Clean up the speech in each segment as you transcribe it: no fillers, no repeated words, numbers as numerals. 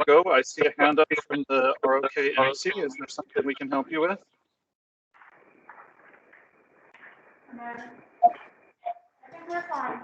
Go. I see a hand up from the ROK MC. Is there something we can help you with? I think we're fine.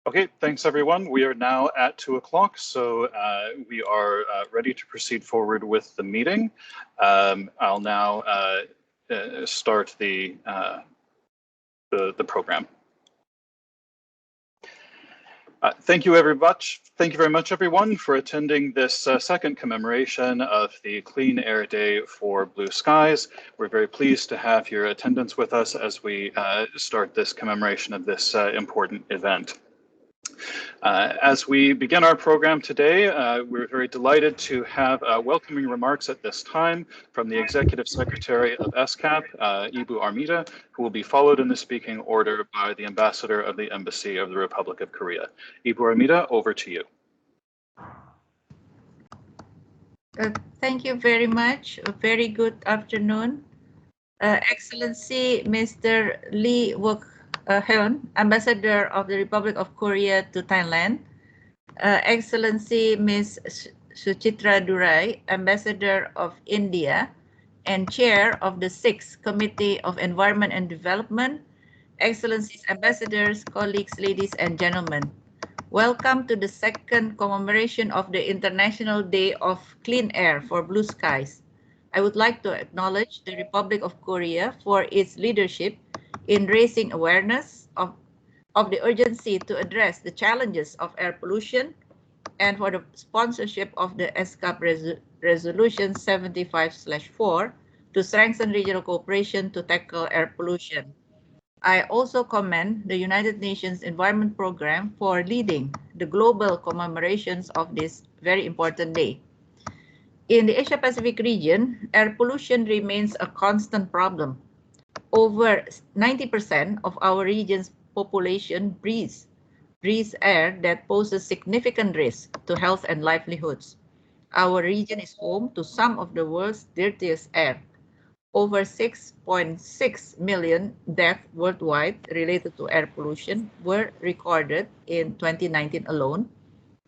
Okay, thanks everyone. We are now at 2 o'clock, so we are ready to proceed forward with the meeting. I'll now start the program. Thank you very much, everyone, for attending this second commemoration of the Clean Air Day for Blue Skies. We're very pleased to have your attendance with us as we start this commemoration of this important event. As we begin our program today, we're very delighted to have welcoming remarks at this time from the Executive Secretary of ESCAP, Ibu Armida, who will be followed in the speaking order by the Ambassador of the Embassy of the Republic of Korea. Ibu Armida, over to you. Thank you very much. A very good afternoon. Excellency Mr. Lee Wook-heon, Ambassador of the Republic of Korea to Thailand. Excellency Ms. Suchitra Durai, Ambassador of India and Chair of the 6th Committee of Environment and Development. Excellencies, Ambassadors, colleagues, ladies and gentlemen. Welcome to the second commemoration of the International Day of Clean Air for Blue Skies. I would like to acknowledge the Republic of Korea for its leadership in raising awareness of the urgency to address the challenges of air pollution and for the sponsorship of the ESCAP Resolution 75/4 to strengthen regional cooperation to tackle air pollution. I also commend the United Nations Environment Programme for leading the global commemorations of this very important day. In the Asia-Pacific region, air pollution remains a constant problem. Over 90% of our region's population breathes air that poses significant risk to health and livelihoods. Our region is home to some of the world's dirtiest air. Over 6.6 million deaths worldwide related to air pollution were recorded in 2019 alone,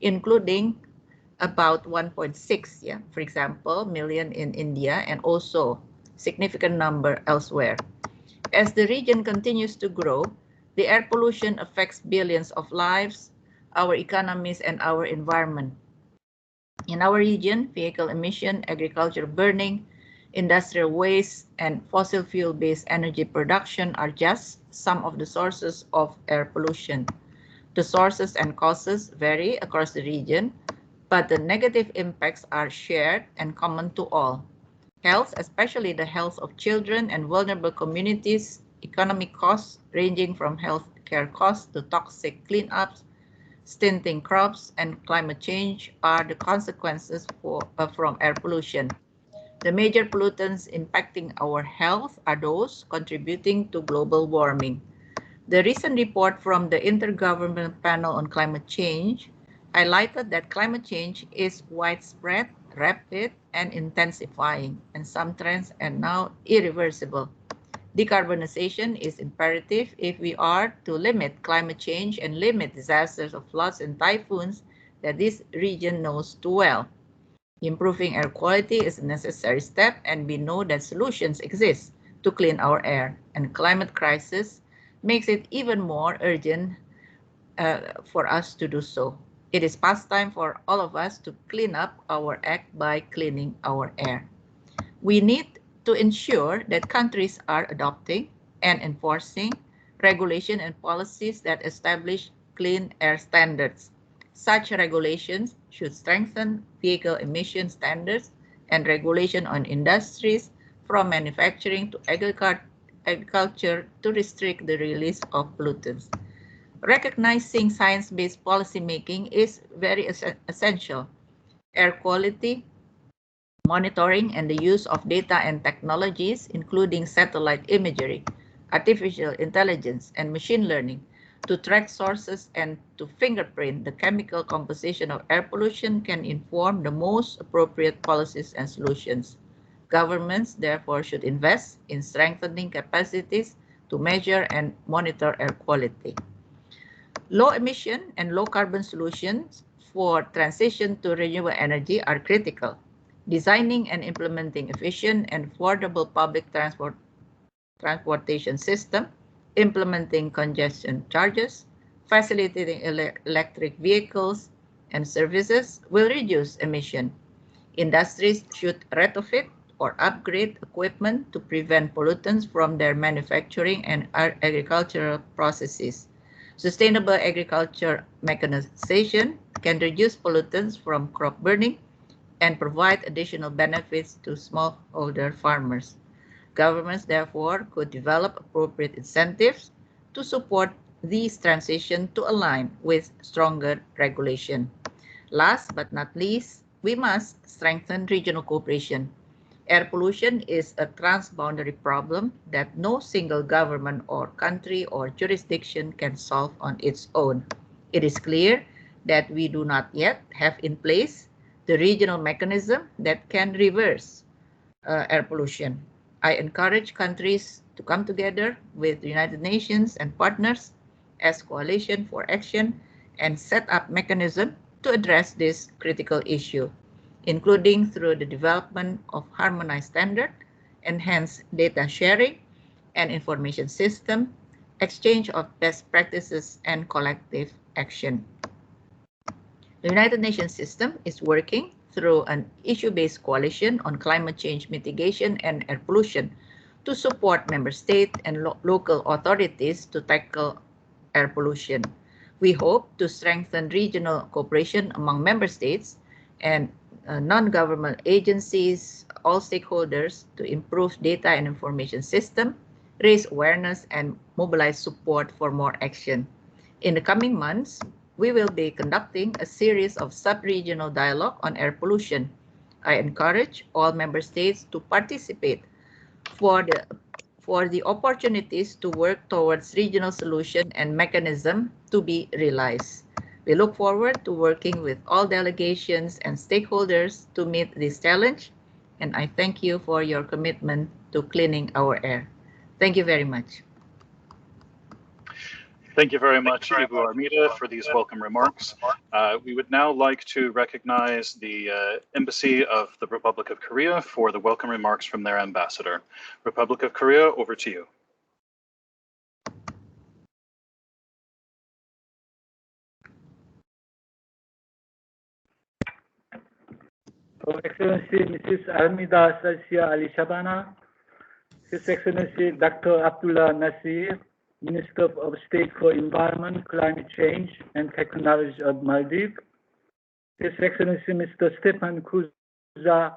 including about 1.6, for example, million in India and also significant number elsewhere. As the region continues to grow, the air pollution affects billions of lives, our economies, and our environment. In our region, vehicle emission, agriculture burning, industrial waste, and fossil fuel-based energy production are just some of the sources of air pollution. The sources and causes vary across the region, but the negative impacts are shared and common to all. Health, especially the health of children and vulnerable communities, economic costs ranging from health care costs to toxic cleanups, stinting crops, and climate change are the consequences from air pollution. The major pollutants impacting our health are those contributing to global warming. The recent report from the Intergovernmental Panel on Climate Change highlighted that climate change is widespread, rapid, and intensifying, and some trends are now irreversible. Decarbonization is imperative if we are to limit climate change and limit disasters of floods and typhoons that this region knows too well. Improving air quality is a necessary step, and we know that solutions exist to clean our air, and climate crisis makes it even more urgent for us to do so. It is past time for all of us to clean up our act by cleaning our air. We need to ensure that countries are adopting and enforcing regulation and policies that establish clean air standards. Such regulations should strengthen vehicle emission standards and regulation on industries from manufacturing to agriculture to restrict the release of pollutants. Recognizing science-based policymaking is very essential. Air quality monitoring and the use of data and technologies, including satellite imagery, artificial intelligence, and machine learning, to track sources and to fingerprint the chemical composition of air pollution can inform the most appropriate policies and solutions. Governments, therefore, should invest in strengthening capacities to measure and monitor air quality. Low emission and low carbon solutions for transition to renewable energy are critical. Designing and implementing efficient and affordable public transportation system, implementing congestion charges, facilitating electric vehicles and services will reduce emission. Industries should retrofit or upgrade equipment to prevent pollutants from their manufacturing and agricultural processes. Sustainable agriculture mechanization can reduce pollutants from crop burning and provide additional benefits to smallholder farmers. Governments, therefore, could develop appropriate incentives to support these transitions to align with stronger regulation. Last but not least, we must strengthen regional cooperation. Air pollution is a transboundary problem that no single government or country or jurisdiction can solve on its own. It is clear that we do not yet have in place the regional mechanism that can reverse air pollution. I encourage countries to come together with the United Nations and partners as coalition for action and set up mechanisms to address this critical issue, including through the development of harmonized standards, enhanced data sharing and information system, exchange of best practices, and collective action. The United Nations system is working through an issue-based coalition on climate change mitigation and air pollution to support member states and local authorities to tackle air pollution. We hope to strengthen regional cooperation among member states and non-government agencies, all stakeholders, to improve data and information system, raise awareness, and mobilize support for more action. In the coming months, we will be conducting a series of sub-regional dialogue on air pollution. I encourage all member states to participate for the opportunities to work towards regional solution and mechanism to be realized. We look forward to working with all delegations and stakeholders to meet this challenge, and I thank you for your commitment to cleaning our air. Thank you very much. Thank you very much, Ibu Armida, for these welcome remarks. We would now like to recognize the Embassy of the Republic of Korea for the welcome remarks from their ambassador. Republic of Korea, over to you. Her Excellency Mrs. Armida Sarsia Ali Shabana, His Excellency Dr. Abdullah Nasir, Minister of State for Environment, Climate Change and Technology of Maldives, His Excellency Mr. Stefan Couza,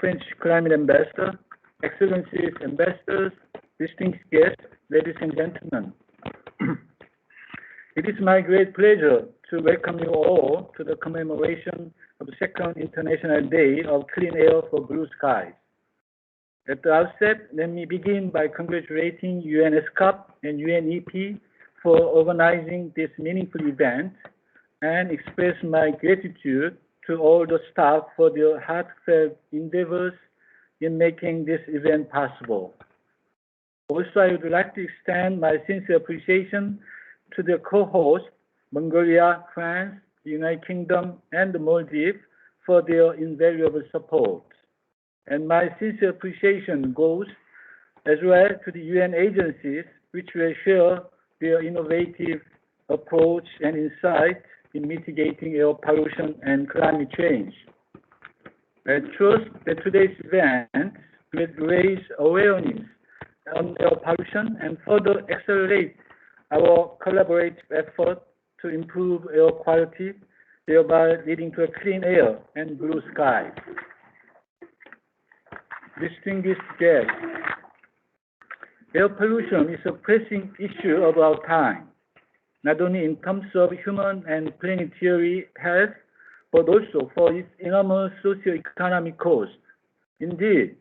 French Climate Ambassador, Excellencies, Ambassadors, distinguished guests, ladies and gentlemen. It is my great pleasure to welcome you all to the commemoration of the Second International Day of Clean Air for Blue Skies. At the outset, let me begin by congratulating ESCAP and UNEP for organizing this meaningful event and express my gratitude to all the staff for their heartfelt endeavors in making this event possible. Also, I would like to extend my sincere appreciation to the co-hosts, Mongolia, France, the United Kingdom, and the Maldives for their invaluable support. And my sincere appreciation goes as well to the UN agencies, which will share their innovative approach and insight in mitigating air pollution and climate change. I trust that today's event will raise awareness on air pollution and further accelerate our collaborative effort to improve air quality thereby leading to a clean air and blue skies. Distinguished guests, air pollution is a pressing issue of our time, not only in terms of human and planetary health, but also for its enormous socio-economic cost. Indeed,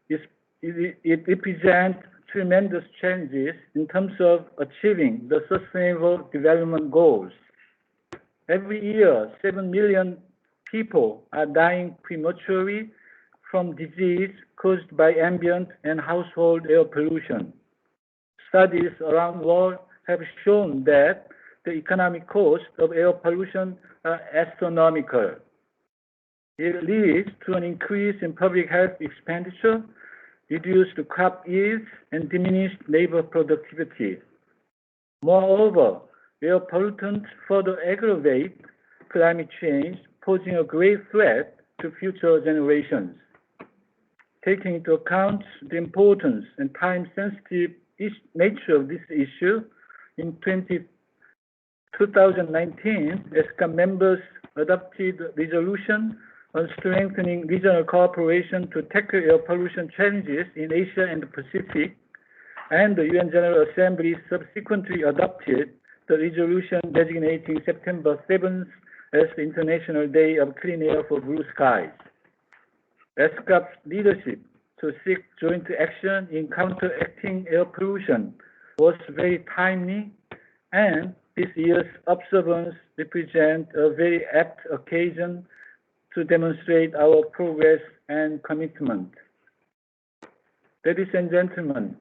it represents tremendous challenges in terms of achieving the Sustainable Development Goals. Every year, 7 million people are dying prematurely from disease caused by ambient and household air pollution. Studies around the world have shown that the economic cost of air pollution are astronomical. It leads to an increase in public health expenditure, reduced crop yields, and diminished labor productivity. Moreover, air pollutants further aggravate climate change, posing a grave threat to future generations. Taking into account the importance and time-sensitive nature of this issue, in 2019, ESCAP members adopted a resolution on strengthening regional cooperation to tackle air pollution challenges in Asia and the Pacific, and the UN General Assembly subsequently adopted the resolution designating September 7th as the International Day of Clean Air for Blue Skies. ESCAP's leadership to seek joint action in counteracting air pollution was very timely, and this year's observance represents a very apt occasion to demonstrate our progress and commitment. Ladies and gentlemen,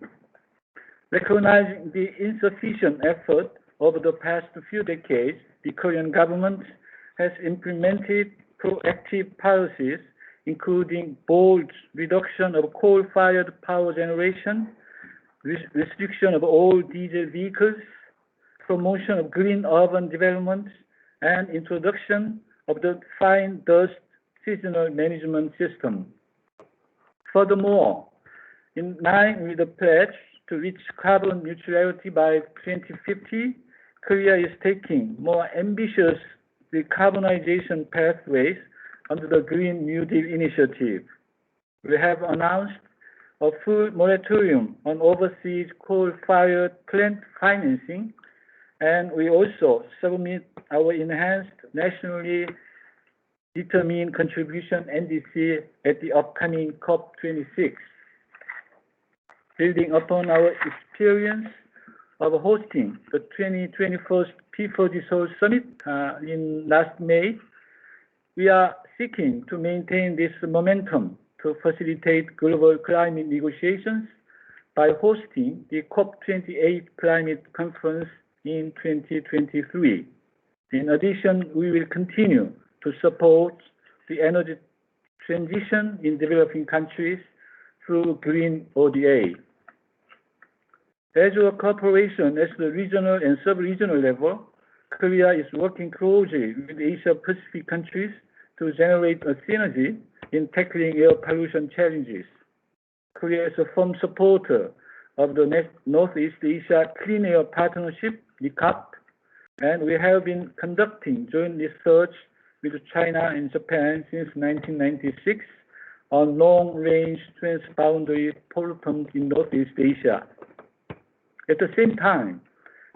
recognizing the insufficient effort over the past few decades, the Korean government has implemented proactive policies, including bold reduction of coal-fired power generation, restriction of all diesel vehicles, promotion of green urban development, and introduction of the fine dust seasonal management system. Furthermore, in line with the pledge to reach carbon neutrality by 2050, Korea is taking more ambitious decarbonization pathways under the Green New Deal initiative. We have announced a full moratorium on overseas coal-fired plant financing, and we also submit our enhanced nationally determined contribution NDC at the upcoming COP26. Building upon our experience of hosting the 2021 P40 Seoul Summit in last May, we are seeking to maintain this momentum to facilitate global climate negotiations by hosting the COP28 Climate Conference in 2023. In addition, we will continue to support the energy transition in developing countries through Green ODA. As a cooperation at the regional and sub-regional level, Korea is working closely with Asia-Pacific countries to generate a synergy in tackling air pollution challenges. Korea is a firm supporter of the Northeast Asia Clean Air Partnership, ESCAP, and we have been conducting joint research with China and Japan since 1996 on long-range transboundary pollutants in Northeast Asia. At the same time,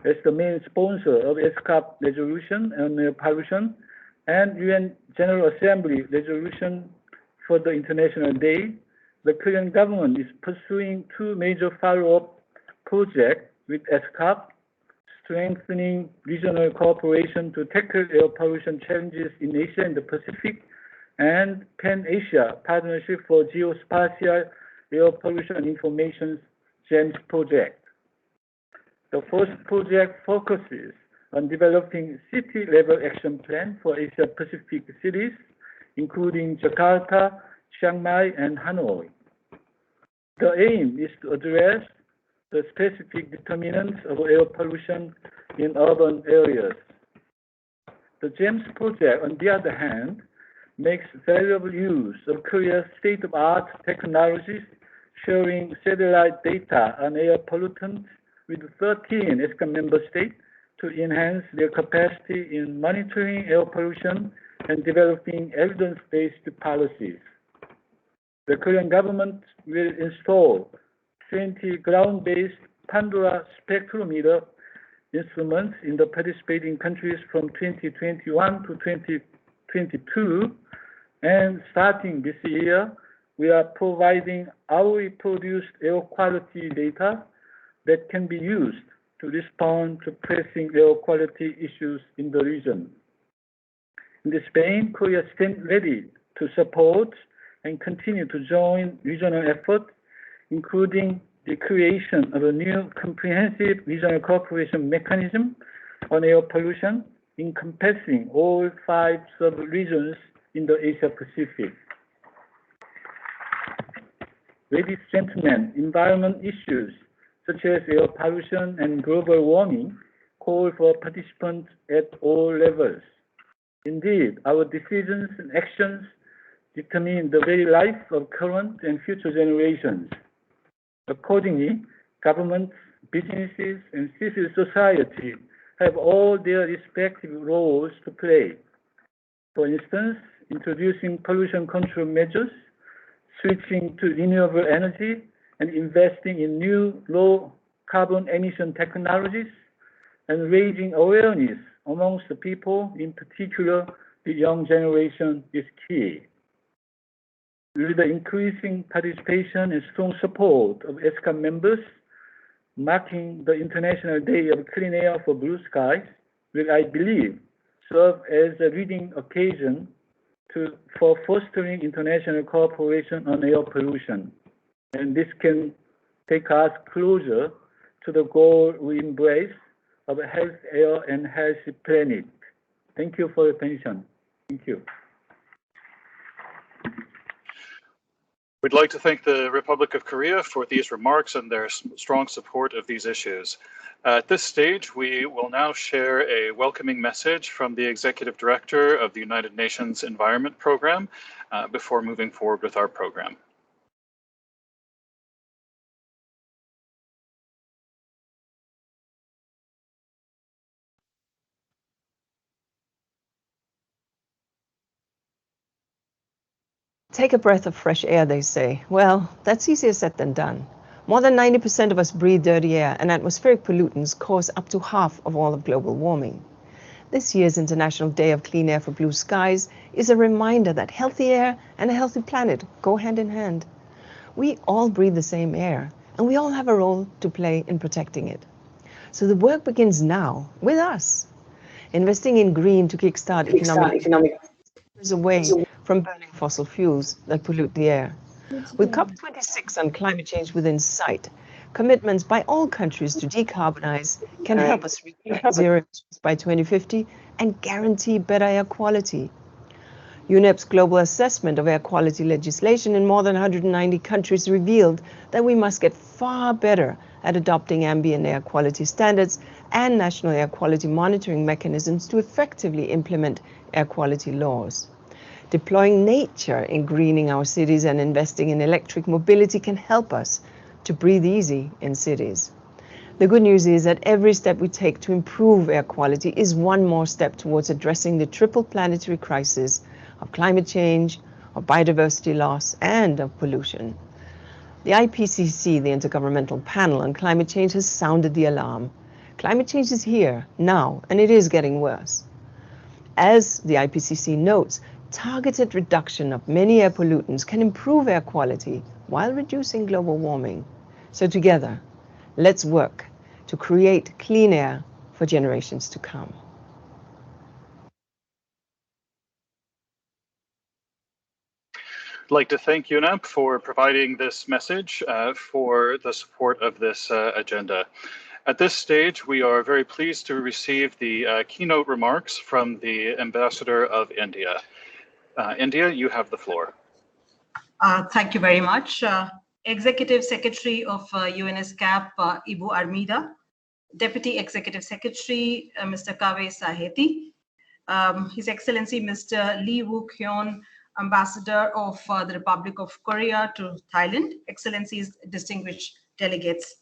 as the main sponsor of ESCAP resolution on air pollution and UN General Assembly resolution for the International Day, the Korean government is pursuing two major follow-up projects with ESCAP, strengthening regional cooperation to tackle air pollution challenges in Asia and the Pacific, and Pan-Asia Partnership for Geospatial Air Pollution Information GEMS project. The first project focuses on developing city-level action plan for Asia-Pacific cities, including Jakarta, Chiang Mai, and Hanoi. The aim is to address the specific determinants of air pollution in urban areas. The GEMS project, on the other hand, makes valuable use of Korea's state-of-the-art technologies, sharing satellite data on air pollutants with 13 ESCAP member states to enhance their capacity in monitoring air pollution and developing evidence-based policies. The Korean government will install 20 ground-based Pandora spectrometer instruments in the participating countries from 2021 to 2022, and starting this year, we are providing hourly produced air quality data that can be used to respond to pressing air quality issues in the region. In this vein, Korea stands ready to support and continue to join regional efforts, including the creation of a new comprehensive regional cooperation mechanism on air pollution, encompassing all 5 sub-regions in the Asia-Pacific. Ladies and gentlemen, environment issues such as air pollution and global warming call for participants at all levels. Indeed, our decisions and actions determine the very life of current and future generations. Accordingly, governments, businesses, and civil society have all their respective roles to play. For instance, introducing pollution control measures, switching to renewable energy, and investing in new low carbon emission technologies, and raising awareness amongst the people, in particular the young generation, is key. With the increasing participation and strong support of ESCAP members, marking the International Day of Clean Air for Blue Skies will, I believe, serve as a leading occasion for fostering international cooperation on air pollution. And this can take us closer to the goal we embrace of a healthy air and healthy planet. Thank you for your attention. Thank you. We'd like to thank the Republic of Korea for these remarks and their strong support of these issues. At this stage, we will now share a welcoming message from the Executive Director of the United Nations Environment Program before moving forward with our program. Take a breath of fresh air, they say. Well, that's easier said than done. More than 90% of us breathe dirty air, and atmospheric pollutants cause up to half of all of global warming. This year's International Day of Clean Air for Blue Skies is a reminder that healthy air and a healthy planet go hand in hand. We all breathe the same air, and we all have a role to play in protecting it. So the work begins now, with us. Investing in green to kickstart economic away from burning fossil fuels that pollute the air. With COP26 on climate change within sight, commitments by all countries to decarbonize can help us reach zero emissions by 2050 and guarantee better air quality. UNEP's global assessment of air quality legislation in more than 190 countries revealed that we must get far better at adopting ambient air quality standards and national air quality monitoring mechanisms to effectively implement air quality laws. Deploying nature in greening our cities and investing in electric mobility can help us to breathe easy in cities. The good news is that every step we take to improve air quality is one more step towards addressing the triple planetary crisis of climate change, of biodiversity loss, and of pollution. The IPCC, the Intergovernmental Panel on Climate Change, has sounded the alarm. Climate change is here, now, and it is getting worse. As the IPCC notes, targeted reduction of many air pollutants can improve air quality while reducing global warming. So together, let's work to create clean air for generations to come. I'd like to thank UNEP for providing this message for the support of this agenda. At this stage, we are very pleased to receive the keynote remarks from the Ambassador of India. India, you have the floor. Thank you very much. Executive Secretary of ESCAP, Ibu Armida, Deputy Executive Secretary, Mr. Kaveh Saheti, His Excellency Mr. Lee Wook-hyun, Ambassador of the Republic of Korea to Thailand, Excellencies, distinguished delegates.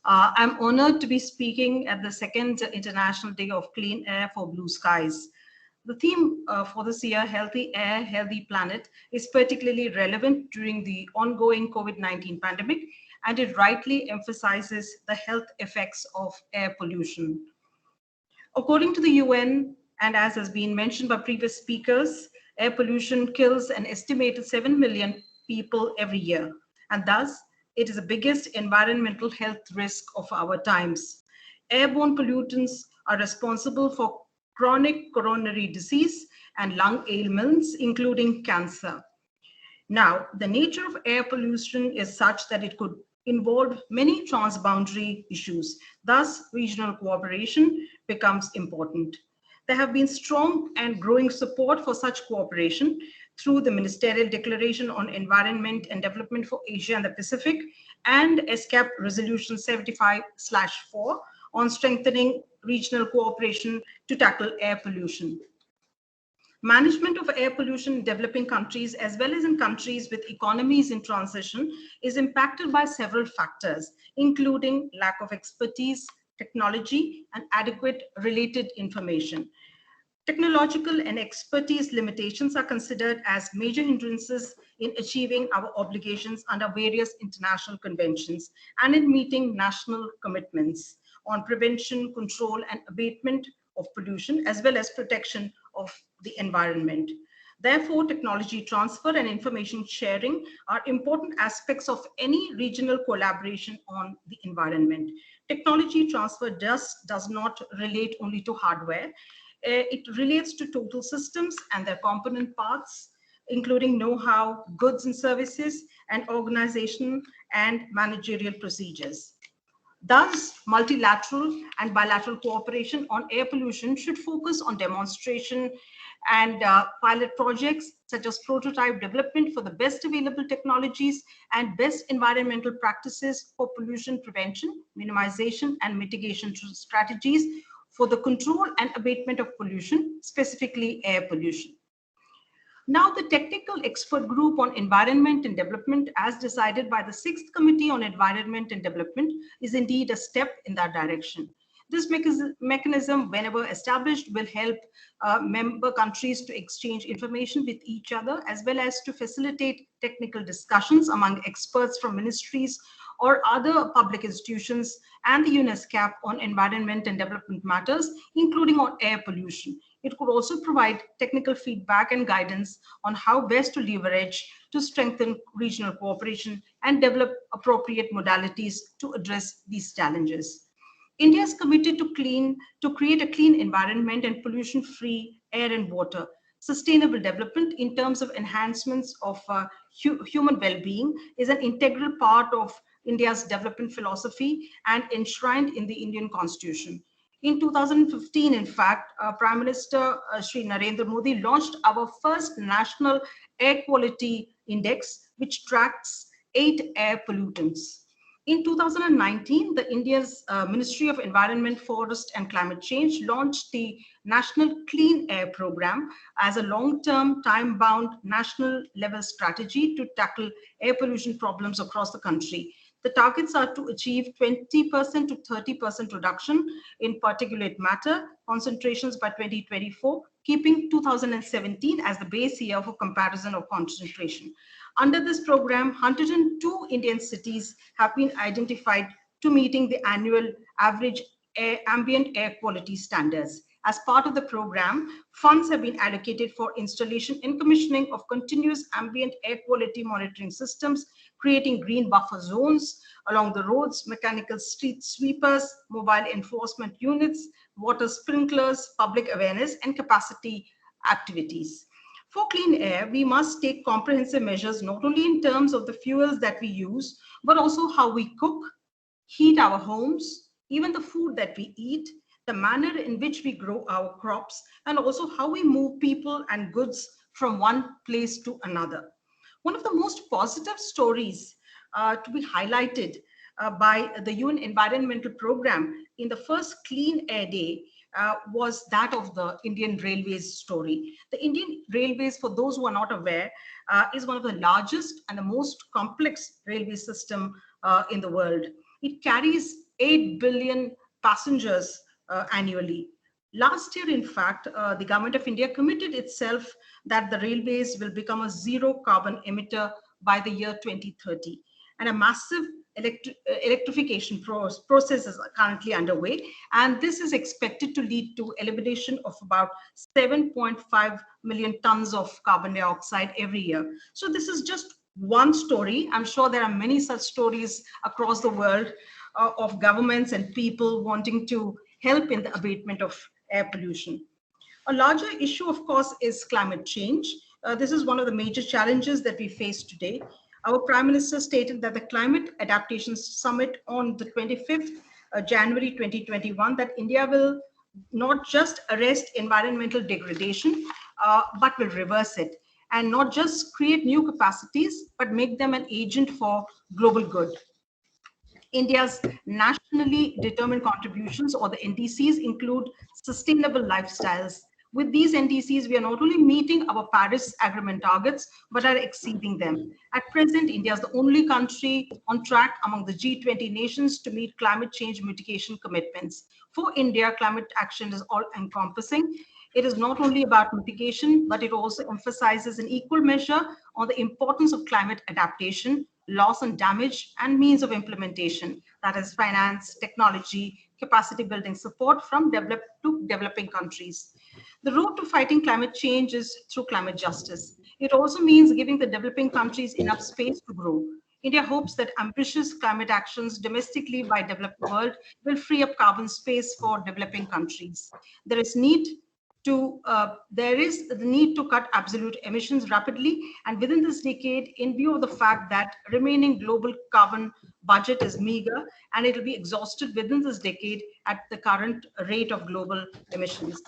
I'm honored to be speaking at the second International Day of Clean Air for Blue Skies. The theme for this year, Healthy Air, Healthy Planet, is particularly relevant during the ongoing COVID-19 pandemic, and it rightly emphasizes the health effects of air pollution. According to the UN, and as has been mentioned by previous speakers, air pollution kills an estimated 7 million people every year, and thus it is the biggest environmental health risk of our times. Airborne pollutants are responsible for chronic coronary disease and lung ailments, including cancer. Now, the nature of air pollution is such that it could involve many transboundary issues. Thus, regional cooperation becomes important. There have been strong and growing support for such cooperation through the Ministerial Declaration on Environment and Development for Asia and the Pacific and ESCAP Resolution 75/4 on strengthening regional cooperation to tackle air pollution. Management of air pollution in developing countries, as well as in countries with economies in transition, is impacted by several factors, including lack of expertise, technology, and adequate related information. Technological and expertise limitations are considered as major hindrances in achieving our obligations under various international conventions and in meeting national commitments on prevention, control, and abatement of pollution, as well as protection of the environment. Therefore, technology transfer and information sharing are important aspects of any regional collaboration on the environment. Technology transfer does not relate only to hardware. It relates to total systems and their component parts, including know-how, goods and services, and organization and managerial procedures. Thus, multilateral and bilateral cooperation on air pollution should focus on demonstration and pilot projects such as prototype development for the best available technologies and best environmental practices for pollution prevention, minimization, and mitigation strategies for the control and abatement of pollution, specifically air pollution. Now, the Technical Expert Group on Environment and Development, as decided by the 6th Committee on Environment and Development, is indeed a step in that direction. This mechanism, whenever established, will help member countries to exchange information with each other, as well as to facilitate technical discussions among experts from ministries or other public institutions and the ESCAP on environment and development matters, including on air pollution. It could also provide technical feedback and guidance on how best to leverage to strengthen regional cooperation and develop appropriate modalities to address these challenges. India is committed to create a clean environment and pollution-free air and water. Sustainable development in terms of enhancements of human well-being is an integral part of India's development philosophy and enshrined in the Indian Constitution. In 2015, in fact, Prime Minister Shri Narendra Modi launched our first national air quality index, which tracks 8 air pollutants. In 2019, the India's Ministry of Environment, Forest and Climate Change launched the National Clean Air Program as a long-term, time-bound, national-level strategy to tackle air pollution problems across the country. The targets are to achieve 20% to 30% reduction in particulate matter concentrations by 2024, keeping 2017 as the base year for comparison of concentration. Under this program, 102 Indian cities have been identified to meeting the annual average ambient air quality standards. As part of the program, funds have been allocated for installation and commissioning of continuous ambient air quality monitoring systems, creating green buffer zones along the roads, mechanical street sweepers, mobile enforcement units, water sprinklers, public awareness, and capacity activities. For clean air, we must take comprehensive measures not only in terms of the fuels that we use, but also how we cook, heat our homes, even the food that we eat, the manner in which we grow our crops, and also how we move people and goods from one place to another. One of the most positive stories to be highlighted by the UN Environmental Program in the first Clean Air Day was that of the Indian Railways story. The Indian Railways, for those who are not aware, is one of the largest and the most complex railway system in the world. It carries 8 billion passengers annually. Last year, in fact, the Government of India committed itself that the railways will become a zero carbon emitter by the year 2030. And a massive electrification process is currently underway. And this is expected to lead to elimination of about 7.5 million tons of carbon dioxide every year. So this is just one story. I'm sure there are many such stories across the world of governments and people wanting to help in the abatement of air pollution. A larger issue, of course, is climate change. This is one of the major challenges that we face today. Our Prime Minister stated that the Climate Adaptation Summit on the 25th January 2021, that India will not just arrest environmental degradation, but will reverse it, and not just create new capacities, but make them an agent for global good. India's nationally determined contributions, or the NDCs, include sustainable lifestyles. With these NDCs, we are not only meeting our Paris Agreement targets, but are exceeding them. At present, India is the only country on track among the G20 nations to meet climate change mitigation commitments. For India, climate action is all-encompassing. It is not only about mitigation, but it also emphasizes in equal measure on the importance of climate adaptation, loss and damage, and means of implementation, that is finance, technology, capacity building support from developed to developing countries. The road to fighting climate change is through climate justice. It also means giving the developing countries enough space to grow. India hopes that ambitious climate actions domestically by developed world will free up carbon space for developing countries. There is the need to cut absolute emissions rapidly and within this decade, in view of the fact that remaining global carbon budget is meager and it will be exhausted within this decade at the current rate of global emissions.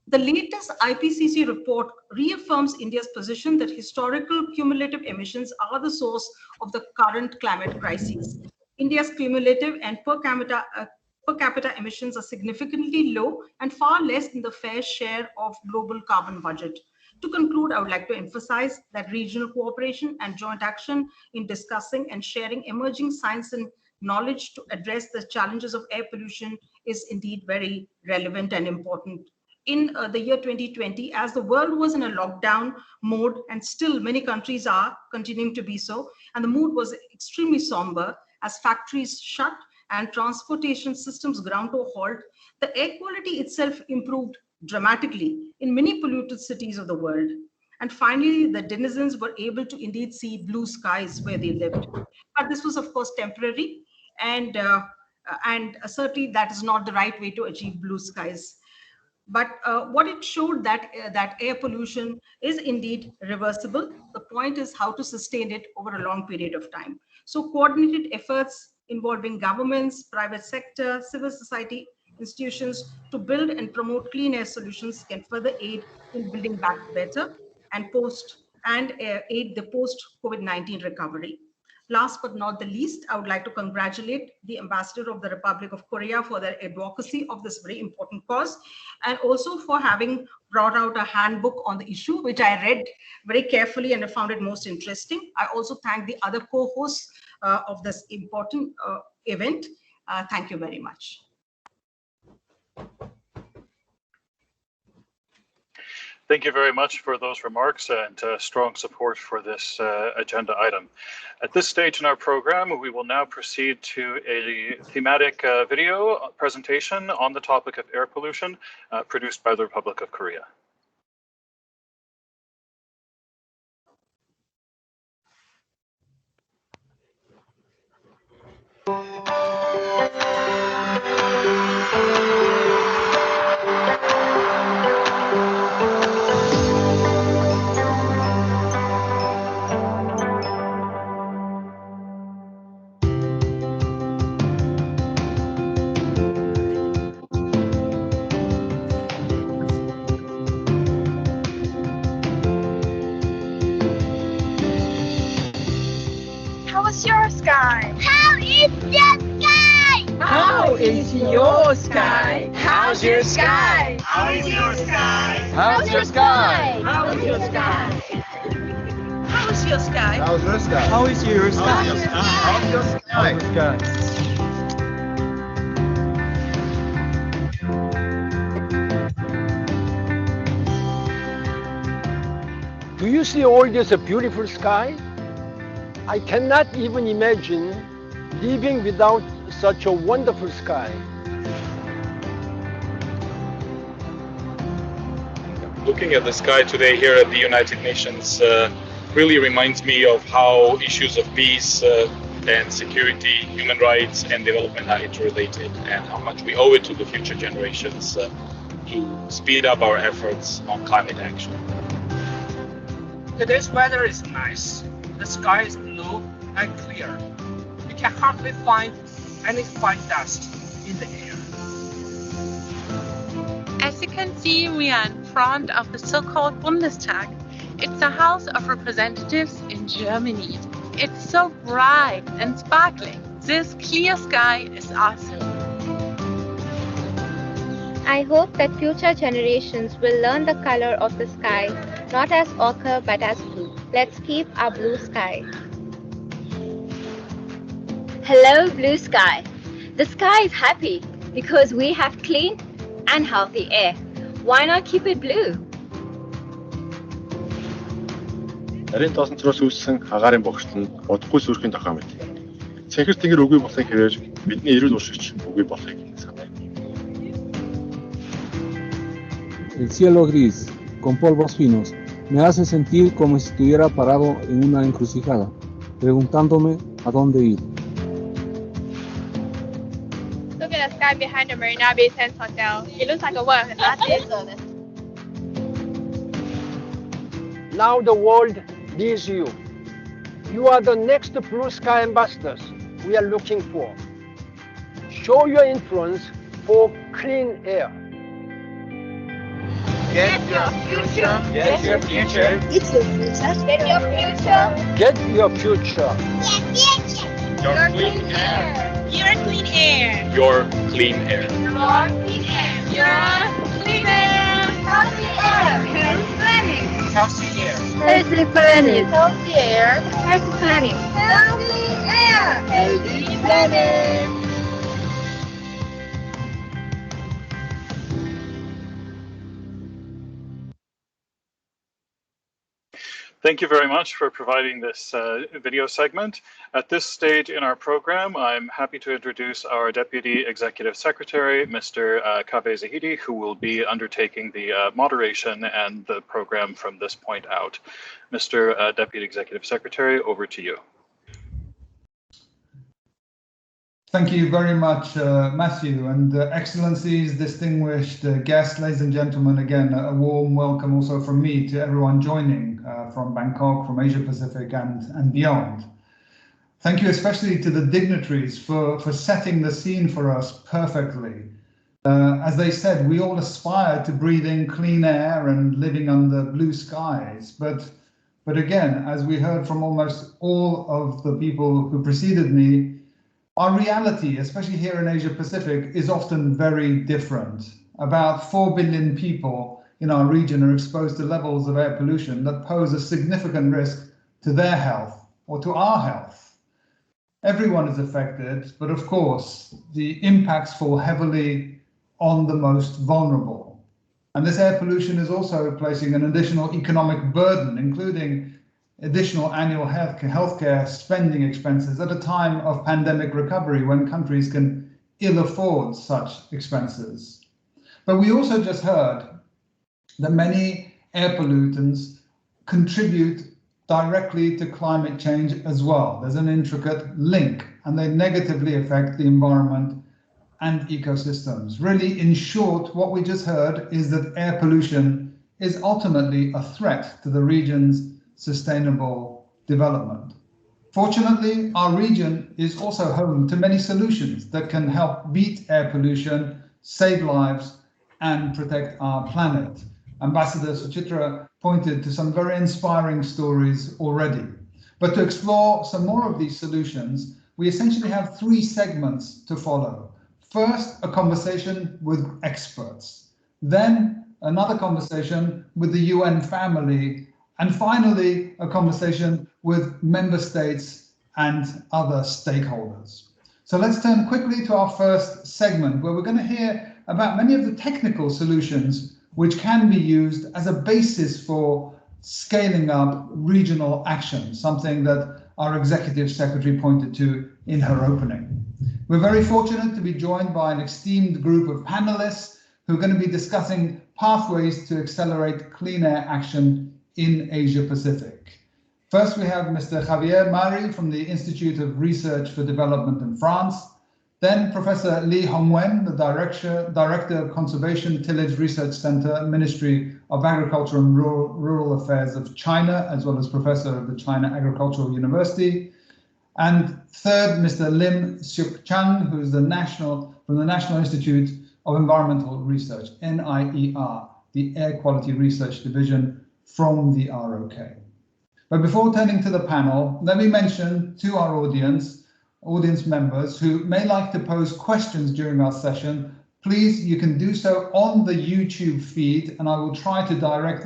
The latest IPCC report reaffirms India's position that historical cumulative emissions are the source of the current climate crisis. India's cumulative and per capita emissions are significantly low and far less than the fair share of global carbon budget. To conclude, I would like to emphasize that regional cooperation and joint action in discussing and sharing emerging science and knowledge to address the challenges of air pollution is indeed very relevant and important. In the year 2020, as the world was in a lockdown mode, and still many countries are continuing to be so, and the mood was extremely somber as factories shut and transportation systems ground to a halt, the air quality itself improved dramatically in many polluted cities of the world. And finally, the denizens were able to indeed see blue skies where they lived. But this was, of course, temporary, and certainly that is not the right way to achieve blue skies. But what it showed that air pollution is indeed reversible. The point is how to sustain it over a long period of time. So coordinated efforts involving governments, private sector, civil society institutions to build and promote clean air solutions can further aid in building back better and aid the post-COVID-19 recovery. Last but not the least, I would like to congratulate the Ambassador of the Republic of Korea for their advocacy of this very important cause, and also for having brought out a handbook on the issue, which I read very carefully and I found it most interesting. I also thank the other co-hosts of this important event. Thank you very much. Thank you very much for those remarks and strong support for this agenda item. At this stage in our program, we will now proceed to a thematic video presentation on the topic of air pollution produced by the Republic of Korea. How's your sky? How is your sky? How is your sky? How's your sky? How is your sky? How's your sky? How is your sky? How is your sky? How's your sky? How is your sky? How's your sky? How is your sky? Do you see all this beautiful sky? I cannot even imagine living without such a wonderful sky. Looking at the sky today here at the United Nations really reminds me of how issues of peace and security, human rights and development are interrelated, and how much we owe it to the future generations to speed up our efforts on climate action. Today's weather is nice. The sky is blue and clear. You can hardly find any fine dust in the air. As you can see, we are in front of the so-called Bundestag. It's the House of Representatives in Germany. It's so bright and sparkling. This clear sky is awesome. I hope that future generations will learn the color of the sky, not as ochre but as blue. Let's keep our blue sky. Hello, blue sky. The sky is happy because we have clean and healthy air. Why not keep it blue? Нарийн тоосонцроос үүссэн агаарын богшд нь удахгүй сүрхийн тохиом мэт. Цэнхэр тэнгэр үгүй болохын хэрээр бидний эрүүл уушигч үгүй болохыг саная. El cielo gris, con polvos finos, me hace sentir como si estuviera parado en una encrucijada, preguntándome a dónde ir. Look at the sky behind the Marina Bay Sands Hotel. It looks like a world of artists. Now the world needs you. You are the next blue sky ambassadors we are looking for. Show your influence for clean air. Get your future. Get your future. Get your future. Get your future. Get your future. Your clean air. Your clean air. Your clean air. Your clean air. Your clean air. Healthy air. Healthy planet. Healthy air. Healthy planet. Healthy air. Healthy planet. Healthy air. Healthy planet. Thank you very much for providing this video segment. At this stage in our program, I'm happy to introduce our Deputy Executive Secretary, Mr. Kaveh Zahidi, who will be undertaking the moderation and the program from this point out. Mr. Deputy Executive Secretary, over to you. Thank you very much, Matthew, and Excellencies, distinguished guests, ladies and gentlemen, again, a warm welcome also from me to everyone joining from Bangkok, from Asia Pacific and beyond. Thank you especially to the dignitaries for setting the scene for us perfectly. As they said, we all aspire to breathing clean air and living under blue skies, but again, as we heard from almost all of the people who preceded me, our reality, especially here in Asia Pacific, is often very different. About 4 billion people in our region are exposed to levels of air pollution that pose a significant risk to their health or to our health. Everyone is affected, but of course, the impacts fall heavily on the most vulnerable. And this air pollution is also placing an additional economic burden, including additional annual healthcare spending expenses at a time of pandemic recovery when countries can ill afford such expenses. But we also just heard that many air pollutants contribute directly to climate change as well. There's an intricate link, and they negatively affect the environment and ecosystems. Really, in short, what we just heard is that air pollution is ultimately a threat to the region's sustainable development. Fortunately, our region is also home to many solutions that can help beat air pollution, save lives, and protect our planet. Ambassador Suchitra pointed to some very inspiring stories already. But to explore some more of these solutions, we essentially have 3 segments to follow. First, a conversation with experts. Then another conversation with the UN family. And finally, a conversation with member states and other stakeholders. So let's turn quickly to our first segment, where we're going to hear about many of the technical solutions which can be used as a basis for scaling up regional action, something that our Executive Secretary pointed to in her opening. We're very fortunate to be joined by an esteemed group of panelists who are going to be discussing pathways to accelerate clean air action in Asia Pacific. First, we have Mr. Javier Mari from the Institute of Research for Development in France. Then Professor Li Hongwen, the Director of Conservation Tillage Research Center, Ministry of Agriculture and Rural Affairs of China, as well as Professor of the China Agricultural University. And third, Mr. Lim Seok Chang, who is from the National Institute of Environmental Research, NIER, the Air Quality Research Division from the ROK. But before turning to the panel, let me mention to our audience members who may like to pose questions during our session, please, you can do so on the YouTube feed, and I will try to direct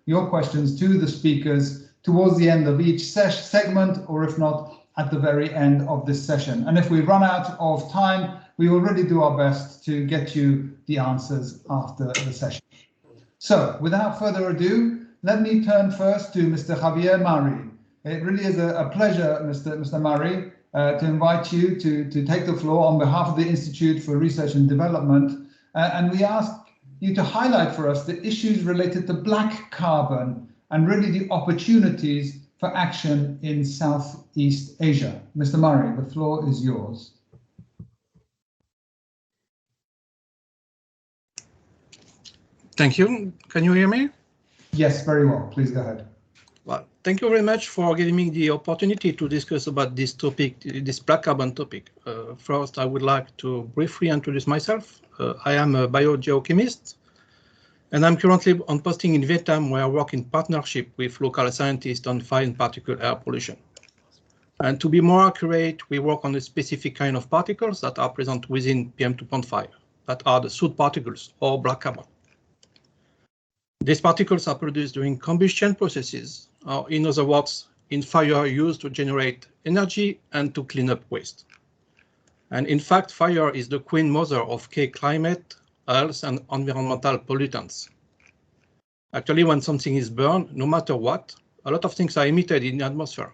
your questions to the speakers towards the end of each segment, or if not, at the very end of this session. And if we run out of time, we will really do our best to get you the answers after the session. So without further ado, let me turn first to Mr. Javier Mari. It really is a pleasure, Mr. Mari, to invite you to take the floor on behalf of the Institute for Research and Development. And we ask you to highlight for us the issues related to black carbon and really the opportunities for action in Southeast Asia. Mr. Mari, the floor is yours. Thank you. Can you hear me? Yes, very well. Please go ahead. Well, thank you very much for giving me the opportunity to discuss about this topic, this black carbon topic. First, I would like to briefly introduce myself. I am a biogeochemist, and I'm currently on posting in Vietnam, where I work in partnership with local scientists on fine particle air pollution. And to be more accurate, we work on a specific kind of particles that are present within PM2.5, that are the soot particles or black carbon. These particles are produced during combustion processes, or in other words, in fire used to generate energy and to clean up waste. And in fact, fire is the queen mother of climate, health, and environmental pollutants. Actually, when something is burned, no matter what, a lot of things are emitted in the atmosphere.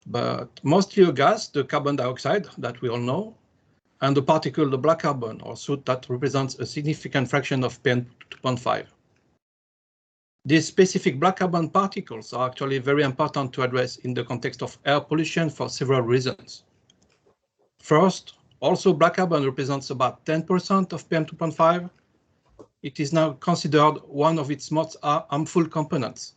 But mostly a gas, the carbon dioxide that we all know, and the particle, the black carbon or soot, that represents a significant fraction of PM2.5. These specific black carbon particles are actually very important to address in the context of air pollution for several reasons. First, also black carbon represents about 10% of PM2.5. It is now considered one of its most harmful components.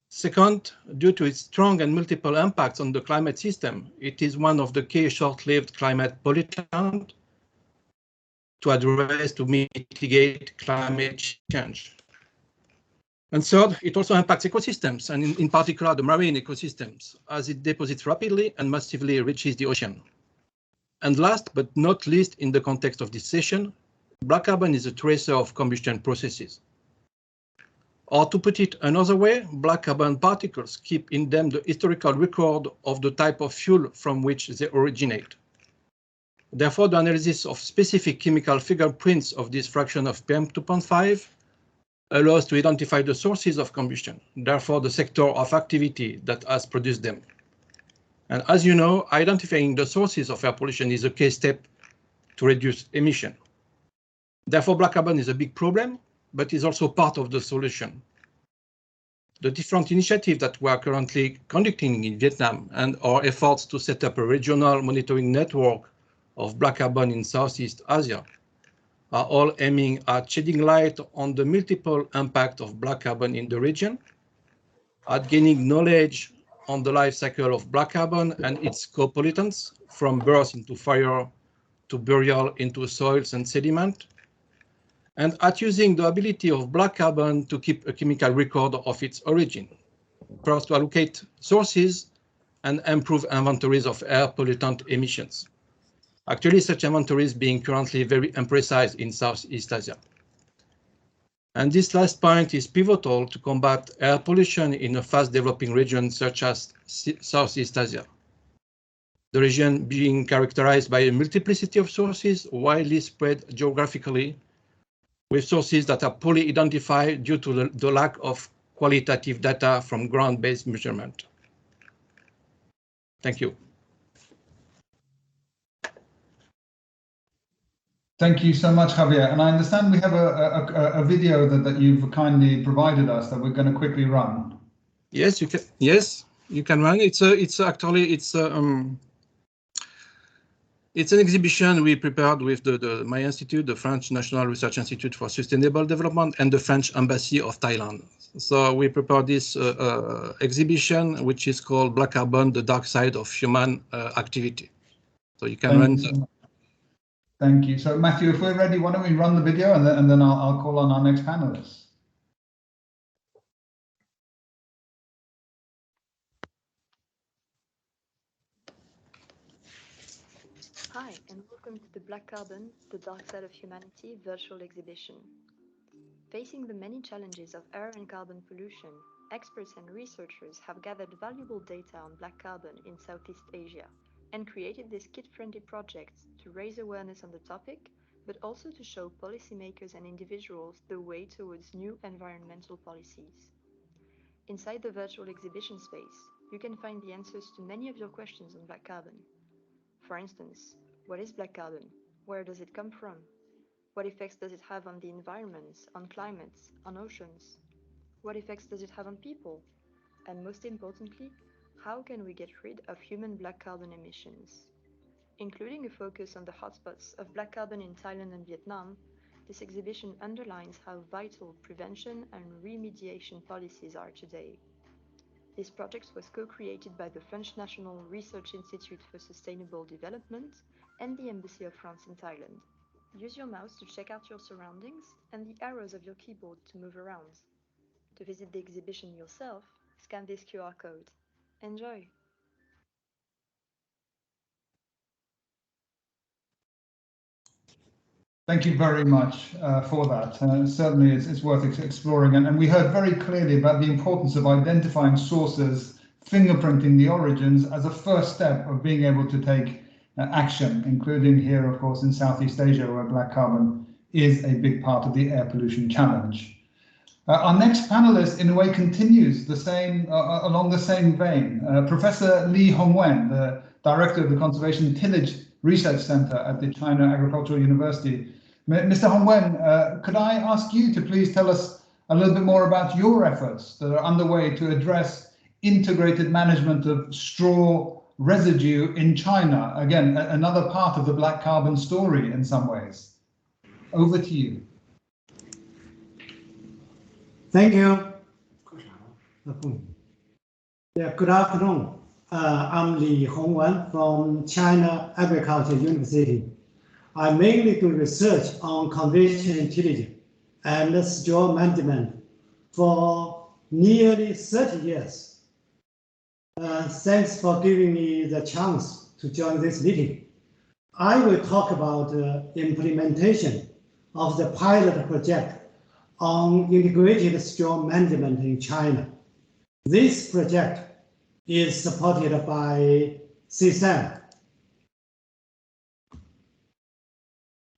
Second, due to its strong and multiple impacts on the climate system, it is one of the key short-lived climate pollutants to mitigate climate change. And third, it also impacts ecosystems, and in particular the marine ecosystems, as it deposits rapidly and massively reaches the ocean. And last but not least, in the context of this session, black carbon is a tracer of combustion processes. Or to put it another way, black carbon particles keep in them the historical record of the type of fuel from which they originate. Therefore, the analysis of specific chemical fingerprints of this fraction of PM2.5 allows to identify the sources of combustion, therefore the sector of activity that has produced them. And as you know, identifying the sources of air pollution is a key step to reduce emission. Therefore, black carbon is a big problem, but is also part of the solution. The different initiatives that we are currently conducting in Vietnam and our efforts to set up a regional monitoring network of black carbon in Southeast Asia are all aiming at shedding light on the multiple impact of black carbon in the region, at gaining knowledge on the life cycle of black carbon and its co-pollutants, from birth into fire to burial into soils and sediment, and at using the ability of black carbon to keep a chemical record of its origin, first to allocate sources and improve inventories of air pollutant emissions. Actually, such inventories being currently very imprecise in Southeast Asia. And this last point is pivotal to combat air pollution in a fast-developing region such as Southeast Asia. The region being characterized by a multiplicity of sources widely spread geographically, with sources that are poorly identified due to the lack of qualitative data from ground-based measurement. Thank you. Thank you so much, Javier. And I understand we have a video that you've kindly provided us that we're going to quickly run. Yes, you can. Yes, you can run. It's an exhibition we prepared with my institute, the French National Research Institute for Sustainable Development, and the French Embassy of Thailand. So we prepared this exhibition, which is called Black Carbon: The Dark Side of Human Activity. So you can run. Thank you. So Matthew, if we're ready, why don't we run the video and then I'll call on our next panelists. Hi, and welcome to the Black Carbon, the Dark Side of Humanity virtual exhibition. Facing the many challenges of air and carbon pollution, experts and researchers have gathered valuable data on black carbon in Southeast Asia and created this kid-friendly project to raise awareness on the topic, but also to show policymakers and individuals the way towards new environmental policies. Inside the virtual exhibition space, you can find the answers to many of your questions on black carbon. For instance, what is black carbon? Where does it come from? What effects does it have on the environment, on climate, on oceans? What effects does it have on people? And most importantly, how can we get rid of human black carbon emissions? Including a focus on the hotspots of black carbon in Thailand and Vietnam, this exhibition underlines how vital prevention and remediation policies are today. This project was co-created by the French National Research Institute for Sustainable Development and the Embassy of France in Thailand. Use your mouse to check out your surroundings and the arrows of your keyboard to move around. To visit the exhibition yourself, scan this QR code. Enjoy! Thank you very much for that. Certainly it's worth exploring. And we heard very clearly about the importance of identifying sources, fingerprinting the origins as a first step of being able to take action, including here, of course, in Southeast Asia, where black carbon is a big part of the air pollution challenge. Our next panelist, in a way, continues the same along the same vein. Professor Li Hongwen, the director of the Conservation Tillage Research Center at the China Agricultural University. Mr. Hongwen, could I ask you to please tell us a little bit more about your efforts that are underway to address integrated management of straw residue in China? Again, another part of the black carbon story in some ways. Over to you. Thank you. Yeah, good afternoon. I'm Li Hongwen from China Agricultural University. I mainly do research on conservation tillage and straw management for nearly 30 years. Thanks for giving me the chance to join this meeting. I will talk about the implementation of the pilot project on integrated straw management in China. This project is supported by CSAM.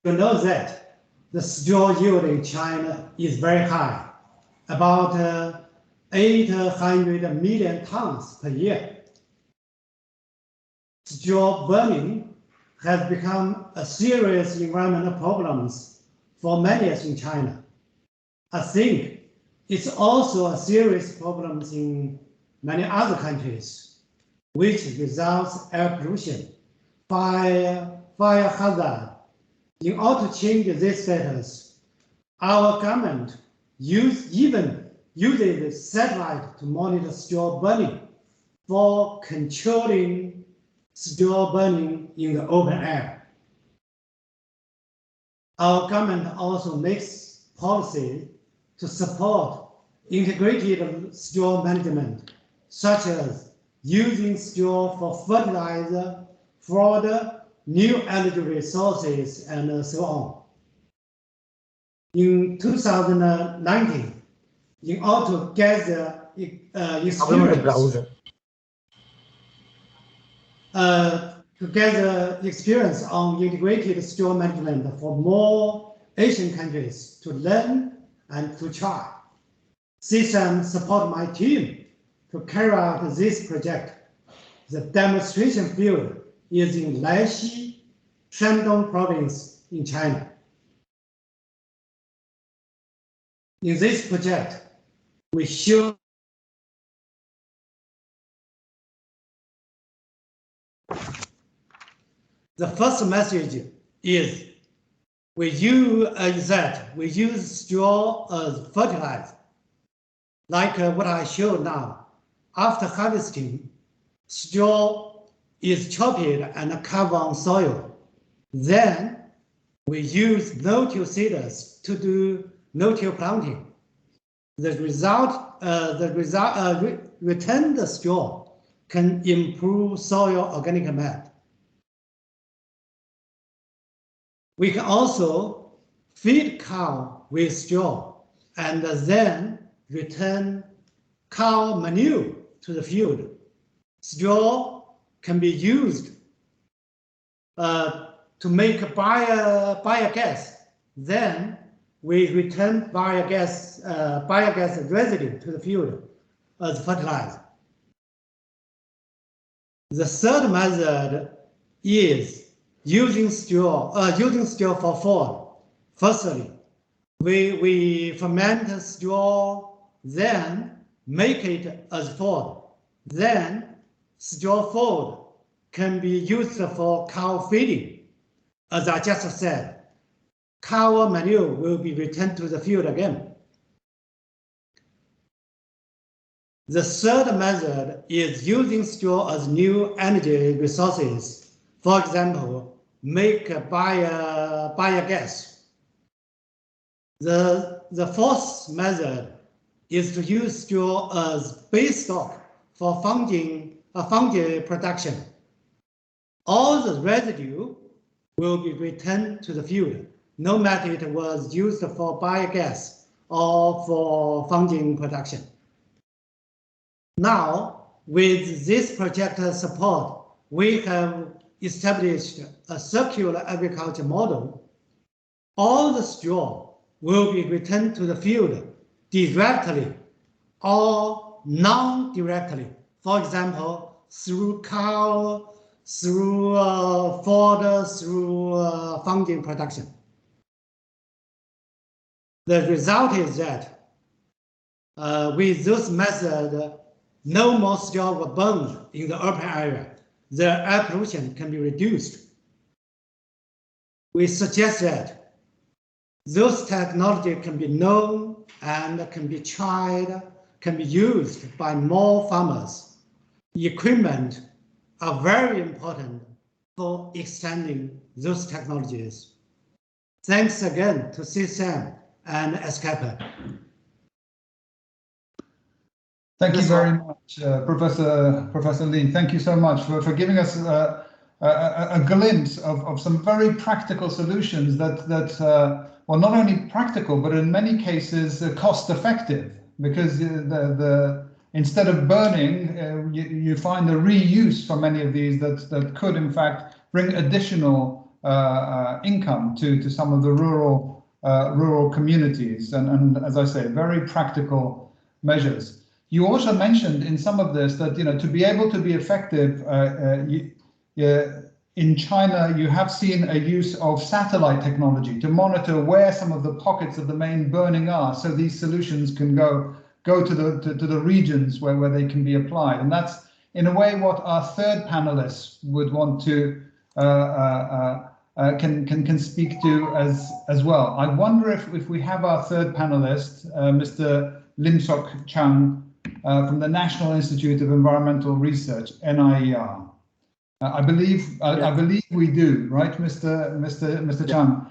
You know that the straw yield in China is very high, about 800 million tons per year. Straw burning has become a serious environmental problem for many years in China. I think it's also a serious problem in many other countries, which results in air pollution, fire hazard. In order to change this status, our government even uses satellite to monitor straw burning for controlling straw burning in the open air. Our government also makes policy to support integrated straw management, such as using straw for fertilizer, fodder, new energy resources, and so on. In 2019, in order to gather experience on integrated straw management for more Asian countries to learn and to try. CSAM support my team to carry out this project. The demonstration field is in Laixi, Shandong province in China. In this project, we show the first message is we use straw as fertilizer. Like what I showed now, after harvesting, straw is chopped and covered on soil. Then we use no-till seeders to do no-till planting. The returned straw can improve soil organic matter. We can also feed cow with straw and then return cow manure to the field. Straw can be used to make biogas. Then we return biogas residue to the field as fertilizer. The third method is using straw for food. Firstly, we ferment straw, then make it as food. Then straw food can be used for cow feeding. As I just said, cow manure will be returned to the field again. The third method is using straw as new energy resources. For example, make biogas. The fourth method is to use straw as base stock for fungi production. All the residue will be returned to the field, no matter it was used for biogas or for fungi production. Now, with this project support, we have established a circular agriculture model. All the straw will be returned to the field directly or non-directly. For example, through cow, through fodder, through fungi production. The result is that with this method, no more straw were burned in the urban area. The air pollution can be reduced. We suggest that those technology can be known and can be tried, can be used by more farmers. Equipment are very important for extending those technologies. Thanks again to CSAM and ESCAP. Thank you very much, Professor Li. Thank you so much for giving us a glimpse of some very practical solutions that well, not only practical, but in many cases cost effective, because instead of burning, you find a reuse for many of these that could in fact bring additional income to some of the rural communities, and as I say, very practical measures. You also mentioned in some of this that, you know, to be able to be effective in China, you have seen a use of satellite technology to monitor where some of the pockets of the main burning are, so these solutions can go to the regions where they can be applied. And that's in a way what our third panelists would want to can speak to as well. I wonder if we have our third panelist, Mr. Lim Sok Chang, from the National Institute of Environmental Research, NIER. I believe we do, right, Mr. Chang?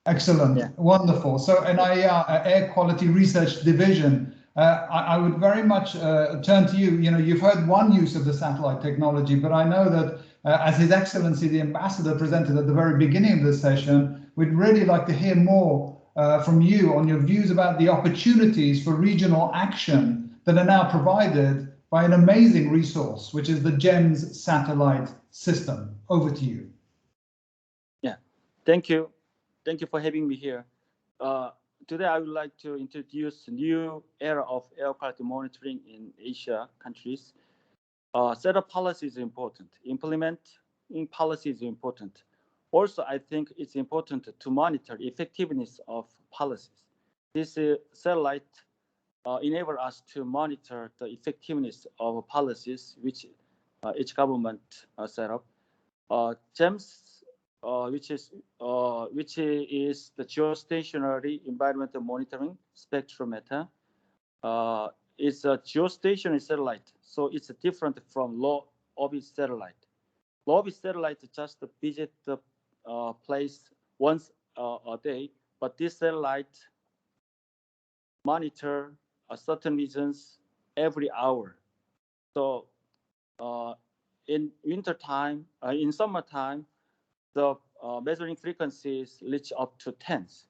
Excellent, yeah. Wonderful. So NIER, Air Quality Research Division. I would very much turn to you. You know, you've heard one use of the satellite technology, but I know that as His Excellency the Ambassador presented at the very beginning of the session, we'd really like to hear more from you on your views about the opportunities for regional action that are now provided by an amazing resource, which is the GEMS satellite system. Over to you. Yeah, thank you. Thank you for having me here. today I would like to introduce a new era of air quality monitoring in Asia countries. Set up policy is important. Implementing policy is important. Also, I think it's important to monitor the effectiveness of policies. This satellite enable us to monitor the effectiveness of policies which each government set up. GEMS, which is the geostationary environmental monitoring spectrometer, is a geostationary satellite, so it's different from low orbit satellite. Low orbit satellite just visit the place once a day, but this satellite monitor certain regions every hour. So in winter time, in summertime, the measuring frequencies reach up to tens.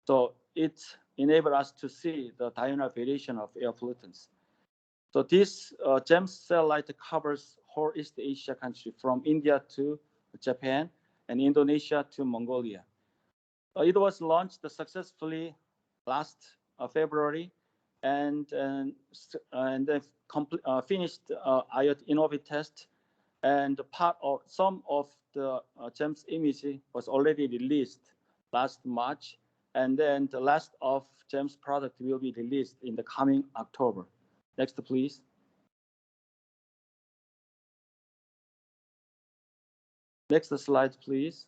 So it enables us to see the diurnal variation of air pollutants. So this GEMS satellite covers whole East Asia country from India to Japan and Indonesia to Mongolia. It was launched successfully last February and then finished IoT Innovate test, and part of some of the GEMS image was already released last March, and then the last of GEMS product will be released in the coming October. Next, please. Next slide, please.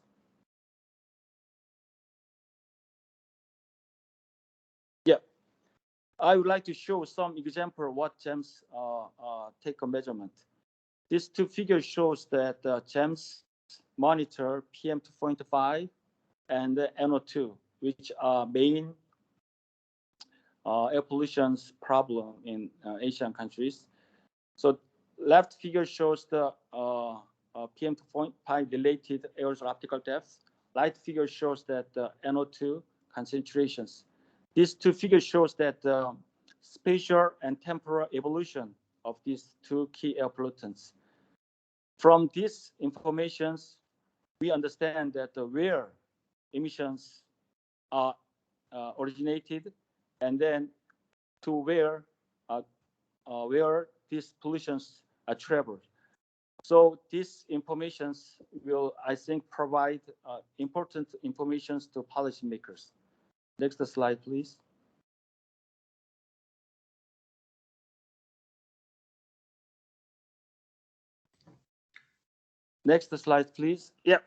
Yeah, I would like to show some example of what GEMS take a measurement. These two figures shows that GEMS monitor PM2.5 and NO2, which are main air pollution's problem in Asian countries. So left figure shows the PM2.5 related aerosol optical depth. Right figure shows that the NO2 concentrations. These two figures shows that the spatial and temporal evolution of these two key air pollutants. From these informations, we understand that where emissions are originated, and then to where these pollutions are traveled. So these informations will, I think, provide important information to policymakers. Next slide, please. Next slide, please. Yeah.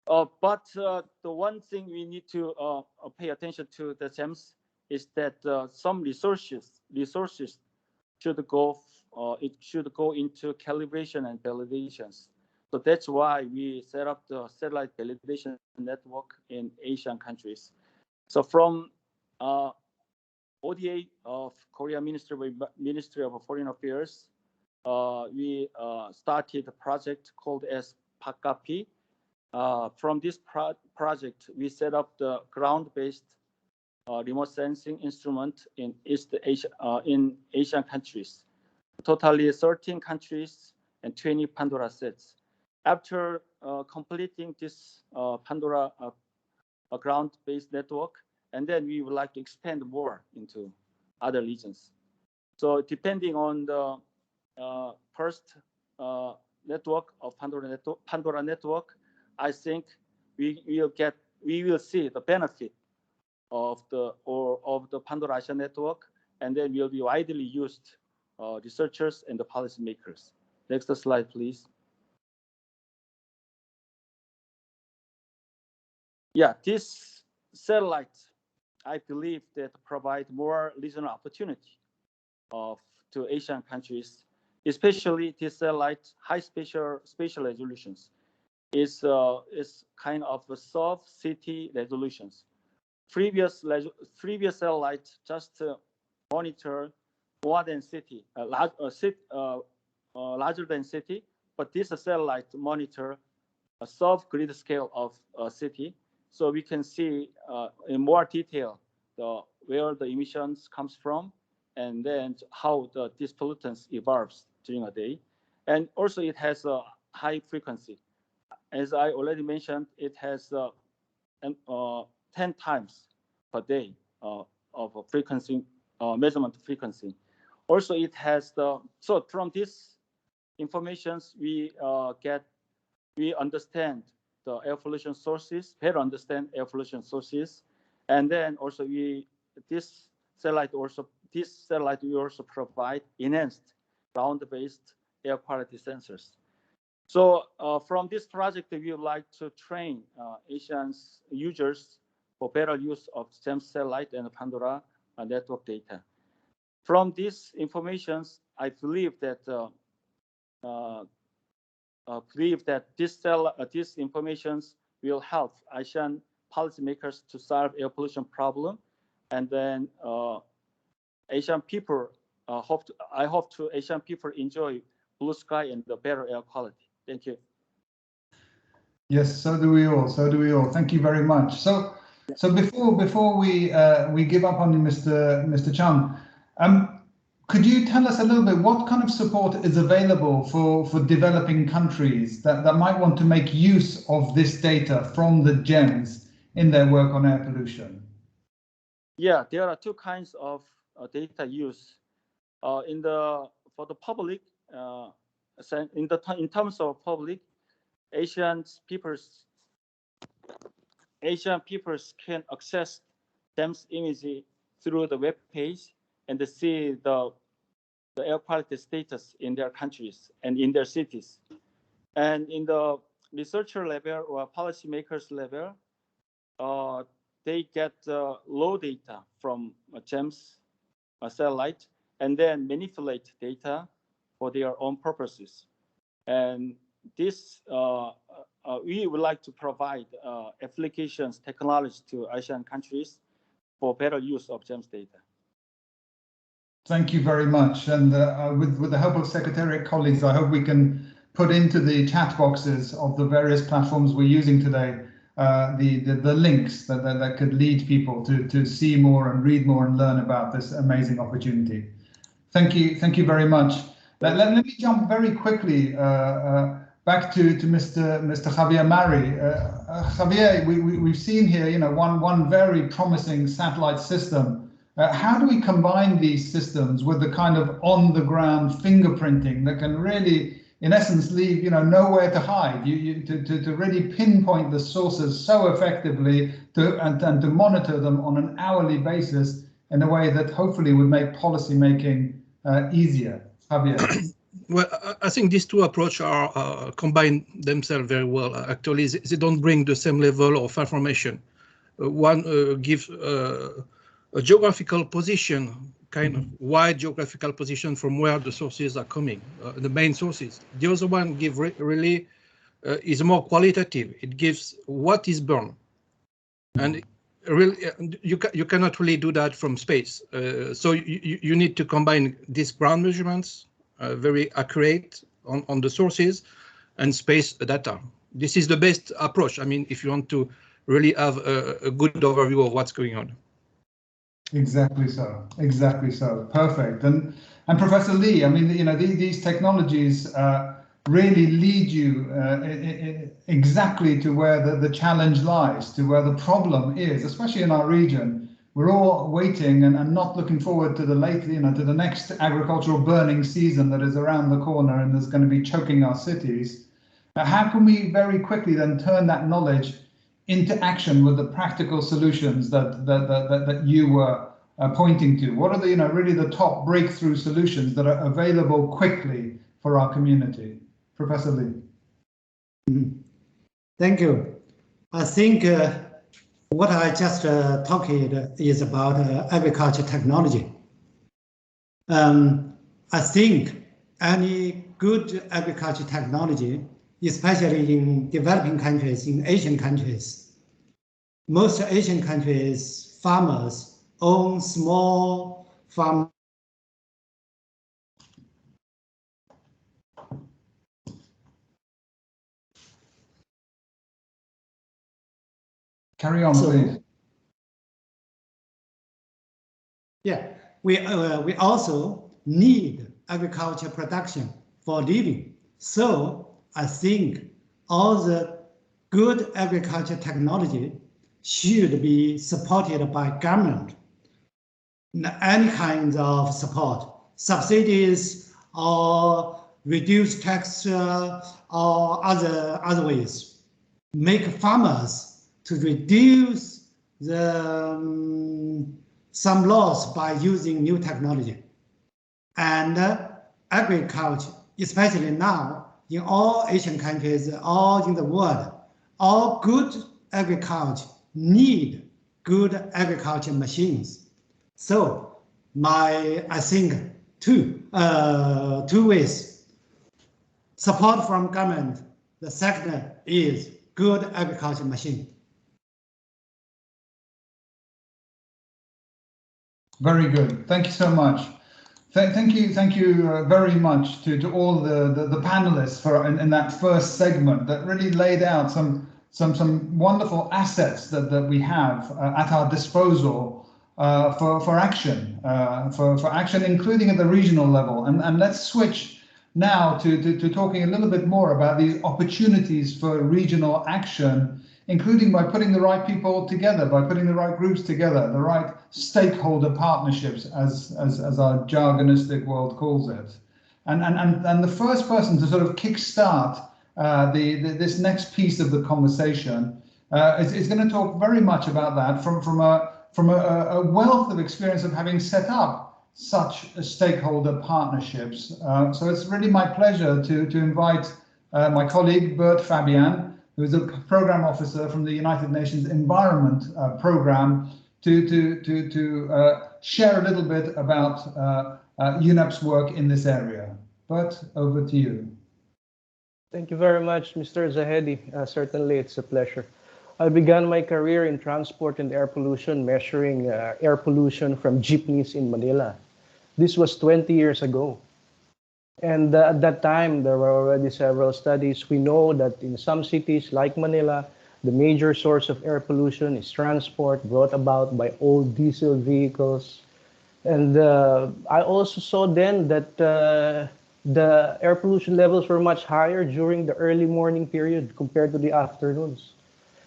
But the one thing we need to pay attention to the GEMS is that some resources should go into calibration and validations. So that's why we set up the satellite validation network in Asian countries. So from ODA of Korea Ministry of Foreign Affairs, we started a project called as PAKAPI. From this project, we set up the ground-based remote sensing instrument in East Asia, in Asian countries, totally 13 countries and 20 Pandora sets. After completing this Pandora ground-based network, and then we would like to expand more into other regions. So depending on the first network of Pandora network, I think we will see the benefit of the Pandora Asia network, and then will be widely used researchers and the policymakers. Next slide, please. Yeah, this satellite, I believe, that provide more regional opportunity to Asian countries, especially this satellite high spatial resolutions is kind of a soft city resolutions. Previous satellite just monitor more than city, larger than city, but this satellite monitor a soft grid scale of a city, so we can see in more detail where the emissions comes from, and then how these pollutants evolves during a day. And also it has a high frequency. As I already mentioned, it has 10 times per day of frequency, measurement frequency. Also, it has so from this informations we understand the air pollution sources, better understand air pollution sources, and then also this satellite will also provide enhanced ground-based air quality sensors. So from this project, we would like to train Asians users for better use of GEMS satellite and Pandora network data. From these informations, I believe that these informations will help Asian policymakers to solve air pollution problem, and then Asian people I hope Asian people enjoy blue sky and the better air quality. Thank you. Yes, so do we all. So do we all. Thank you very much. So before we give up on you, Mr. Chung, could you tell us a little bit what kind of support is available for developing countries that might want to make use of this data from the GEMS in their work on air pollution? Yeah, there are two kinds of data use. For the public, in terms of public, Asian peoples can access GEMS imagery through the web page and see the air quality status in their countries and in their cities. And in the researcher level or policymakers level, they get low data from GEMS satellite and then manipulate data for their own purposes. And this, we would like to provide applications, technology to Asian countries for better use of GEMS data. Thank you very much. And with the help of Secretariat colleagues, I hope we can put into the chat boxes of the various platforms we're using today the links that could lead people to see more and read more and learn about this amazing opportunity. Thank you very much. Let me jump very quickly back to Mr. Javier Mari. Javier, we've seen here, one very promising satellite system. How do we combine these systems with the kind of on-the-ground fingerprinting that can really, in essence, leave nowhere to hide? To really pinpoint the sources so effectively and to monitor them on an hourly basis in a way that hopefully would make policy making easier. Javier. Well, I think these two approaches are combine themselves very well. Actually, they don't bring the same level of information. One gives a geographical position, kind of wide geographical position from where the sources are coming, the main sources. The other one give really is more qualitative. It gives what is burned, and really you cannot really do that from space. So you need to combine these ground measurements, very accurate on the sources, and space data. This is the best approach. I mean, if you want to really have a good overview of what's going on. Exactly so. Exactly so. Perfect. And Professor Lee, I mean, these technologies really lead you exactly to where the challenge lies, to where the problem is, especially in our region. We're all waiting and not looking forward to to the next agricultural burning season that is around the corner and is going to be choking our cities. How can we very quickly then turn that knowledge into action with the practical solutions that you were pointing to? What are the really the top breakthrough solutions that are available quickly for our community? Professor Lee. Thank you. I think what I just talked is about agriculture technology. I think any good agriculture technology, especially in developing countries, in Asian countries. Most Asian countries, farmers own small farm. Carry on, please. Yeah, we also need agriculture production for living. So I think all the good agriculture technology should be supported by government. Any kind of support, subsidies or reduced tax or other ways, make farmers to reduce the some loss by using new technology. And agriculture, especially now in all Asian countries, all in the world, all good agriculture need good agriculture machines. So I think two ways. Support from government. The second is good agriculture machine. Very good. Thank you so much. Thank you very much to all the panelists for in that first segment that really laid out some wonderful assets that we have at our disposal for action, for action, including at the regional level. And let's switch now to talking a little bit more about these opportunities for regional action, including by putting the right people together, by putting the right groups together, the right stakeholder partnerships, as our jargonistic world calls it. And the first person to sort of kickstart this next piece of the conversation is going to talk very much about that from a wealth of experience of having set up such stakeholder partnerships. So it's really my pleasure to invite my colleague Bert Fabian, who is a program officer from the United Nations Environment Program, to share a little bit about UNEP's work in this area. Bert, over to you. Thank you very much, Mr. Zahedi. Certainly, it's a pleasure. I began my career in transport and air pollution, measuring air pollution from jeepneys in Manila. This was 20 years ago. And at that time, there were already several studies. We know that in some cities like Manila, the major source of air pollution is transport brought about by old diesel vehicles. And I also saw then that the air pollution levels were much higher during the early morning period compared to the afternoons.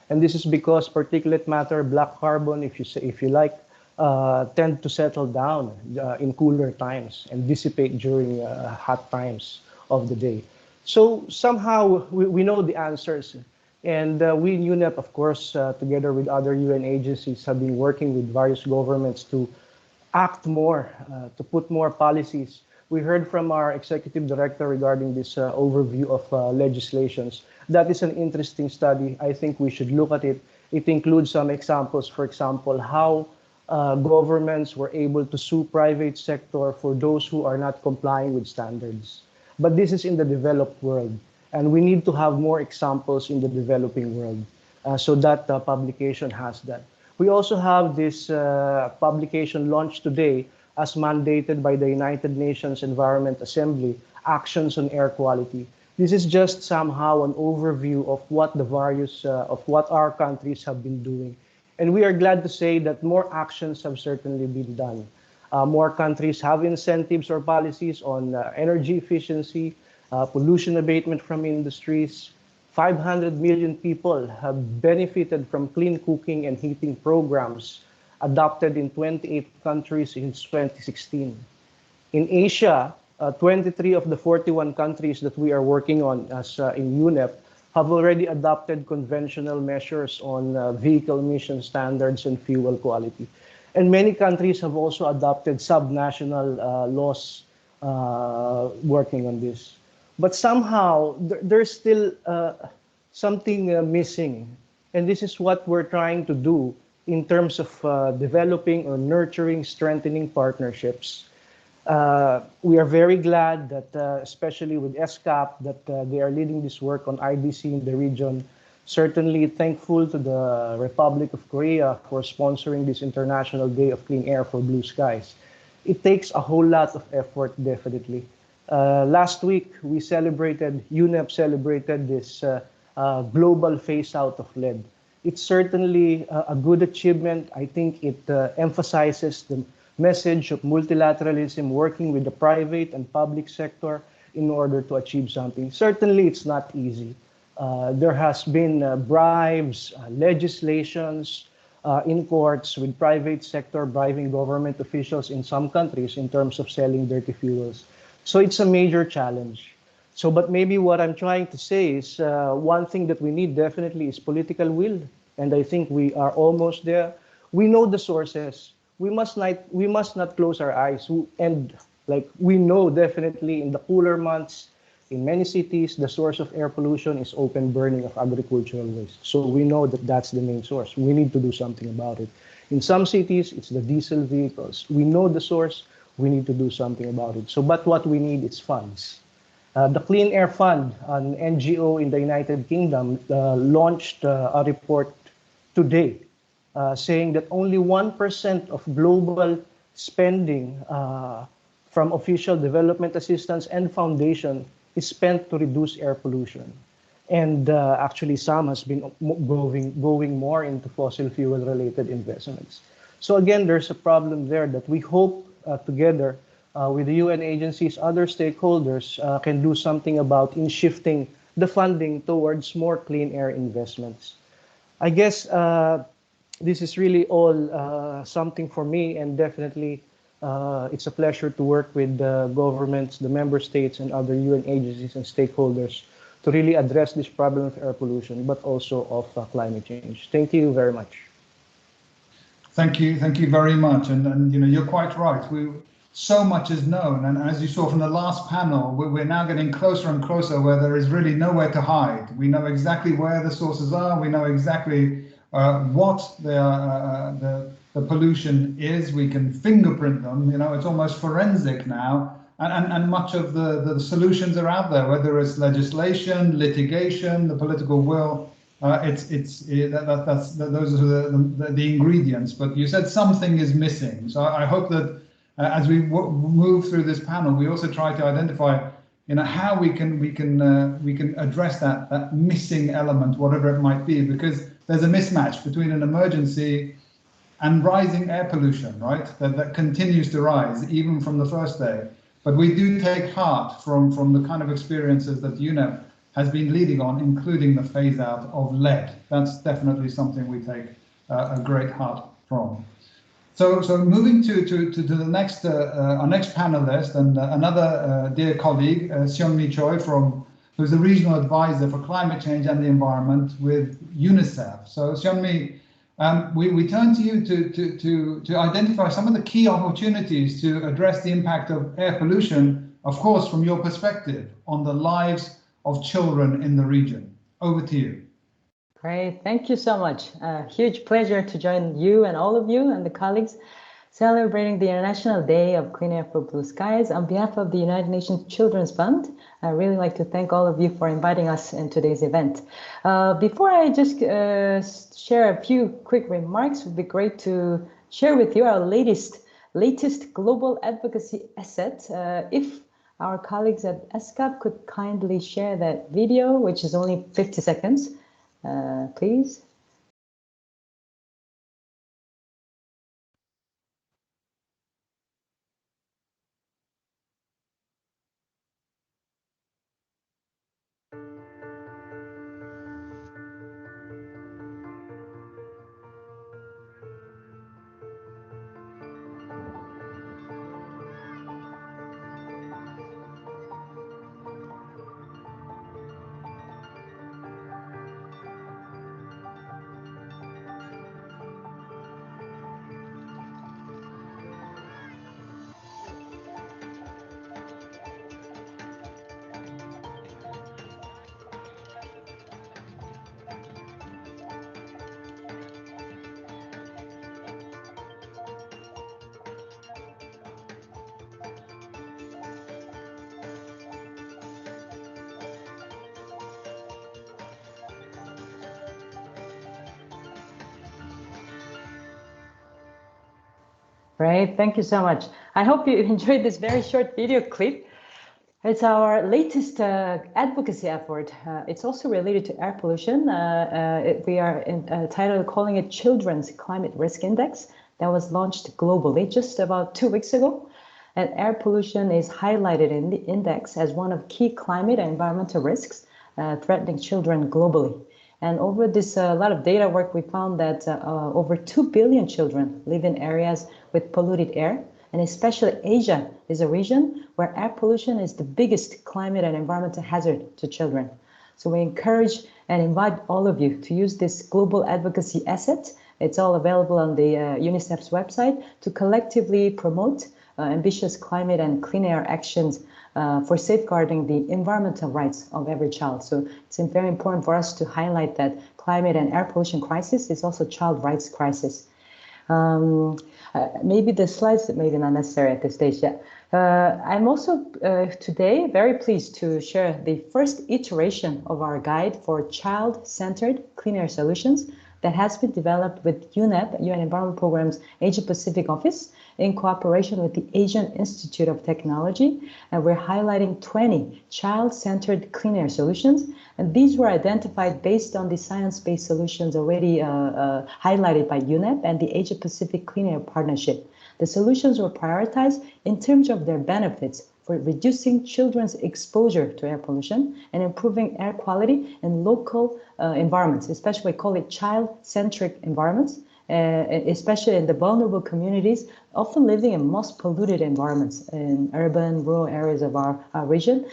And this is because particulate matter, black carbon, if you like, tend to settle down in cooler times and dissipate during hot times of the day. So somehow we know the answers. And we in UNEP, of course, together with other UN agencies, have been working with various governments to act more, to put more policies. We heard from our executive director regarding this overview of legislations. That is an interesting study. I think we should look at it. It includes some examples, for example, how governments were able to sue private sector for those who are not complying with standards. But this is in the developed world, and we need to have more examples in the developing world so that publication has that. We also have this publication launched today as mandated by the United Nations Environment Assembly, Actions on Air Quality. This is just somehow an overview of what the various, of what our countries have been doing. And we are glad to say that more actions have certainly been done. More countries have incentives or policies on energy efficiency, pollution abatement from industries. 500 million people have benefited from clean cooking and heating programs adopted in 28 countries since 2016. In Asia, 23 of the 41 countries that we are working on as in UNEP have already adopted conventional measures on vehicle emission standards and fuel quality. And many countries have also adopted subnational laws working on this. But somehow, there's still something missing. And this is what we're trying to do in terms of developing or nurturing, strengthening partnerships. We are very glad that, especially with ESCAP, that they are leading this work on IDC in the region. Certainly thankful to the Republic of Korea for sponsoring this International Day of Clean Air for Blue Skies. It takes a whole lot of effort, definitely. Last week, UNEP celebrated this global phase out of lead. It's certainly a good achievement. I think it emphasizes the message of multilateralism, working with the private and public sector in order to achieve something. Certainly, it's not easy. There has been bribes, legislations, in courts with private sector bribing government officials in some countries in terms of selling dirty fuels. So it's a major challenge. So, but maybe what I'm trying to say is one thing that we need definitely is political will. And I think we are almost there. We know the sources. We must not close our eyes. And like we know definitely in the cooler months, in many cities, the source of air pollution is open burning of agricultural waste. So we know that that's the main source. We need to do something about it. In some cities, it's the diesel vehicles. We know the source. We need to do something about it. So, but what we need is funds. The Clean Air Fund, an NGO in the United Kingdom, launched a report today saying that only 1% of global spending from official development assistance and foundation is spent to reduce air pollution. And actually some has been going more into fossil fuel related investments. So again, there's a problem there that we hope together with the UN agencies, other stakeholders can do something about in shifting the funding towards more clean air investments. I guess this is really all something for me, and definitely it's a pleasure to work with the governments, the member states, and other UN agencies and stakeholders to really address this problem of air pollution, but also of climate change. Thank you very much. Thank you very much. And you know, you're quite right. So much is known, and as you saw from the last panel, we're now getting closer and closer where there is really nowhere to hide. We know exactly where the sources are. We know exactly what the pollution is. We can fingerprint them. You know, it's almost forensic now, and much of the solutions are out there. Whether it's legislation, litigation, the political will, those are the ingredients. But you said something is missing, so I hope that as we move through this panel, we also try to identify, you know, how we can address that missing element, whatever it might be, because there's a mismatch between an emergency and rising air pollution, right? That continues to rise even from the first day. But we do take heart from the kind of experiences that UNEP has been leading on, including the phase out of lead. That's definitely something we take a great heart from. So moving to the next our next panelist, and another dear colleague, Seung-mi Choi, who's the regional advisor for climate change and the environment with UNICEF. So Seung-mi, we turn to you to identify some of the key opportunities to address the impact of air pollution, of course, from your perspective on the lives of children in the region. Over to you. Great, thank you so much. Huge pleasure to join you and all of you and the colleagues celebrating the International Day of Clean Air for Blue Skies. On behalf of the United Nations Children's Fund, I really like to thank all of you for inviting us in today's event. Before I just share a few quick remarks, it would be great to share with you our latest global advocacy asset. If our colleagues at ESCAP could kindly share that video, which is only 50 seconds. Please. Great, thank you so much. I hope you enjoyed this very short video clip. It's our latest advocacy effort. It's also related to air pollution. We are titled calling it Children's Climate Risk Index. That was launched globally just about 2 weeks ago. And air pollution is highlighted in the index as one of key climate and environmental risks threatening children globally. And over this lot of data work, we found that over 2 billion children live in areas with polluted air. And especially Asia is a region where air pollution is the biggest climate and environmental hazard to children. So we encourage and invite all of you to use this global advocacy asset. It's all available on the UNICEF's website to collectively promote ambitious climate and clean air actions for safeguarding the environmental rights of every child. So it's very important for us to highlight that climate and air pollution crisis is also child rights crisis. Maybe the slides that may be not necessary at this stage yet. I'm also today very pleased to share the first iteration of our guide for child-centered clean air solutions that has been developed with UNEP, UN Environment Program's Asia Pacific Office, in cooperation with the Asian Institute of Technology. And we're highlighting 20 child-centered clean air solutions. And these were identified based on the science-based solutions already highlighted by UNEP and the Asia Pacific Clean Air Partnership. The solutions were prioritized in terms of their benefits for reducing children's exposure to air pollution and improving air quality in local environments, especially we call it child-centric environments, especially in the vulnerable communities, often living in most polluted environments in urban, rural areas of our region.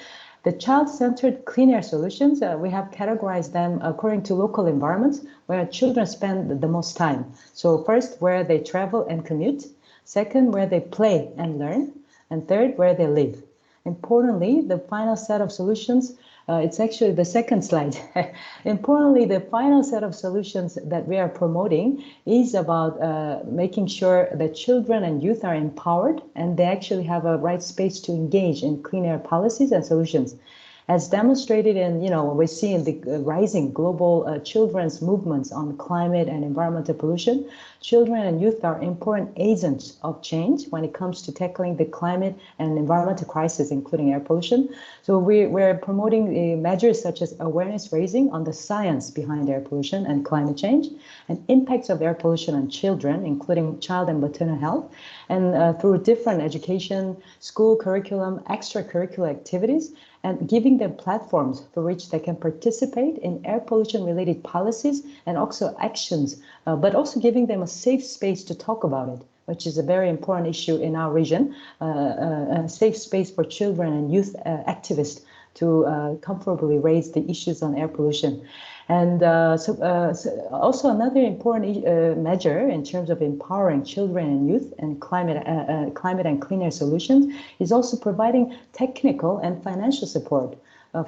The child-centered clean air solutions, we have categorized them according to local environments where children spend the most time. So first, where they travel and commute. Second, where they play and learn. And third, where they live. Importantly, the final set of solutions, it's actually the second slide. Importantly, the final set of solutions that we are promoting is about making sure that children and youth are empowered and they actually have a right space to engage in clean air policies and solutions. As demonstrated in, what we see in the rising global children's movements on climate and environmental pollution, children and youth are important agents of change when it comes to tackling the climate and environmental crisis, including air pollution. So we're promoting measures such as awareness raising on the science behind air pollution and climate change, and impacts of air pollution on children, including child and maternal health, and through different education, school curriculum, extracurricular activities, and giving them platforms through which they can participate in air pollution related policies and also actions, but also giving them a safe space to talk about it, which is a very important issue in our region, a safe space for children and youth activists to comfortably raise the issues on air pollution. And also another important measure in terms of empowering children and youth and climate and clean air solutions is also providing technical and financial support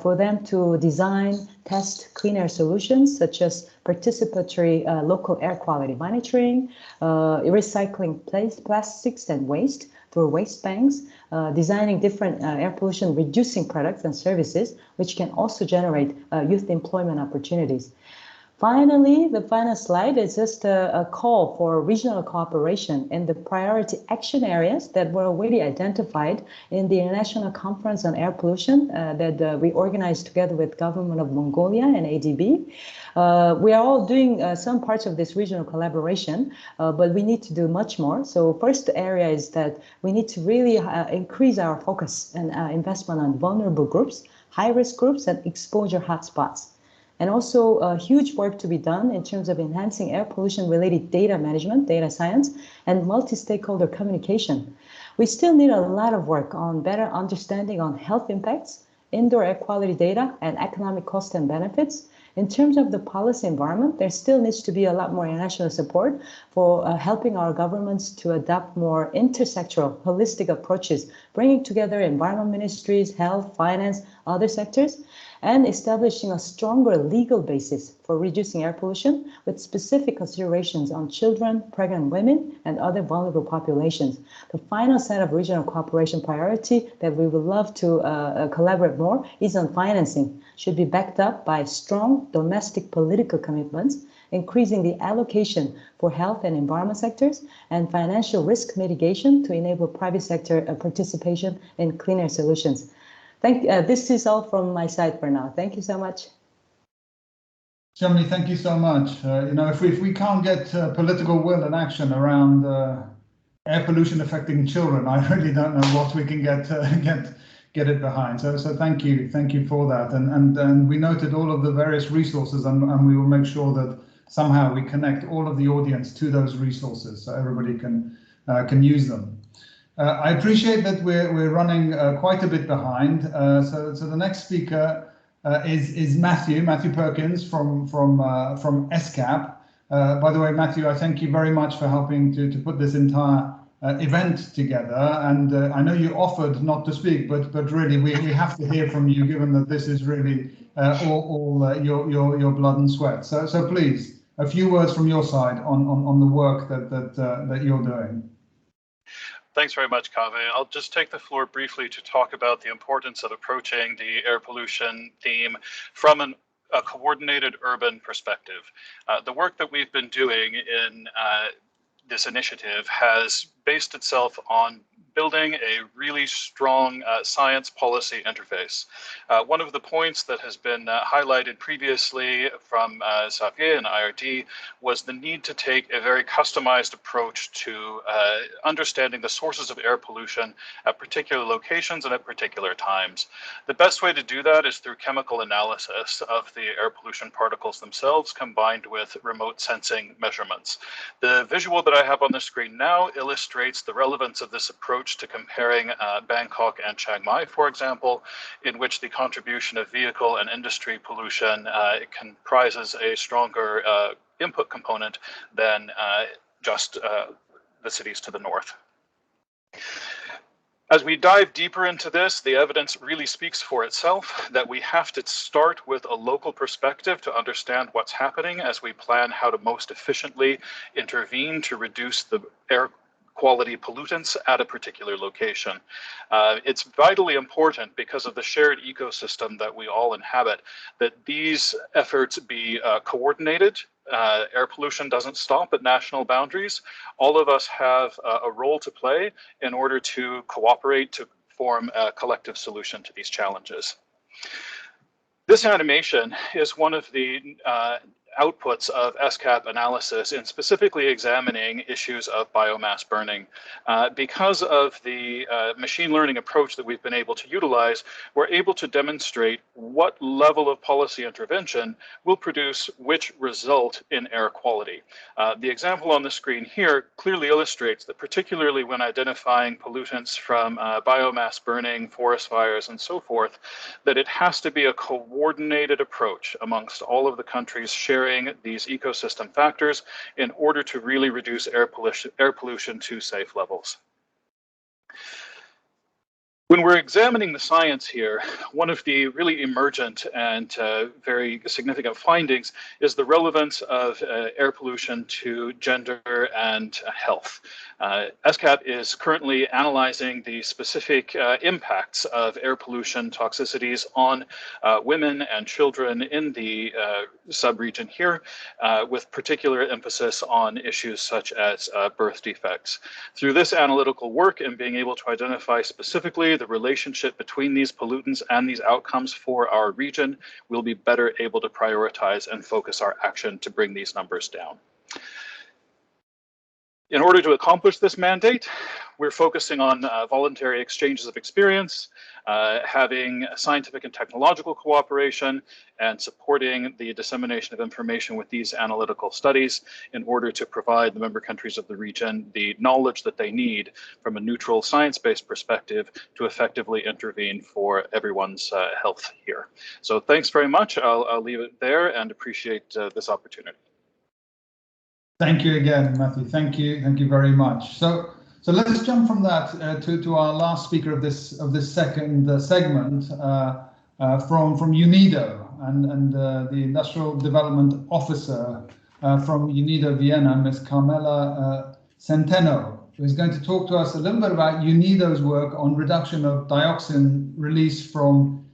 for them to design, test clean air solutions such as participatory local air quality monitoring, recycling plastics and waste through waste banks, designing different air pollution reducing products and services, which can also generate youth employment opportunities. Finally, the final slide is just a call for regional cooperation in the priority action areas that were already identified in the International Conference on Air Pollution that we organized together with Government of Mongolia and ADB. We are all doing some parts of this regional collaboration, but we need to do much more. So first area is that we need to really increase our focus and investment on vulnerable groups, high-risk groups, and exposure hotspots. And also huge work to be done in terms of enhancing air pollution-related data management, data science, and multi-stakeholder communication. We still need a lot of work on better understanding on health impacts, indoor air quality data, and economic cost and benefits. In terms of the policy environment, there still needs to be a lot more international support for helping our governments to adopt more intersectoral, holistic approaches, bringing together environment ministries, health, finance, other sectors, and establishing a stronger legal basis for reducing air pollution with specific considerations on children, pregnant women, and other vulnerable populations. The final set of regional cooperation priority that we would love to collaborate more is on financing. Should be backed up by strong domestic political commitments, increasing the allocation for health and environment sectors, and financial risk mitigation to enable private sector participation in clean air solutions. This is all from my side for now. Thank you so much. Shamli, thank you so much. If we can't get political will and action around air pollution affecting children, I really don't know what we can get it behind. So thank you for that. And we noted all of the various resources, and we will make sure that somehow we connect all of the audience to those resources so everybody can use them. I appreciate that we're running quite a bit behind. So the next speaker is Matthew Perkins from ESCAP. By the way, Matthew, I thank you very much for helping to put this entire event together. And I know you offered not to speak, but really we have to hear from you, given that this is really all your blood and sweat. So please, a few words from your side on the work that you're doing. Thanks very much, Kaveh. I'll just take the floor briefly to talk about the importance of approaching the air pollution theme from a coordinated urban perspective. The work that we've been doing in this initiative has based itself on building a really strong science policy interface. One of the points that has been highlighted previously from Xavier and IRD was the need to take a very customized approach to understanding the sources of air pollution at particular locations and at particular times. The best way to do that is through chemical analysis of the air pollution particles themselves combined with remote sensing measurements. The visual that I have on the screen now illustrates the relevance of this approach to comparing Bangkok and Chiang Mai, for example, in which the contribution of vehicle and industry pollution comprises a stronger input component than just the cities to the north. As we dive deeper into this, the evidence really speaks for itself that we have to start with a local perspective to understand what's happening as we plan how to most efficiently intervene to reduce the air quality pollutants at a particular location. It's vitally important because of the shared ecosystem that we all inhabit that these efforts be coordinated. Air pollution doesn't stop at national boundaries. All of us have a role to play in order to cooperate to form a collective solution to these challenges. This animation is one of the outputs of ESCAP analysis in specifically examining issues of biomass burning. Because of the machine learning approach that we've been able to utilize, we're able to demonstrate what level of policy intervention will produce which result in air quality. The example on the screen here clearly illustrates that, particularly when identifying pollutants from biomass burning, forest fires, and so forth, that it has to be a coordinated approach amongst all of the countries sharing these ecosystem factors in order to really reduce air pollution to safe levels. When we're examining the science here, one of the really emergent and very significant findings is the relevance of air pollution to gender and health. ESCAP is currently analyzing the specific impacts of air pollution toxicities on women and children in the sub-region here, with particular emphasis on issues such as birth defects. Through this analytical work and being able to identify specifically the relationship between these pollutants and these outcomes for our region, we'll be better able to prioritize and focus our action to bring these numbers down. In order to accomplish this mandate, we're focusing on voluntary exchanges of experience, having scientific and technological cooperation, and supporting the dissemination of information with these analytical studies in order to provide the member countries of the region the knowledge that they need from a neutral science-based perspective to effectively intervene for everyone's health here. So thanks very much. I'll leave it there and appreciate this opportunity. Thank you again, Matthew. Thank you very much. So let's jump from that to our last speaker of this second segment from UNIDO and the Industrial Development Officer from UNIDO Vienna, Ms. Carmela Centeno, who is going to talk to us a little bit about UNIDO's work on reduction of dioxin release from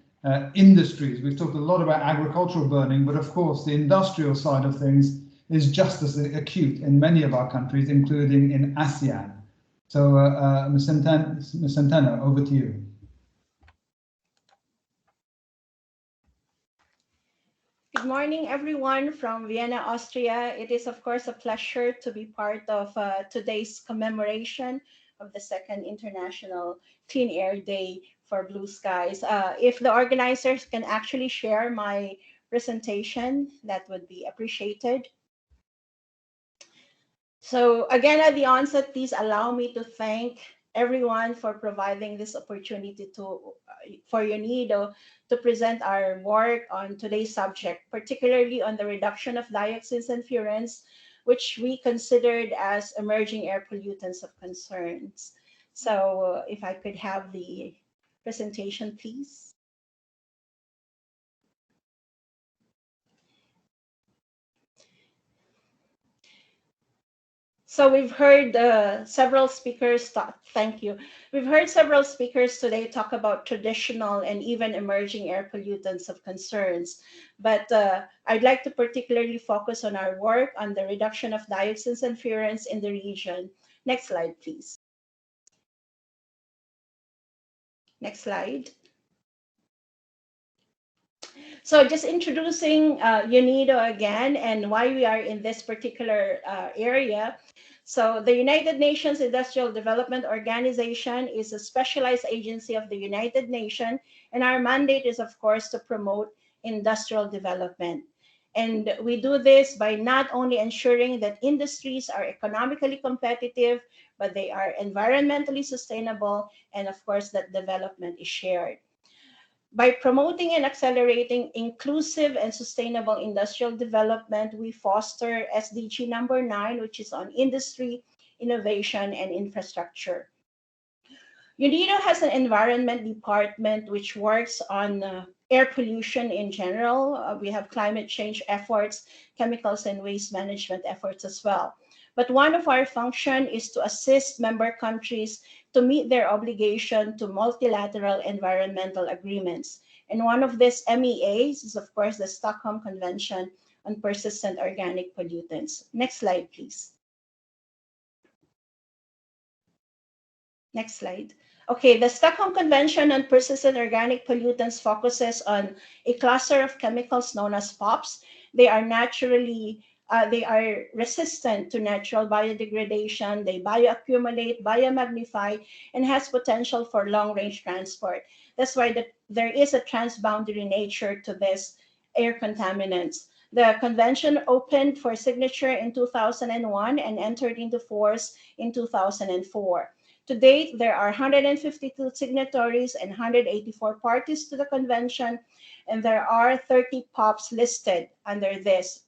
industries. We've talked a lot about agricultural burning, but of course the industrial side of things is just as acute in many of our countries, including in ASEAN. So Ms. Centeno, over to you. Good morning, everyone from Vienna, Austria. It is, of course, a pleasure to be part of today's commemoration of the Second International Clean Air Day for Blue Skies. If the organizers can actually share my presentation, that would be appreciated. So again, at the onset, please allow me to thank everyone for providing this opportunity for UNIDO to present our work on today's subject, particularly on the reduction of dioxins and furans, which we considered as emerging air pollutants of concerns. So if I could have the presentation, please. So we've heard several speakers talk, thank you. We've heard several speakers today talk about traditional and even emerging air pollutants of concerns. But I'd like to particularly focus on our work on the reduction of dioxins and furans in the region. Next slide, please. Next slide. So just introducing UNIDO again and why we are in this particular area. So the United Nations Industrial Development Organization is a specialized agency of the United Nations, and our mandate is, of course, to promote industrial development. And we do this by not only ensuring that industries are economically competitive, but they are environmentally sustainable, and of course, that development is shared. By promoting and accelerating inclusive and sustainable industrial development, we foster SDG number 9, which is on industry, innovation, and infrastructure. UNIDO has an environment department which works on air pollution in general. We have climate change efforts, chemicals and waste management efforts as well. But one of our functions is to assist member countries to meet their obligation to multilateral environmental agreements. And one of these MEAs is, of course, the Stockholm Convention on Persistent Organic Pollutants. Next slide, please. Next slide. Okay, the Stockholm Convention on Persistent Organic Pollutants focuses on a cluster of chemicals known as POPs. They are resistant to natural biodegradation, they bioaccumulate, biomagnify, and has potential for long-range transport. That's why there is a transboundary nature to this air contaminants. The convention opened for signature in 2001 and entered into force in 2004. To date, there are 152 signatories and 184 parties to the convention, and there are 30 POPs listed under this.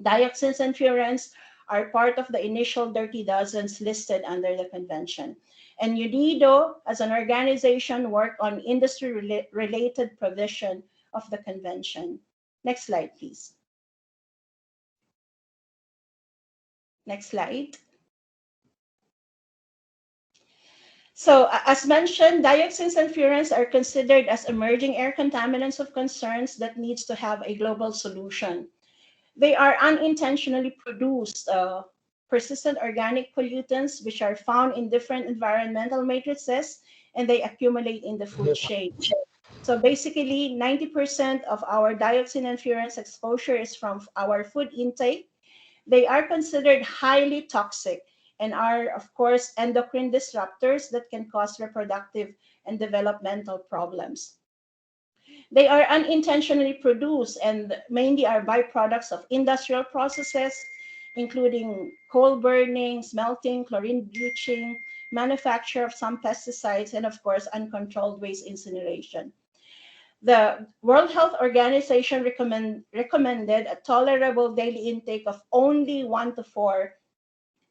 Dioxins and furans are part of the initial dirty dozens listed under the convention. And UNIDO, as an organization, work on industry-related provision of the convention. Next slide, please. Next slide. So as mentioned, dioxins and furans are considered as emerging air contaminants of concerns that needs to have a global solution. They are unintentionally produced persistent organic pollutants, which are found in different environmental matrices, and they accumulate in the food chain. So basically, 90% of our dioxin and furans exposure is from our food intake. They are considered highly toxic and are, of course, endocrine disruptors that can cause reproductive and developmental problems. They are unintentionally produced and mainly are byproducts of industrial processes, including coal burning, smelting, chlorine bleaching, manufacture of some pesticides, and of course, uncontrolled waste incineration. The World Health Organization recommended a tolerable daily intake of only 1 to 4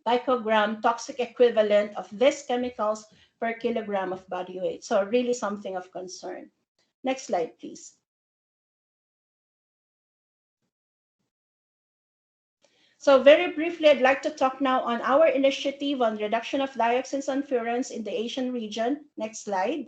picogram toxic equivalent of these chemicals per kilogram of body weight. So really something of concern. Next slide, please. So very briefly, I'd like to talk now on our initiative on reduction of dioxins and furans in the Asian region. Next slide.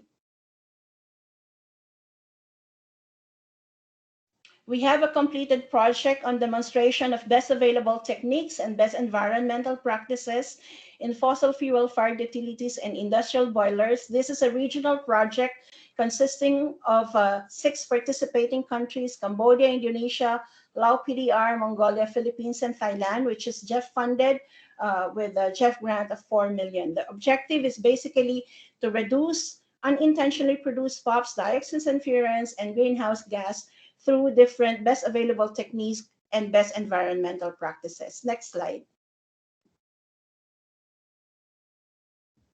We have a completed project on demonstration of best available techniques and best environmental practices in fossil fuel-fired utilities and industrial boilers. This is a regional project consisting of 6 participating countries: Cambodia, Indonesia, Laos, PDR, Mongolia, Philippines, and Thailand, which is JEF funded with a JEF grant of 4 million. The objective is basically to reduce unintentionally produce POPs, dioxins and furans, and greenhouse gas through different best available techniques and best environmental practices. Next slide.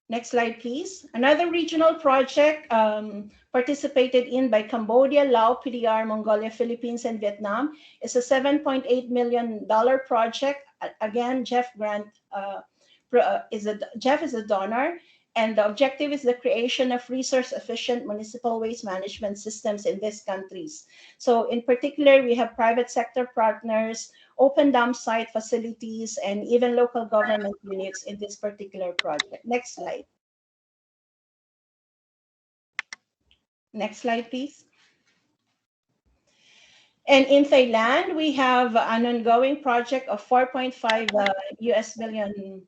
Next slide, please. Another regional project participated in by Cambodia, Laos, PDR, Mongolia, Philippines, and Vietnam is a $7.8 million project. Again, Jeff is a donor, and the objective is the creation of resource-efficient municipal waste management systems in these countries. So in particular, we have private sector partners, open dump site facilities, and even local government units in this particular project. Next slide. Next slide, please. And in Thailand, we have an ongoing project of 4.5 US million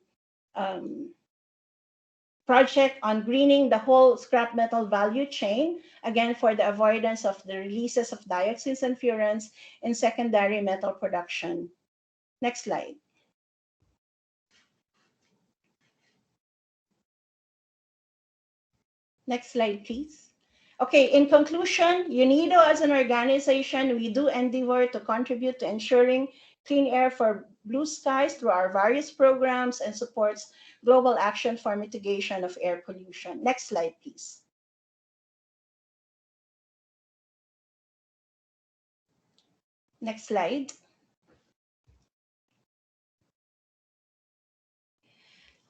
project on greening the whole scrap metal value chain, again, for the avoidance of the releases of dioxins and furans in secondary metal production. Next slide. Next slide, please. Okay, in conclusion, UNIDO as an organization, we do endeavor to contribute to ensuring clean air for blue skies through our various programs and supports global action for mitigation of air pollution. Next slide, please. Next slide.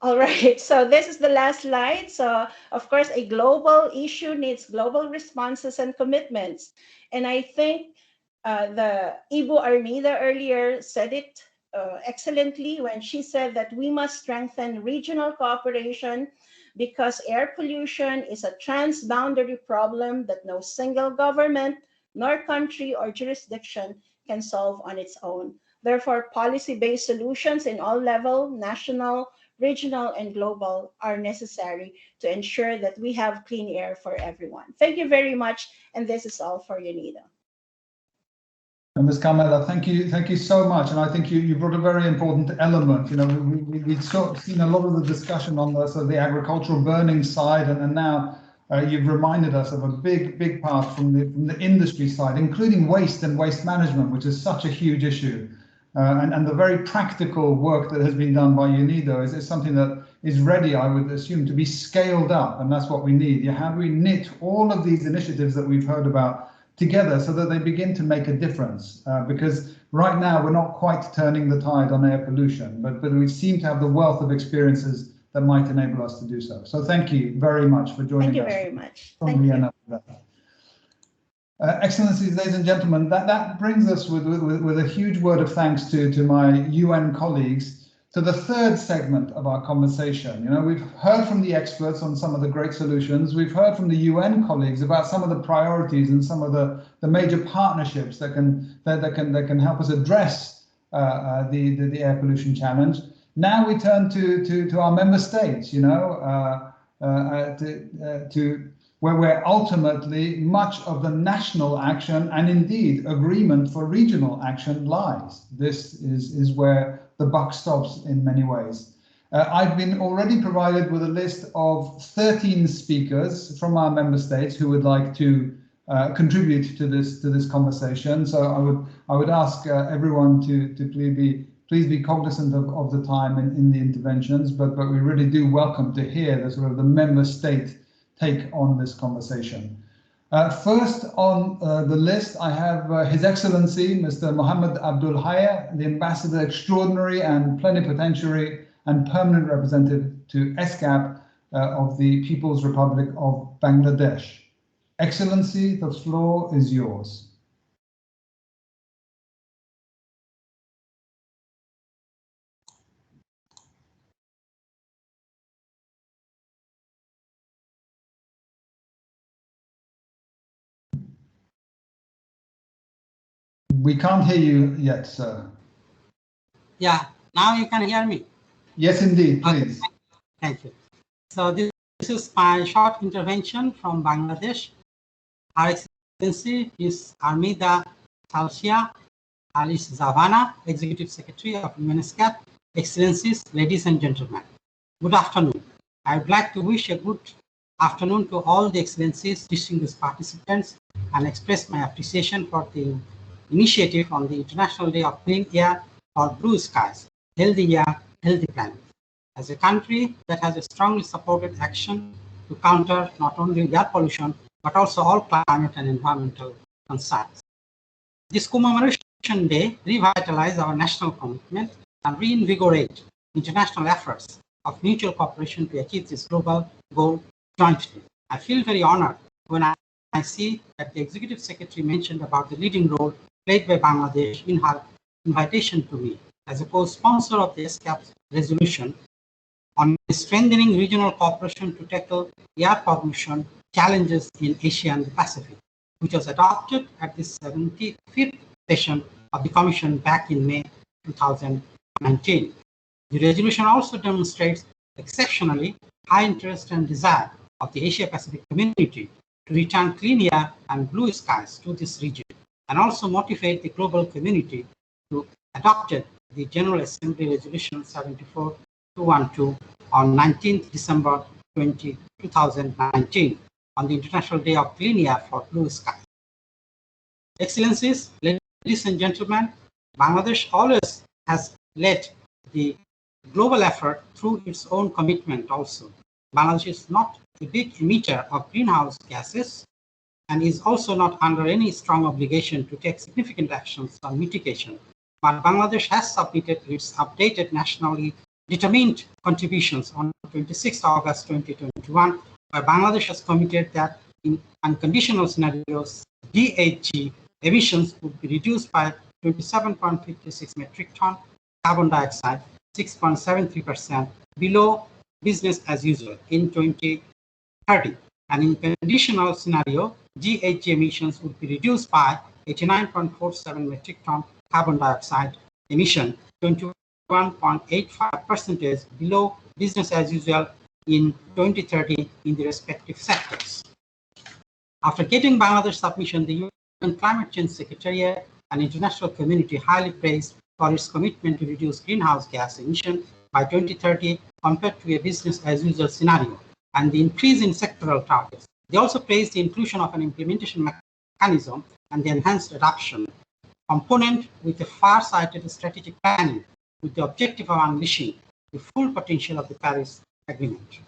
All right, so this is the last slide. So of course, a global issue needs global responses and commitments. And I think the Ibu Armida earlier said it excellently when she said that we must strengthen regional cooperation because air pollution is a transboundary problem that no single government, nor country or jurisdiction can solve on its own. Therefore, policy-based solutions in all levels, national, regional, and global, are necessary to ensure that we have clean air for everyone. Thank you very much, and this is all for UNIDO. Ms. Carmela, thank you so much, and I think you brought a very important element. You know, we've seen a lot of the discussion on the agricultural burning side, and now you've reminded us of a big part from the industry side, including waste and waste management, which is such a huge issue. And the very practical work that has been done by UNIDO is something that is ready, I would assume, to be scaled up, and that's what we need. How do we knit all of these initiatives that we've heard about together so that they begin to make a difference? Because right now we're not quite turning the tide on air pollution, but we seem to have the wealth of experiences that might enable us to do so. So thank you very much for joining us. Thank you very much. Thank you. Excellencies, ladies and gentlemen, that brings us with a huge word of thanks to my UN colleagues to the third segment of our conversation. You know, we've heard from the experts on some of the great solutions. We've heard from the UN colleagues about some of the priorities and some of the major partnerships that can help us address the air pollution challenge. Now we turn to our member states. You know, where ultimately much of the national action and indeed agreement for regional action lies. This is where the buck stops in many ways. I've been already provided with a list of 13 speakers from our member states who would like to contribute to this conversation. So I would ask everyone to please be cognizant of the time in the interventions, but we really do welcome to hear the sort of the member state take on this conversation. First on the list, I have His Excellency, Mr. Mohammed Abdul Haya, the Ambassador Extraordinary and Plenipotentiary and Permanent Representative to ESCAP of the People's Republic of Bangladesh. Excellency, the floor is yours. We can't hear you yet, sir. Yeah, now you can hear me. Yes, indeed, please. Okay. Thank you. So this is my short intervention from Bangladesh. Our Excellency is Armida Salsia Alice Zavana, Executive Secretary of ESCAP. Excellencies, ladies and gentlemen, good afternoon. I would like to wish a good afternoon to all the excellencies, distinguished participants, and express my appreciation for the initiative on the International Day of Clean Air for Blue Skies, Healthy Air, Healthy Planet. As a country that has a strongly supported action to counter not only air pollution, but also all climate and environmental concerns. This Commemoration Day revitalizes our national commitment and reinvigorate international efforts of mutual cooperation to achieve this global goal jointly. I feel very honored when I see that the Executive Secretary mentioned about the leading role played by Bangladesh in her invitation to me as a co-sponsor of the ESCAP resolution on strengthening regional cooperation to tackle air pollution challenges in Asia and the Pacific, which was adopted at the 75th session of the Commission back in May 2019. The resolution also demonstrates exceptionally high interest and desire of the Asia-Pacific community to return clean air and blue skies to this region, and also motivate the global community to adopt the General Assembly Resolution 74212 on 19th December 2019 on the International Day of Clean Air for Blue Skies. Excellencies, ladies and gentlemen, Bangladesh always has led the global effort through its own commitment also. Bangladesh is not a big emitter of greenhouse gases and is also not under any strong obligation to take significant actions on mitigation. But Bangladesh has submitted its updated nationally determined contributions on 26 August 2021, where Bangladesh has committed that in unconditional scenarios, GHG emissions would be reduced by 27.56 metric ton, carbon dioxide 6.73% below business as usual in 2030. And in conditional scenario, GHG emissions would be reduced by 89.47 metric ton, carbon dioxide emission 21.85% below business as usual in 2030 in the respective sectors. After getting Bangladesh submission, the UN Climate Change Secretariat and international community highly praised for its commitment to reduce greenhouse gas emission by 2030 compared to a business as usual scenario, and the increase in sectoral targets. They also praised the inclusion of an implementation mechanism and the enhanced adoption component with a far-sighted strategic planning with the objective of unleashing the full potential of the Paris Agreement.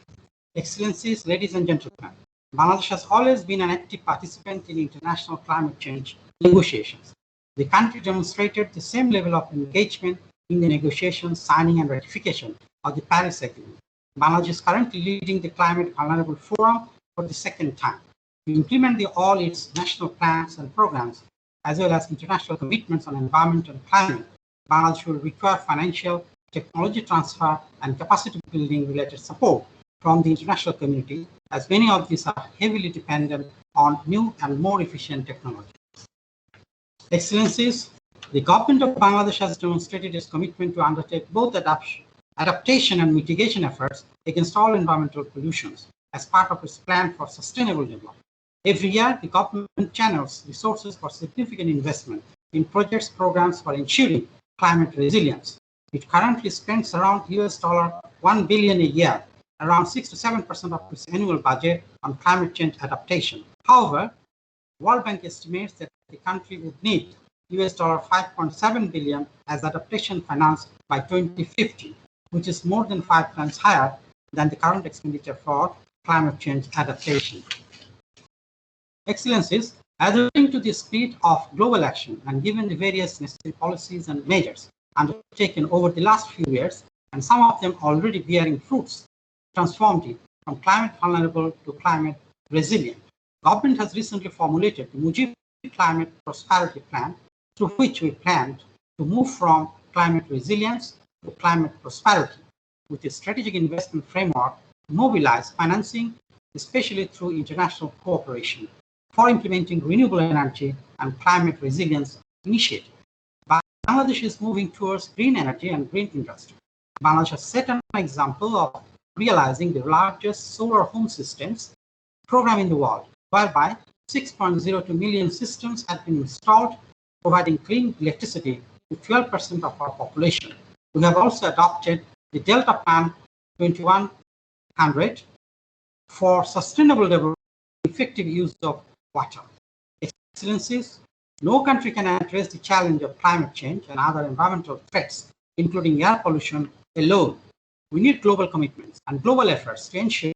Excellencies, ladies and gentlemen, Bangladesh has always been an active participant in international climate change negotiations. The country demonstrated the same level of engagement in the negotiations, signing, and ratification of the Paris Agreement. Bangladesh is currently leading the Climate Vulnerable Forum for the second time. To implement all its national plans and programs, as well as international commitments on environment and climate, Bangladesh will require financial, technology transfer, and capacity building related support from the international community, as many of these are heavily dependent on new and more efficient technologies. Excellencies, the government of Bangladesh has demonstrated its commitment to undertake both adaptation and mitigation efforts against all environmental pollutions as part of its plan for sustainable development. Every year, the government channels resources for significant investment in projects programs for ensuring climate resilience. It currently spends around $1 billion a year, around 6 to 7% of its annual budget on climate change adaptation. However, World Bank estimates that the country would need $5.7 billion as adaptation finance by 2050, which is more than 5 times higher than the current expenditure for climate change adaptation. Excellencies, adhering to the spirit of global action and given the various necessary policies and measures undertaken over the last few years, and some of them already bearing fruits, transformed it from climate vulnerable to climate resilient. Government has recently formulated the Mujib Climate Prosperity Plan, through which we planned to move from climate resilience to climate prosperity, with a strategic investment framework to mobilize financing, especially through international cooperation, for implementing renewable energy and climate resilience initiatives. Bangladesh is moving towards green energy and green industry. Bangladesh has set an example of realizing the largest solar home systems program in the world, whereby 6.02 million systems have been installed, providing clean electricity to 12% of our population. We have also adopted the Delta Plan 2100 for sustainable development and effective use of water. Excellencies, no country can address the challenge of climate change and other environmental threats, including air pollution, alone. We need global commitments and global efforts to ensure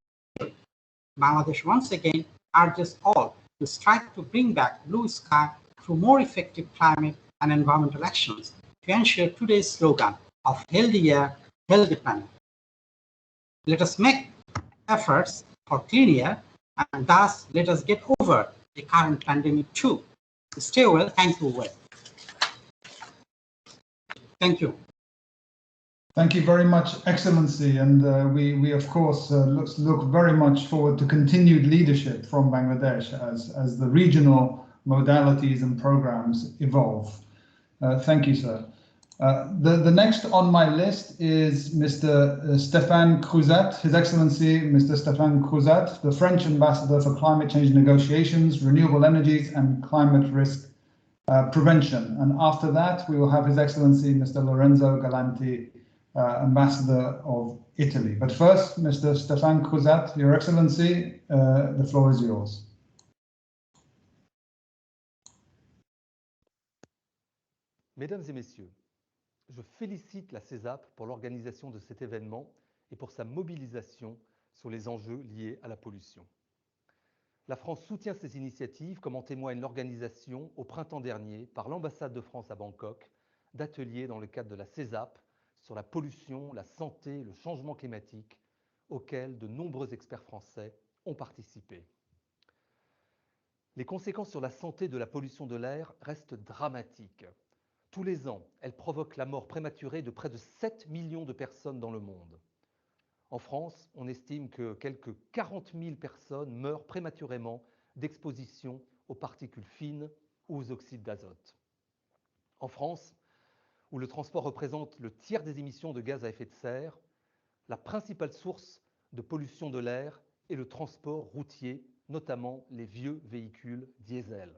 Bangladesh once again urges all to strive to bring back blue sky through more effective climate and environmental actions to ensure today's slogan of healthy air, healthy planet. Let us make efforts for clean air, and thus let us get over the current pandemic too. Stay well. Thank you well. Thank you. Thank you very much, Excellency, and we of course look very much forward to continued leadership from Bangladesh as the regional modalities and programs evolve. Thank you, sir. The next on my list is Mr. Stéphane Crouzat, His Excellency Mr. Stéphane Crouzat, the French Ambassador for Climate Change Negotiations, Renewable Energies and Climate Risk Prevention. And after that, we will have His Excellency Mr. Lorenzo Galanti, Ambassador of Italy. But first, Mr. Stéphane Crouzat, Your Excellency, the floor is yours. Mesdames et Messieurs, je félicite la CESAP pour l'organisation de cet événement et pour sa mobilisation sur les enjeux liés à la pollution. La France soutient ces initiatives, comme en témoigne l'organisation au printemps dernier par l'ambassade de France à Bangkok d'ateliers dans le cadre de la CESAP sur la pollution, la santé, le changement climatique, auxquels de nombreux experts français ont participé. Les conséquences sur la santé de la pollution de l'air restent dramatiques. Tous les ans, elle provoque la mort prématurée de près de 7 millions de personnes dans le monde. En France, on estime que quelques 40 000 personnes meurent prématurément d'exposition aux particules fines ou aux oxydes d'azote. En France, où le transport représente le tiers des émissions de gaz à effet de serre, la principale source de pollution de l'air est le transport routier, notamment les vieux véhicules diesel.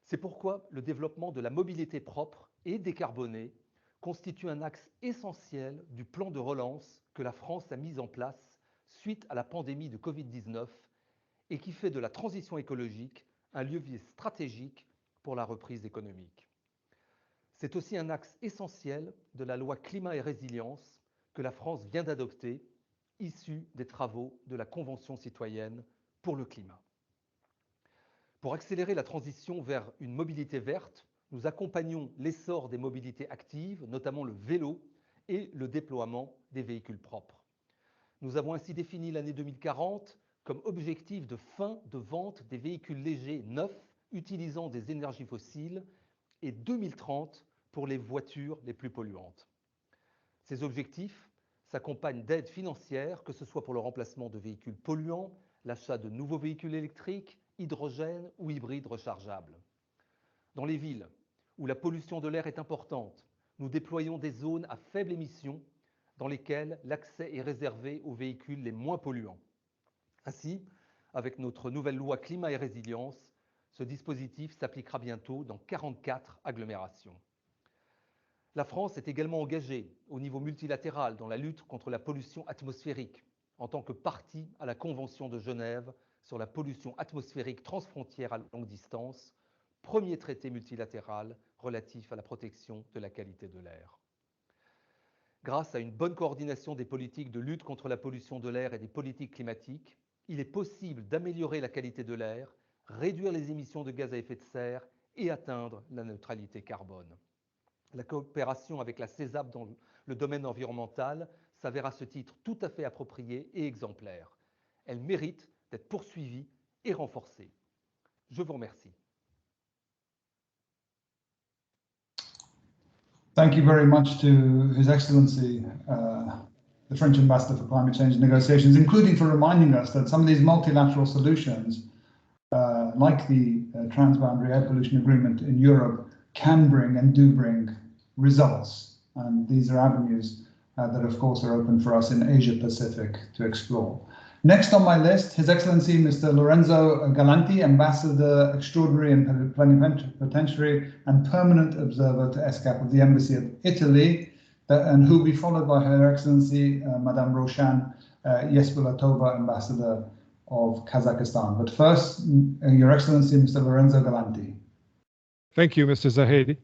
C'est pourquoi le développement de la mobilité propre et décarbonée constitue un axe essentiel du plan de relance que la France a mis en place suite à la pandémie de Covid-19 et qui fait de la transition écologique un levier stratégique pour la reprise économique. C'est aussi un axe essentiel de la loi Climat et Résilience que la France vient d'adopter, issue des travaux de la Convention citoyenne pour le climat. Pour accélérer la transition vers une mobilité verte, nous accompagnons l'essor des mobilités actives, notamment le vélo, et le déploiement des véhicules propres. Nous avons ainsi défini l'année 2040 comme objectif de fin de vente des véhicules légers neufs utilisant des énergies fossiles et 2030 pour les voitures les plus polluantes. Ces objectifs s'accompagnent d'aides financières, que ce soit pour le remplacement de véhicules polluants, l'achat de nouveaux véhicules électriques, hydrogène ou hybrides rechargeables. Dans les villes où la pollution de l'air est importante, nous déployons des zones à faible émission dans lesquelles l'accès est réservé aux véhicules les moins polluants. Ainsi, avec notre nouvelle loi Climat et Résilience, ce dispositif s'appliquera bientôt dans 44 agglomérations. La France est également engagée au niveau multilatéral dans la lutte contre la pollution atmosphérique en tant que partie à la Convention de Genève sur la pollution atmosphérique transfrontière à longue distance, premier traité multilatéral relatif à la protection de la qualité de l'air. Grâce à une bonne coordination des politiques de lutte contre la pollution de l'air et des politiques climatiques, il est possible d'améliorer la qualité de l'air, réduire les émissions de gaz à effet de serre et atteindre la neutralité carbone. La coopération avec la CESAP dans le domaine environnemental s'avère à ce titre tout à fait appropriée et exemplaire. Elle mérite d'être poursuivie et renforcée. Je vous remercie. Thank you very much to His Excellency, the French Ambassador for Climate Change Negotiations, including for reminding us that some of these multilateral solutions, like the Transboundary Air Pollution Agreement in Europe, can bring and do bring results. And these are avenues that, of course, are open for us in Asia Pacific to explore. Next on my list, His Excellency Mr. Lorenzo Galanti, Ambassador Extraordinary and Plenipotentiary and Permanent Observer to ESCAP of the Embassy of Italy, and who will be followed by Her Excellency Madame Roshan Yesbulatova, Ambassador of Kazakhstan. But first, Your Excellency, Mr. Lorenzo Galanti. Thank you, Mr. Zahedi.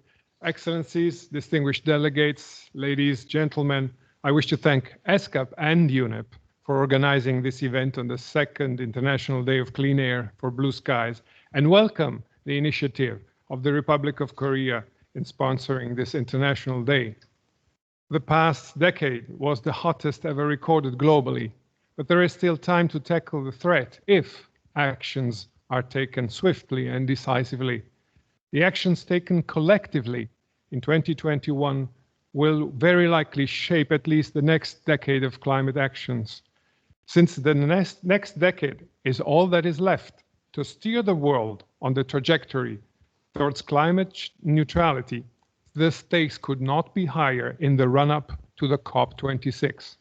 Excellencies, distinguished delegates, ladies, gentlemen, I wish to thank ESCAP and UNEP for organizing this event on the second International Day of Clean Air for Blue Skies, and welcome the initiative of the Republic of Korea in sponsoring this International Day. The past decade was the hottest ever recorded globally, but there is still time to tackle the threat if actions are taken swiftly and decisively. The actions taken collectively in 2021 will very likely shape at least the next decade of climate actions. Since the next decade is all that is left to steer the world on the trajectory towards climate neutrality, the stakes could not be higher in the run-up to the COP26.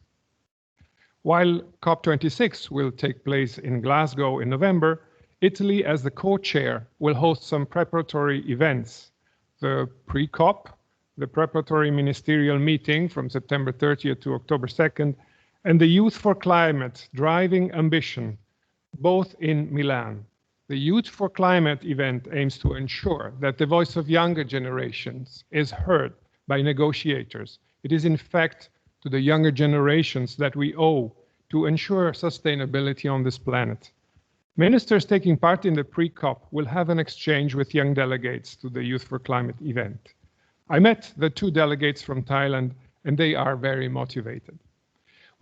While COP26 will take place in Glasgow in November, Italy, as the co-chair, will host some preparatory events. The pre-COP, the preparatory ministerial meeting from September 30th to October 2nd, and the Youth for Climate Driving Ambition, both in Milan. The Youth for Climate event aims to ensure that the voice of younger generations is heard by negotiators. It is in fact to the younger generations that we owe to ensure sustainability on this planet. Ministers taking part in the pre-COP will have an exchange with young delegates to the Youth for Climate event. I met the two delegates from Thailand, and they are very motivated.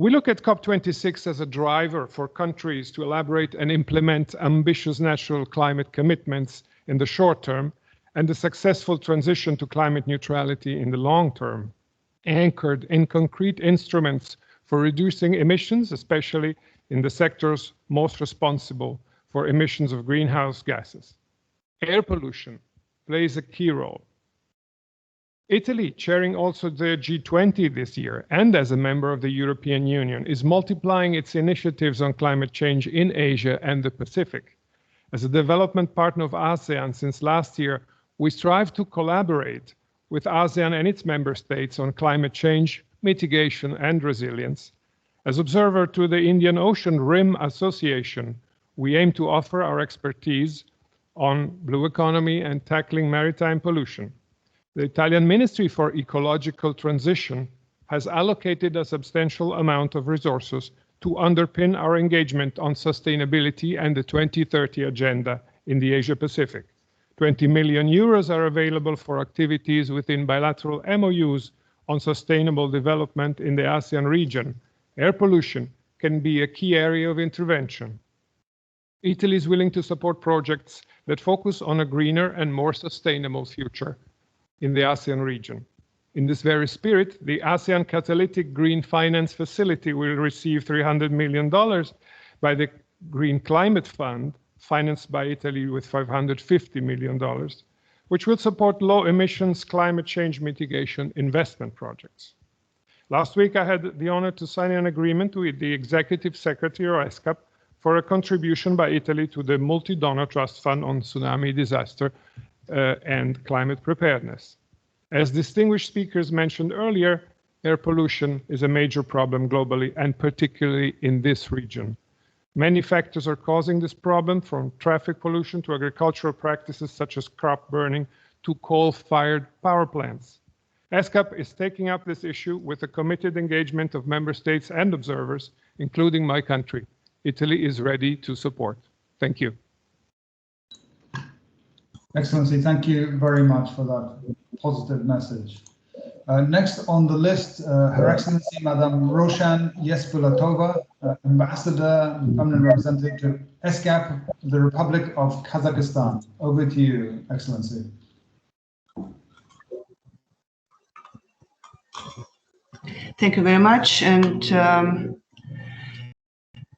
We look at COP26 as a driver for countries to elaborate and implement ambitious natural climate commitments in the short term and the successful transition to climate neutrality in the long term, anchored in concrete instruments for reducing emissions, especially in the sectors most responsible for emissions of greenhouse gases. Air pollution plays a key role. Italy, chairing also the G20 this year, and as a member of the European Union, is multiplying its initiatives on climate change in Asia and the Pacific. As a development partner of ASEAN since last year, we strive to collaborate with ASEAN and its member states on climate change, mitigation, and resilience. As observer to the Indian Ocean Rim Association, we aim to offer our expertise on blue economy and tackling maritime pollution. The Italian Ministry for Ecological Transition has allocated a substantial amount of resources to underpin our engagement on sustainability and the 2030 agenda in the Asia-Pacific. 20 million euros are available for activities within bilateral MOUs on sustainable development in the ASEAN region. Air pollution can be a key area of intervention. Italy is willing to support projects that focus on a greener and more sustainable future in the ASEAN region. In this very spirit, the ASEAN Catalytic Green Finance Facility will receive $300 million by the Green Climate Fund, financed by Italy with $550 million, which will support low emissions climate change mitigation investment projects. Last week, I had the honor to sign an agreement with the Executive Secretary of ESCAP for a contribution by Italy to the Multi-Donor Trust Fund on Tsunami Disaster and Climate Preparedness. As distinguished speakers mentioned earlier, air pollution is a major problem globally and particularly in this region. Many factors are causing this problem, from traffic pollution to agricultural practices such as crop burning to coal-fired power plants. ESCAP is taking up this issue with a committed engagement of member states and observers, including my country. Italy is ready to support. Thank you. Excellency, thank you very much for that positive message. Next on the list, Her Excellency Madame Roshan Yesbulatova, Ambassador and Permanent Representative to ESCAP, the Republic of Kazakhstan. Over to you, Excellency. Thank you very much. And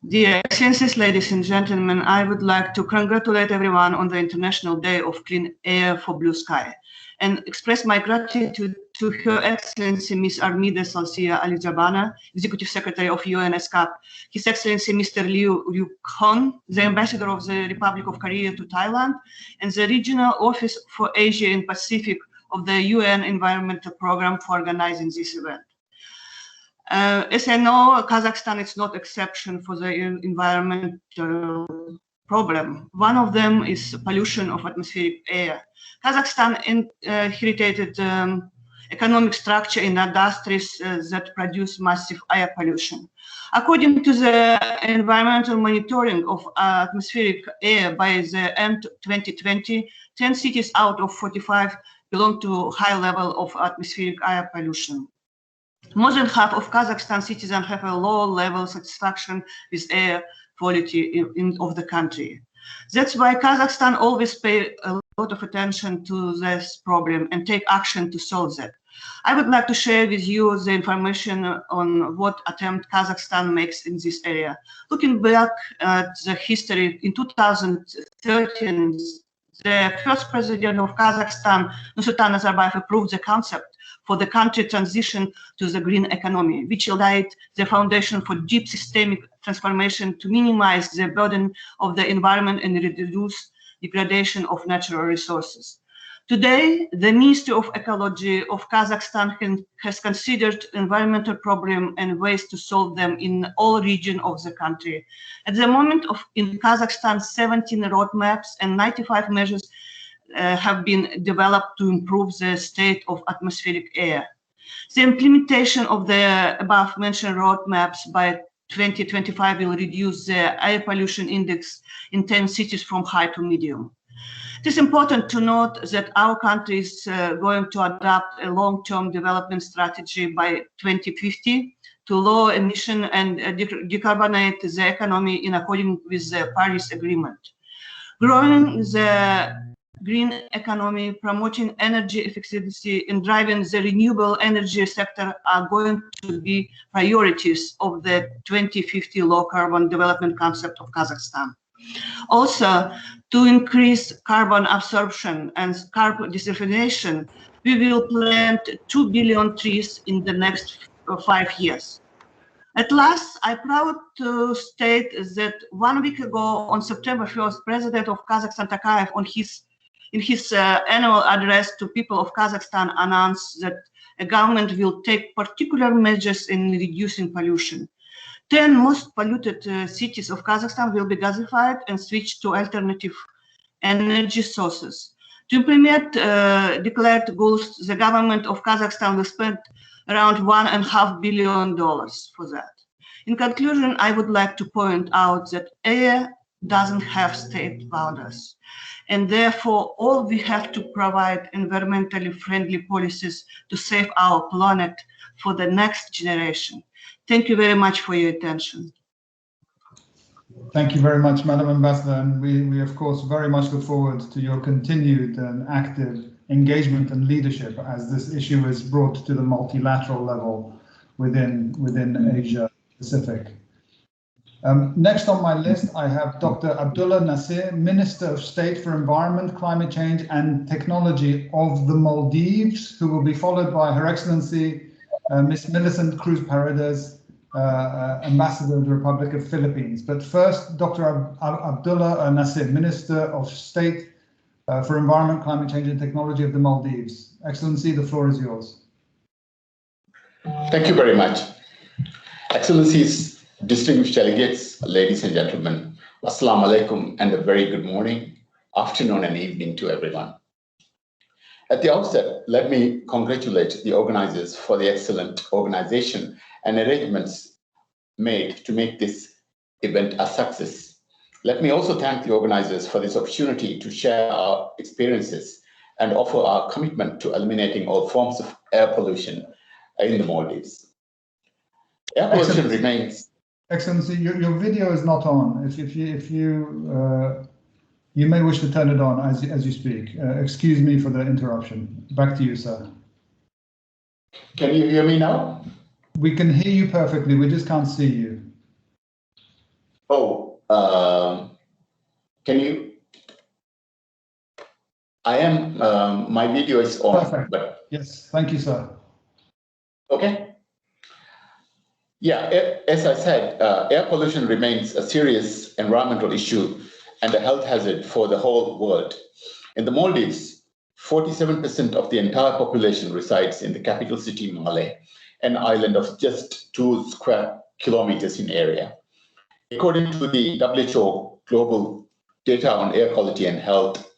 dear Excellencies, ladies and gentlemen, I would like to congratulate everyone on the International Day of Clean Air for Blue Sky and express my gratitude to Her Excellency Ms. Armida Salsia Alizabana, Executive Secretary of UN ESCAP, His Excellency Mr. Liu Ryuk-hon, the Ambassador of the Republic of Korea to Thailand, and the Regional Office for Asia and Pacific of the UN Environmental Programme for organizing this event. As I know, Kazakhstan is not exception for the environmental problem. One of them is pollution of atmospheric air. Kazakhstan inherited economic structure in industries that produce massive air pollution. According to the environmental monitoring of atmospheric air by the end of 2020, 10 cities out of 45 belong to high level of atmospheric air pollution. More than half of Kazakhstan citizens have a low level satisfaction with air quality of the country. That's why Kazakhstan always pay a lot of attention to this problem and take action to solve that. I would like to share with you the information on what attempt Kazakhstan makes in this area. Looking back at the history, in 2013, the first president of Kazakhstan, Nursultan Nazarbayev, approved the concept for the country transition to the green economy, which laid the foundation for deep systemic transformation to minimize the burden of the environment and reduce degradation of natural resources. Today, the Ministry of Ecology of Kazakhstan has considered environmental problems and ways to solve them in all regions of the country. At the moment, in Kazakhstan, 17 roadmaps and 95 measures have been developed to improve the state of atmospheric air. The implementation of the above-mentioned roadmaps by 2025 will reduce the air pollution index in 10 cities from high to medium. It is important to note that our country is going to adopt a long-term development strategy by 2050 to lower emission and decarbonate the economy in accordance with the Paris Agreement. Growing the green economy, promoting energy efficiency, and driving the renewable energy sector are going to be priorities of the 2050 low-carbon development concept of Kazakhstan. Also, to increase carbon absorption and carbon desalination, we will plant 2 billion trees in the next 5 years. At last, I'm proud to state that 1 week ago, on September 1st, President of Kazakhstan Tokayev, in his annual address to people of Kazakhstan, announced that the government will take particular measures in reducing pollution. 10 most polluted cities of Kazakhstan will be gasified and switched to alternative energy sources. To implement declared goals, the government of Kazakhstan will spend around $1.5 billion for that. In conclusion, I would like to point out that air doesn't have state borders, and therefore all we have to provide environmentally friendly policies to save our planet for the next generation. Thank you very much for your attention. Thank you very much, Madam Ambassador, and we of course very much look forward to your continued and active engagement and leadership as this issue is brought to the multilateral level within Asia Pacific. Next on my list, I have Dr. Abdullah Nasir, Minister of State for Environment, Climate Change and Technology of the Maldives, who will be followed by Her Excellency Ms. Millicent Cruz Paredes, Ambassador of the Republic of Philippines. But first, Dr. Abdullah Nasir, Minister of State for Environment, Climate Change and Technology of the Maldives. Excellency, the floor is yours. Thank you very much. Excellencies, distinguished delegates, ladies and gentlemen, Assalamu alaikum and a very good morning, afternoon and evening to everyone. At the outset, let me congratulate the organizers for the excellent organization and arrangements made to make this event a success. Let me also thank the organizers for this opportunity to share our experiences and offer our commitment to eliminating all forms of air pollution in the Maldives. Air pollution remains. Excellency, your video is not on. If you may wish to turn it on as you speak. Excuse me for the interruption. Back to you, sir. Can you hear me now? We can hear you perfectly. We just can't see you. Oh, can you? I am. My video is on. Perfect. But yes, thank you, sir. Okay. Yeah, as I said, air pollution remains a serious environmental issue and a health hazard for the whole world. In the Maldives, 47% of the entire population resides in the capital city, Malé, an island of just 2 square kilometers in area. According to the WHO Global Data on Air Quality and Health,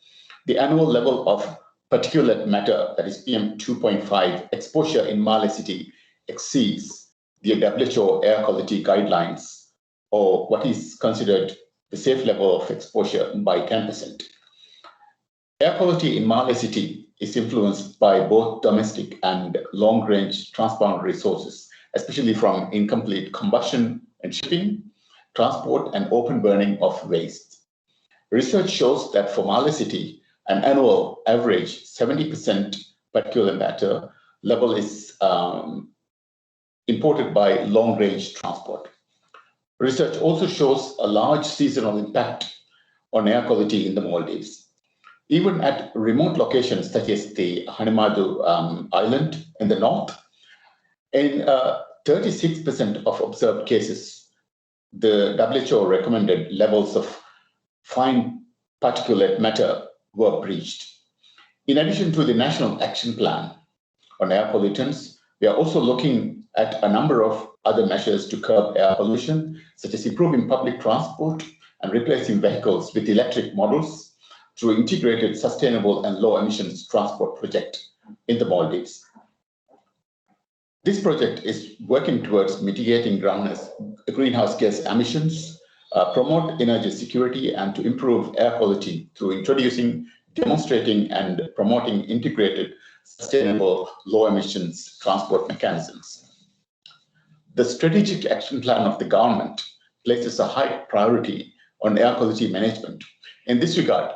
the annual level of particulate matter, that is PM2.5 exposure in Male City exceeds the WHO air quality guidelines, or what is considered the safe level of exposure, by 10%. Air quality in Male City is influenced by both domestic and long-range transboundary sources, especially from incomplete combustion and shipping, transport, and open burning of waste. Research shows that for Male City, an annual average 70% particulate matter level is imported by long-range transport. Research also shows a large seasonal impact on air quality in the Maldives. Even at remote locations such as the Hanamadu Island in the north, in 36% of observed cases, the WHO recommended levels of fine particulate matter were breached. In addition to the National Action Plan on air pollutants, we are also looking at a number of other measures to curb air pollution, such as improving public transport and replacing vehicles with electric models through integrated sustainable and low emissions transport project in the Maldives. This project is working towards mitigating greenhouse gas emissions, promote energy security, and to improve air quality through introducing, demonstrating, and promoting integrated, sustainable, low emissions transport mechanisms. The strategic action plan of the government places a high priority on air quality management. In this regard,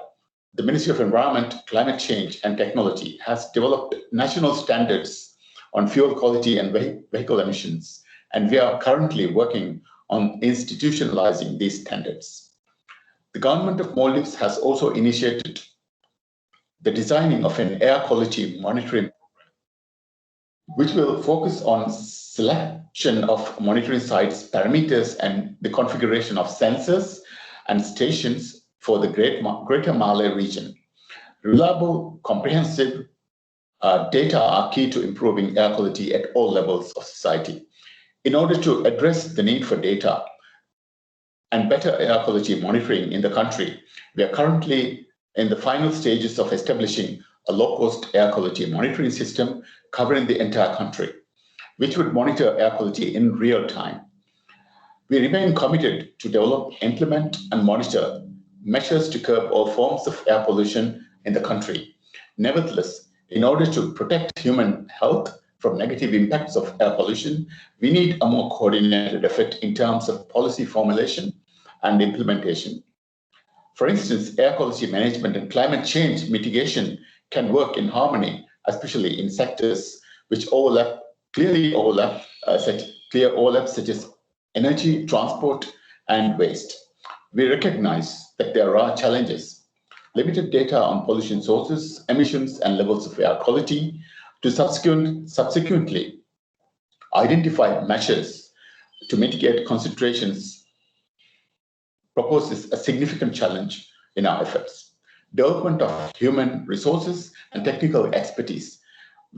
the Ministry of Environment, Climate Change and Technology has developed national standards on fuel quality and vehicle emissions, and we are currently working on institutionalizing these standards. The government of Maldives has also initiated the designing of an air quality monitoring program, which will focus on selection of monitoring sites, parameters, and the configuration of sensors and stations for the Greater Malay region. Reliable, comprehensive data are key to improving air quality at all levels of society. In order to address the need for data and better air quality monitoring in the country, we are currently in the final stages of establishing a low-cost air quality monitoring system covering the entire country, which would monitor air quality in real time. We remain committed to develop, implement, and monitor measures to curb all forms of air pollution in the country. Nevertheless, in order to protect human health from negative impacts of air pollution, we need a more coordinated effort in terms of policy formulation and implementation. For instance, air quality management and climate change mitigation can work in harmony, especially in sectors which clear overlap such as energy, transport, and waste. We recognize that there are challenges. Limited data on pollution sources, emissions, and levels of air quality to subsequently identify measures to mitigate concentrations proposes a significant challenge in our efforts. Development of human resources and technical expertise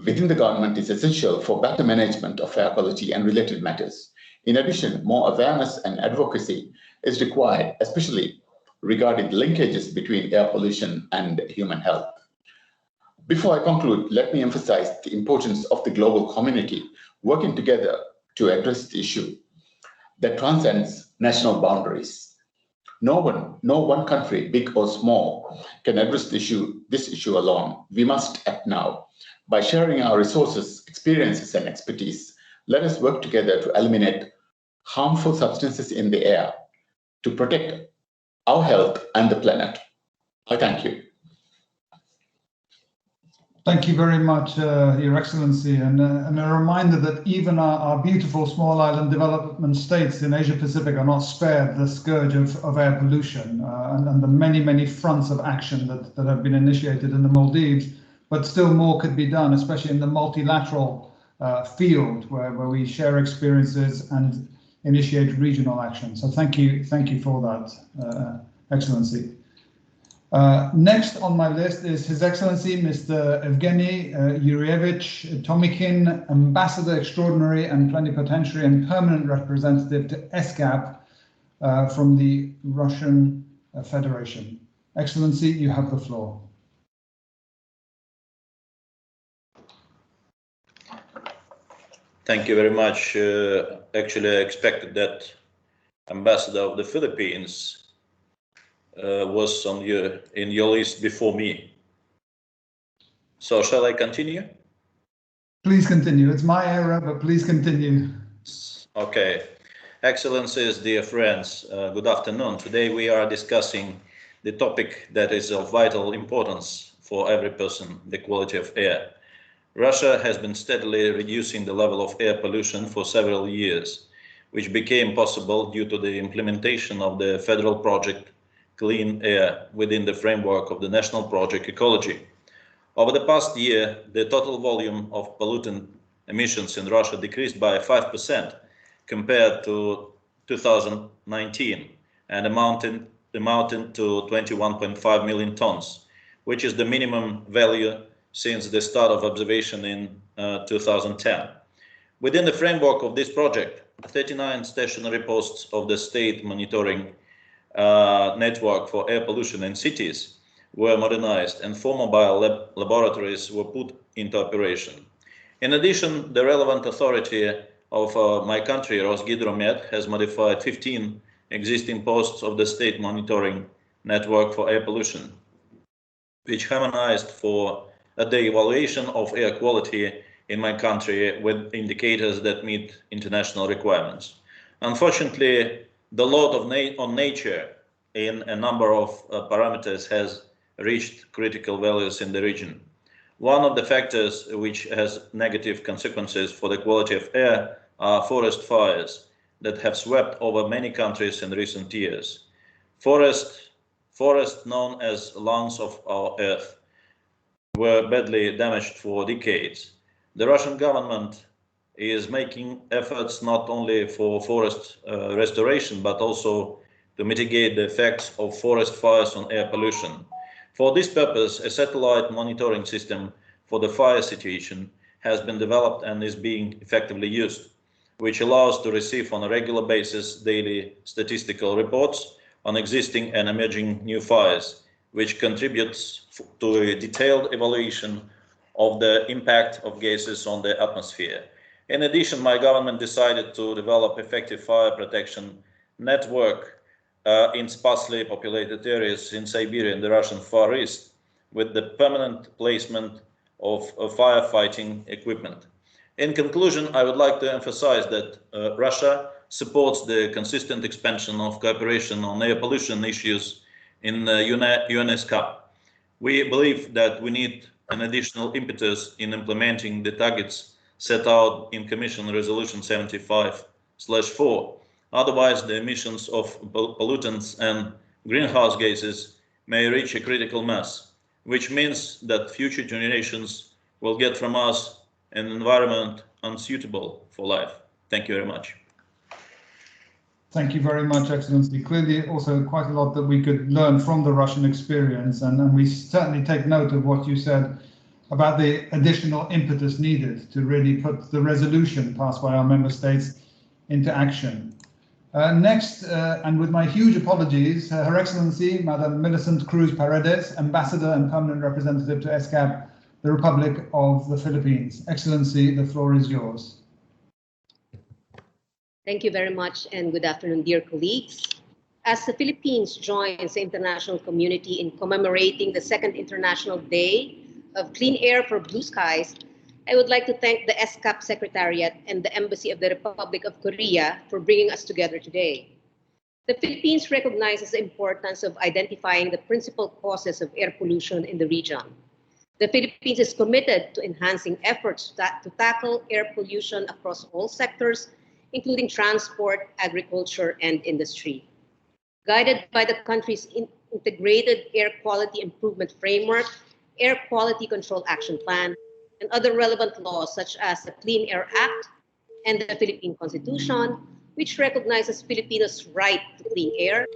within the government is essential for better management of air quality and related matters. In addition, more awareness and advocacy is required, especially regarding linkages between air pollution and human health. Before I conclude, let me emphasize the importance of the global community working together to address the issue that transcends national boundaries. No one country, big or small, can address this issue alone. We must act now. By sharing our resources, experiences, and expertise, let us work together to eliminate harmful substances in the air, to protect our health and the planet. I thank you. Thank you very much, Your Excellency, and a reminder that even our beautiful small island development states in Asia Pacific are not spared the scourge of air pollution and the many fronts of action that have been initiated in the Maldives, but still more could be done, especially in the multilateral field where we share experiences and initiate regional action. So thank you for that, Excellency. Next on my list is His Excellency Mr. Evgeny Yurievich Tomikin, Ambassador Extraordinary and Plenipotentiary and Permanent Representative to ESCAP from the Russian Federation. Excellency, you have the floor. Thank you very much. Actually, I expected that Ambassador of the Philippines was in your list before me. So shall I continue? Please continue. It's my error, but please continue. Okay. Excellencies, dear friends, good afternoon. Today we are discussing the topic that is of vital importance for every person, the quality of air. Russia has been steadily reducing the level of air pollution for several years, which became possible due to the implementation of the federal project Clean Air within the framework of the National Project Ecology. Over the past year, the total volume of pollutant emissions in Russia decreased by 5% compared to 2019 and amounted to 21.5 million tons, which is the minimum value since the start of observation in 2010. Within the framework of this project, 39 stationary posts of the state monitoring network for air pollution in cities were modernized and 4 mobile laboratories were put into operation. In addition, the relevant authority of my country, Rosgidromet, has modified 15 existing posts of the state monitoring network for air pollution, which harmonized for the evaluation of air quality in my country with indicators that meet international requirements. Unfortunately, the load on nature in a number of parameters has reached critical values in the region. One of the factors which has negative consequences for the quality of air are forest fires that have swept over many countries in recent years. Forests known as lungs of our earth were badly damaged for decades. The Russian government is making efforts not only for forest restoration, but also to mitigate the effects of forest fires on air pollution. For this purpose, a satellite monitoring system for the fire situation has been developed and is being effectively used, which allows to receive on a regular basis daily statistical reports on existing and emerging new fires, which contributes to a detailed evaluation of the impact of gases on the atmosphere. In addition, my government decided to develop effective fire protection network in sparsely populated areas in Siberia and the Russian Far East, with the permanent placement of firefighting equipment. In conclusion, I would like to emphasize that Russia supports the consistent expansion of cooperation on air pollution issues in ESCAP. We believe that we need an additional impetus in implementing the targets set out in Commission Resolution 75/4. Otherwise, the emissions of pollutants and greenhouse gases may reach a critical mass, which means that future generations will get from us an environment unsuitable for life. Thank you very much. Thank you very much, Excellency. Clearly, also quite a lot that we could learn from the Russian experience, and we certainly take note of what you said about the additional impetus needed to really put the resolution passed by our member states into action. Next, and with my huge apologies, Her Excellency, Madam Millicent Cruz Paredes, Ambassador and Permanent Representative to ESCAP, the Republic of the Philippines. Excellency, the floor is yours. Thank you very much, and good afternoon, dear colleagues. As the Philippines joins the international community in commemorating the Second International Day of Clean Air for Blue Skies, I would like to thank the ESCAP Secretariat and the Embassy of the Republic of Korea for bringing us together today. The Philippines recognizes the importance of identifying the principal causes of air pollution in the region. The Philippines is committed to enhancing efforts to tackle air pollution across all sectors, including transport, agriculture, and industry. Guided by the country's integrated air quality improvement framework, Air Quality Control Action Plan, and other relevant laws such as the Clean Air Act and the Philippine Constitution, which recognizes Filipinos' right to clean air,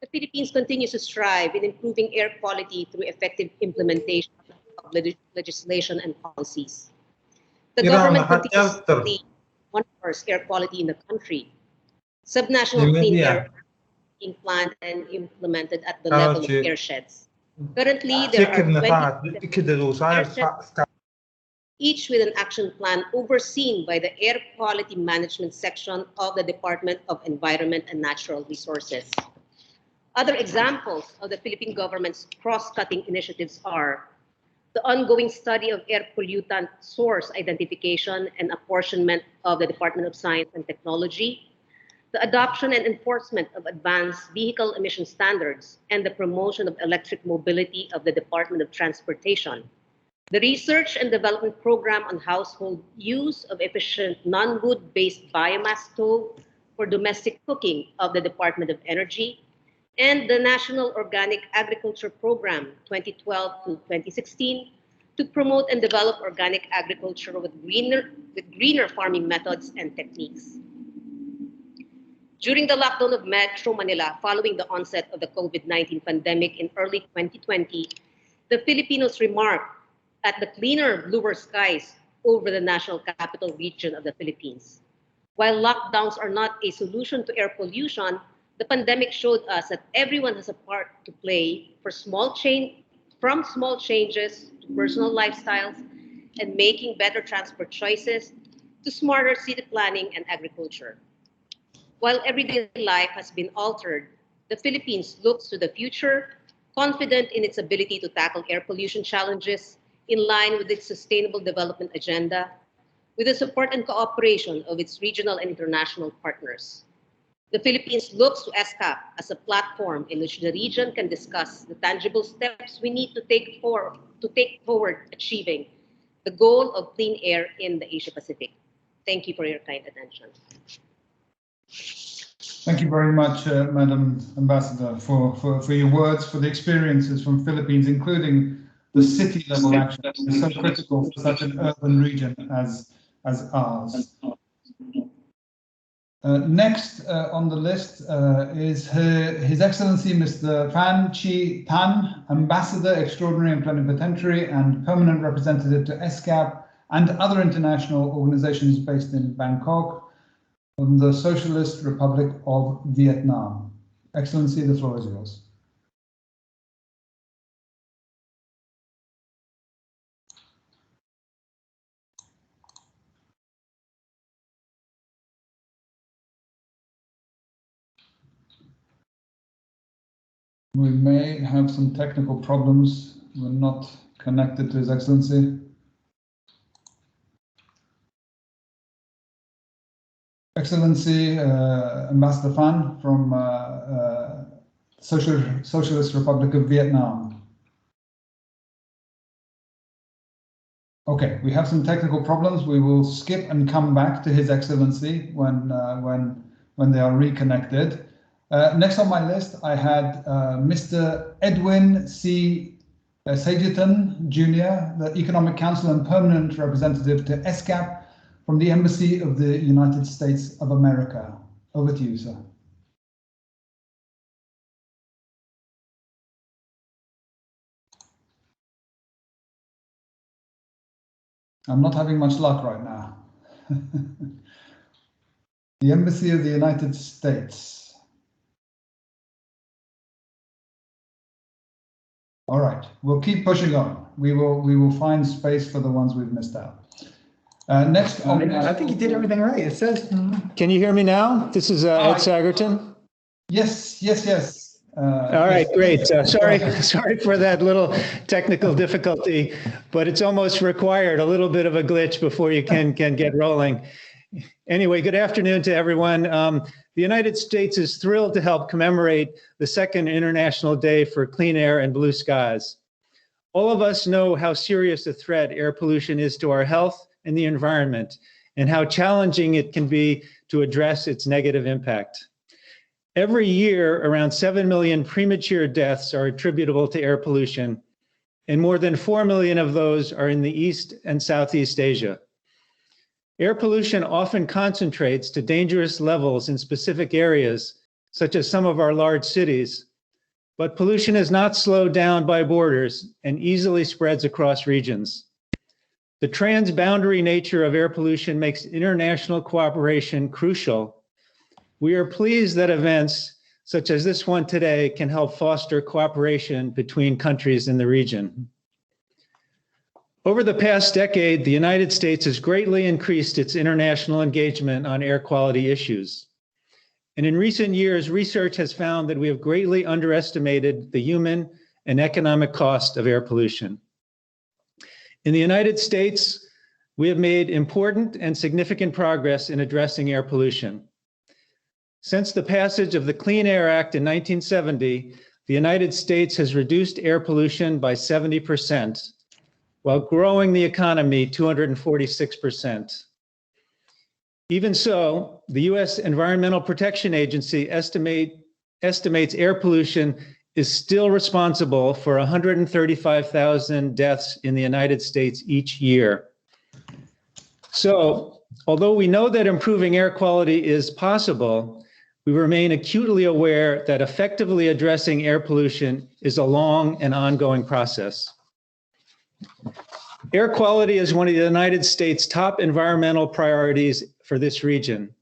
The Philippines continues to strive in improving air quality through effective implementation of legislation and policies. The government continues to monitor air quality in the country. Subnational clean air being planned and implemented at the level of airsheds. Currently, there are 20 each with an action plan overseen by the Air Quality Management Section of the Department of Environment and Natural Resources. Other examples of the Philippine government's cross-cutting initiatives are the ongoing study of air pollutant source identification and apportionment of the Department of Science and Technology, the adoption and enforcement of advanced vehicle emission standards, and the promotion of electric mobility of the Department of Transportation, the research and development program on household use of efficient non-wood-based biomass stove for domestic cooking of the Department of Energy, and the National Organic Agriculture Program 2012 to 2016 to promote and develop organic agriculture with greener farming methods and techniques. During the lockdown of Metro Manila following the onset of the COVID-19 pandemic in early 2020, the Filipinos remarked at the cleaner, bluer skies over the national capital region of the Philippines. While lockdowns are not a solution to air pollution, the pandemic showed us that everyone has a part to play from small changes to personal lifestyles and making better transport choices to smarter city planning and agriculture. While everyday life has been altered, the Philippines looks to the future, confident in its ability to tackle air pollution challenges in line with its sustainable development agenda, with the support and cooperation of its regional and international partners. The Philippines looks to ESCAP as a platform in which the region can discuss the tangible steps we need to take forward achieving the goal of clean air in the Asia Pacific. Thank you for your kind attention. Thank you very much, Madam Ambassador, for your words, for the experiences from Philippines, including the city level action that is so critical for such an urban region as ours. Next on the list is His Excellency Mr. Fan Chi Tan, Ambassador Extraordinary and Plenipotentiary and Permanent Representative to ESCAP and other international organizations based in Bangkok, from the Socialist Republic of Vietnam. Excellency, the floor is yours. We may have some technical problems. We're not connected to His Excellency. Excellency, Ambassador Phan from Socialist Republic of Vietnam. Okay, we have some technical problems. We will skip and come back to His Excellency when they are reconnected. Next on my list, I had Mr. Edwin C. Sajitan Jr., the Economic Council and Permanent Representative to ESCAP from the Embassy of the United States of America. Over to you, sir. I'm not having much luck right now. The Embassy of the United States. All right, we'll keep pushing on. We will find space for the ones we've missed out. Next, I think you did everything right. It says, can you hear me now? This is Ed Sagerton. Yes. All right, great. Sorry for that little technical difficulty, but it's almost required a little bit of a glitch before you can get rolling. Anyway, good afternoon to everyone. The United States is thrilled to help commemorate the second International Day for Clean Air and Blue Skies. All of us know how serious a threat air pollution is to our health and the environment, and how challenging it can be to address its negative impact. Every year, around 7 million premature deaths are attributable to air pollution, and more than 4 million of those are in the East and Southeast Asia. Air pollution often concentrates to dangerous levels in specific areas, such as some of our large cities, But pollution is not slowed down by borders and easily spreads across regions. The transboundary nature of air pollution makes international cooperation crucial. We are pleased that events such as this one today can help foster cooperation between countries in the region. Over the past decade, the United States has greatly increased its international engagement on air quality issues. And in recent years, research has found that we have greatly underestimated the human and economic cost of air pollution. In the United States, we have made important and significant progress in addressing air pollution. Since the passage of the Clean Air Act in 1970, the United States has reduced air pollution by 70%, while growing the economy 246%. Even so, the US Environmental Protection Agency estimates air pollution is still responsible for 135,000 deaths in the United States each year. So, although we know that improving air quality is possible, we remain acutely aware that effectively addressing air pollution is a long and ongoing process. Air quality is one of the United States' top environmental priorities for this region,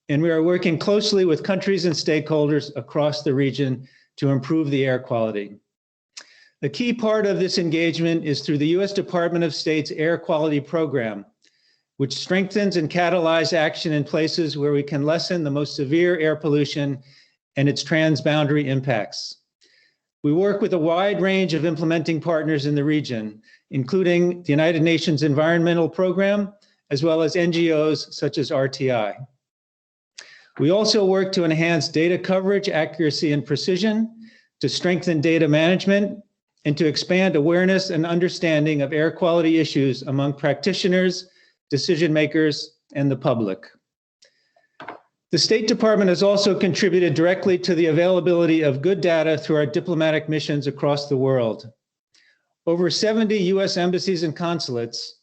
and we are working closely with countries and stakeholders across the region to improve the air quality. A key part of this engagement is through the US Department of State's Air Quality Program, which strengthens and catalyzes action in places where we can lessen the most severe air pollution and its transboundary impacts. We work with a wide range of implementing partners in the region, including the United Nations Environmental Program, as well as NGOs such as RTI. We also work to enhance data coverage, accuracy, and precision, to strengthen data management, and to expand awareness and understanding of air quality issues among practitioners, decision makers, and the public. The State Department has also contributed directly to the availability of good data through our diplomatic missions across the world. Over 70 US embassies and consulates,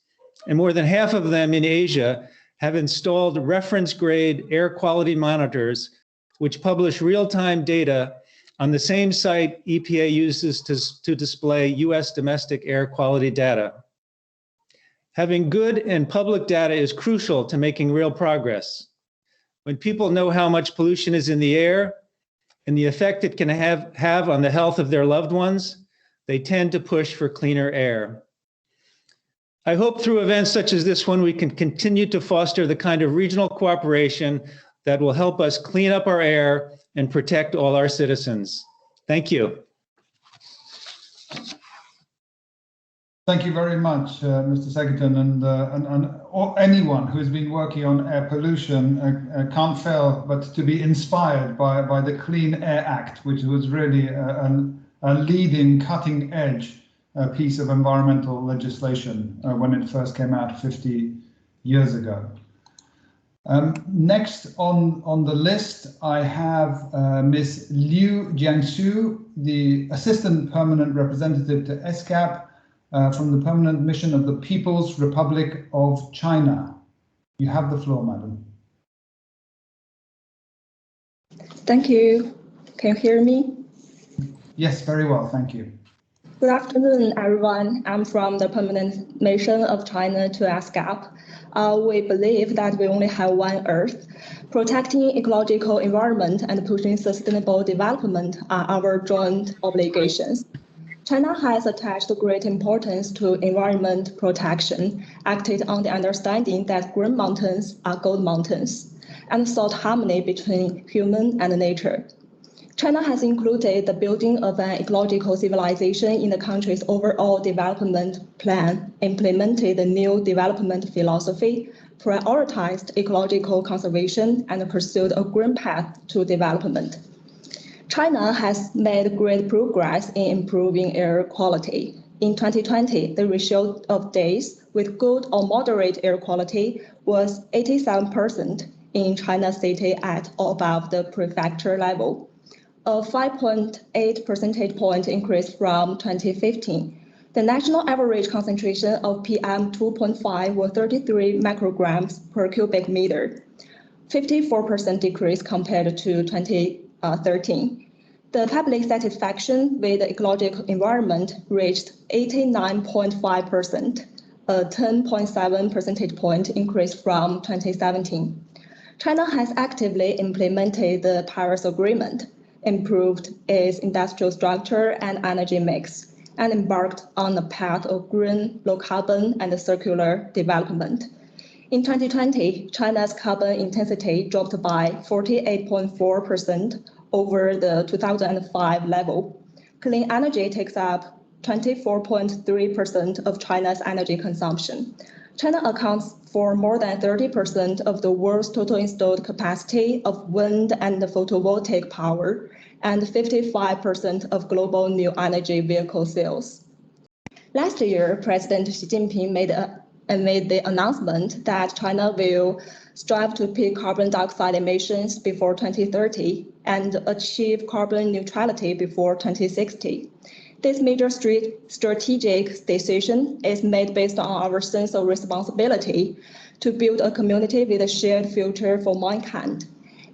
and more than half of them in Asia, have installed reference-grade air quality monitors, which publish real-time data on the same site EPA uses to display US domestic air quality data. Having good and public data is crucial to making real progress. When people know how much pollution is in the air and the effect it can have on the health of their loved ones, they tend to push for cleaner air. I hope through events such as this one, we can continue to foster the kind of regional cooperation that will help us clean up our air and protect all our citizens. Thank you. Thank you very much, Mr. Secretary, and anyone who has been working on air pollution can't fail but to be inspired by the Clean Air Act, which was really a leading, cutting-edge piece of environmental legislation when it first came out 50 years ago. Next on the list, I have Ms. Liu Jiangsu, the Assistant Permanent Representative to ESCAP from the Permanent Mission of the People's Republic of China. You have the floor, madam. Thank you. Can you hear me? Yes, very well, thank you. Good afternoon, everyone. I'm from the Permanent Mission of China to ESCAP. We believe that we only have one Earth. Protecting ecological environment and pushing sustainable development are our joint obligations. China has attached great importance to environment protection, acted on the understanding that green mountains are gold mountains, and sought harmony between human and nature. China has included the building of an ecological civilization in the country's overall development plan, implemented the new development philosophy, prioritized ecological conservation, and pursued a green path to development. China has made great progress in improving air quality. In 2020, the ratio of days with good or moderate air quality was 87% in China city at or above the prefecture level, a 5.8 percentage point increase from 2015. The national average concentration of PM 2.5 was 33 micrograms per cubic meter, 54% decrease compared to 2013. The public satisfaction with the ecological environment reached 89.5%, a 10.7 percentage point increase from 2017. China has actively implemented the Paris Agreement, improved its industrial structure and energy mix, and embarked on a path of green, low carbon, and circular development. In 2020, China's carbon intensity dropped by 48.4% over the 2005 level. Clean energy takes up 24.3% of China's energy consumption. China accounts for more than 30% of the world's total installed capacity of wind and photovoltaic power, and 55% of global new energy vehicle sales. Last year, President Xi Jinping made the announcement that China will strive to peak carbon dioxide emissions before 2030 and achieve carbon neutrality before 2060. This major strategic decision is made based on our sense of responsibility to build a community with a shared future for mankind,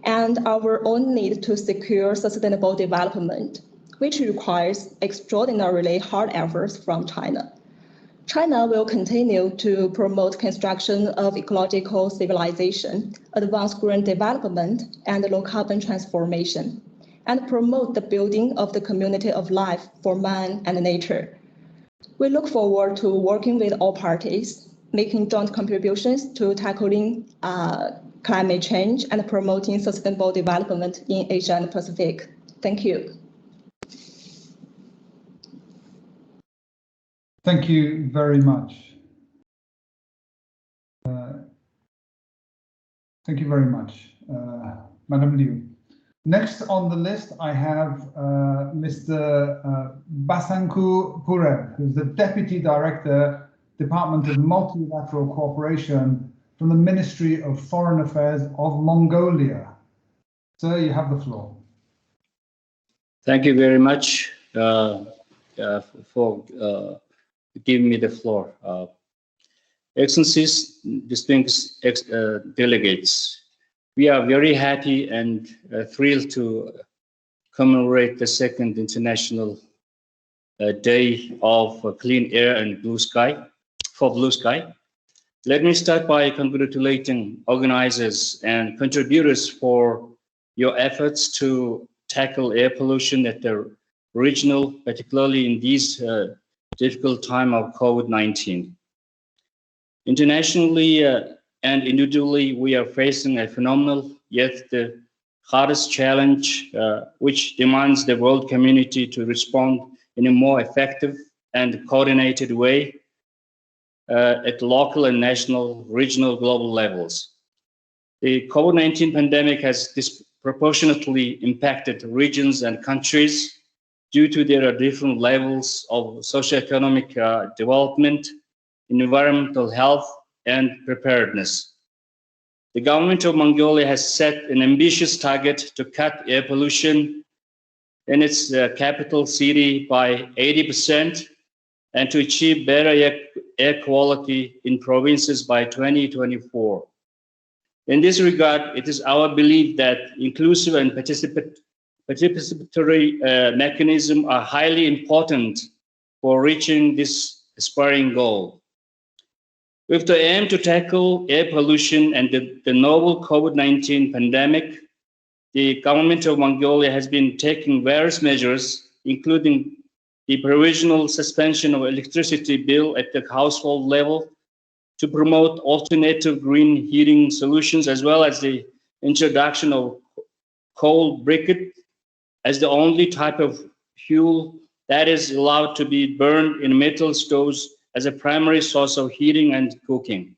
and our own need to secure sustainable development, which requires extraordinarily hard efforts from China. China will continue to promote construction of ecological civilization, advance green development, and low carbon transformation, and promote the building of the community of life for man and nature. We look forward to working with all parties, making joint contributions to tackling climate change and promoting sustainable development in Asia and Pacific. Thank you. Thank you very much. Thank you very much, Madam Liu. Next on the list, I have Mr. Basanku Pureb, who's the Deputy Director, Department of Multilateral Cooperation from the Ministry of Foreign Affairs of Mongolia. Sir, you have the floor. Thank you very much for giving me the floor. Excellencies, distinguished delegates, we are very happy and thrilled to commemorate the second International Day of Clean Air and Blue Sky for Blue Sky. Let me start by congratulating organizers and contributors for your efforts to tackle air pollution at the regional, particularly in these difficult time of COVID-19. Internationally and individually, we are facing a phenomenal, yet the hardest challenge, which demands the world community to respond in a more effective and coordinated way at local and national, regional, global levels. The COVID-19 pandemic has disproportionately impacted regions and countries due to their different levels of socioeconomic development, environmental health, and preparedness. The government of Mongolia has set an ambitious target to cut air pollution in its capital city by 80% and to achieve better air quality in provinces by 2024. In this regard, it is our belief that inclusive and participatory mechanisms are highly important for reaching this aspiring goal. With the aim to tackle air pollution and the novel COVID-19 pandemic, the government of Mongolia has been taking various measures, including the provisional suspension of electricity bill at the household level to promote alternative green heating solutions, as well as the introduction of coal briquette as the only type of fuel that is allowed to be burned in metal stoves as a primary source of heating and cooking.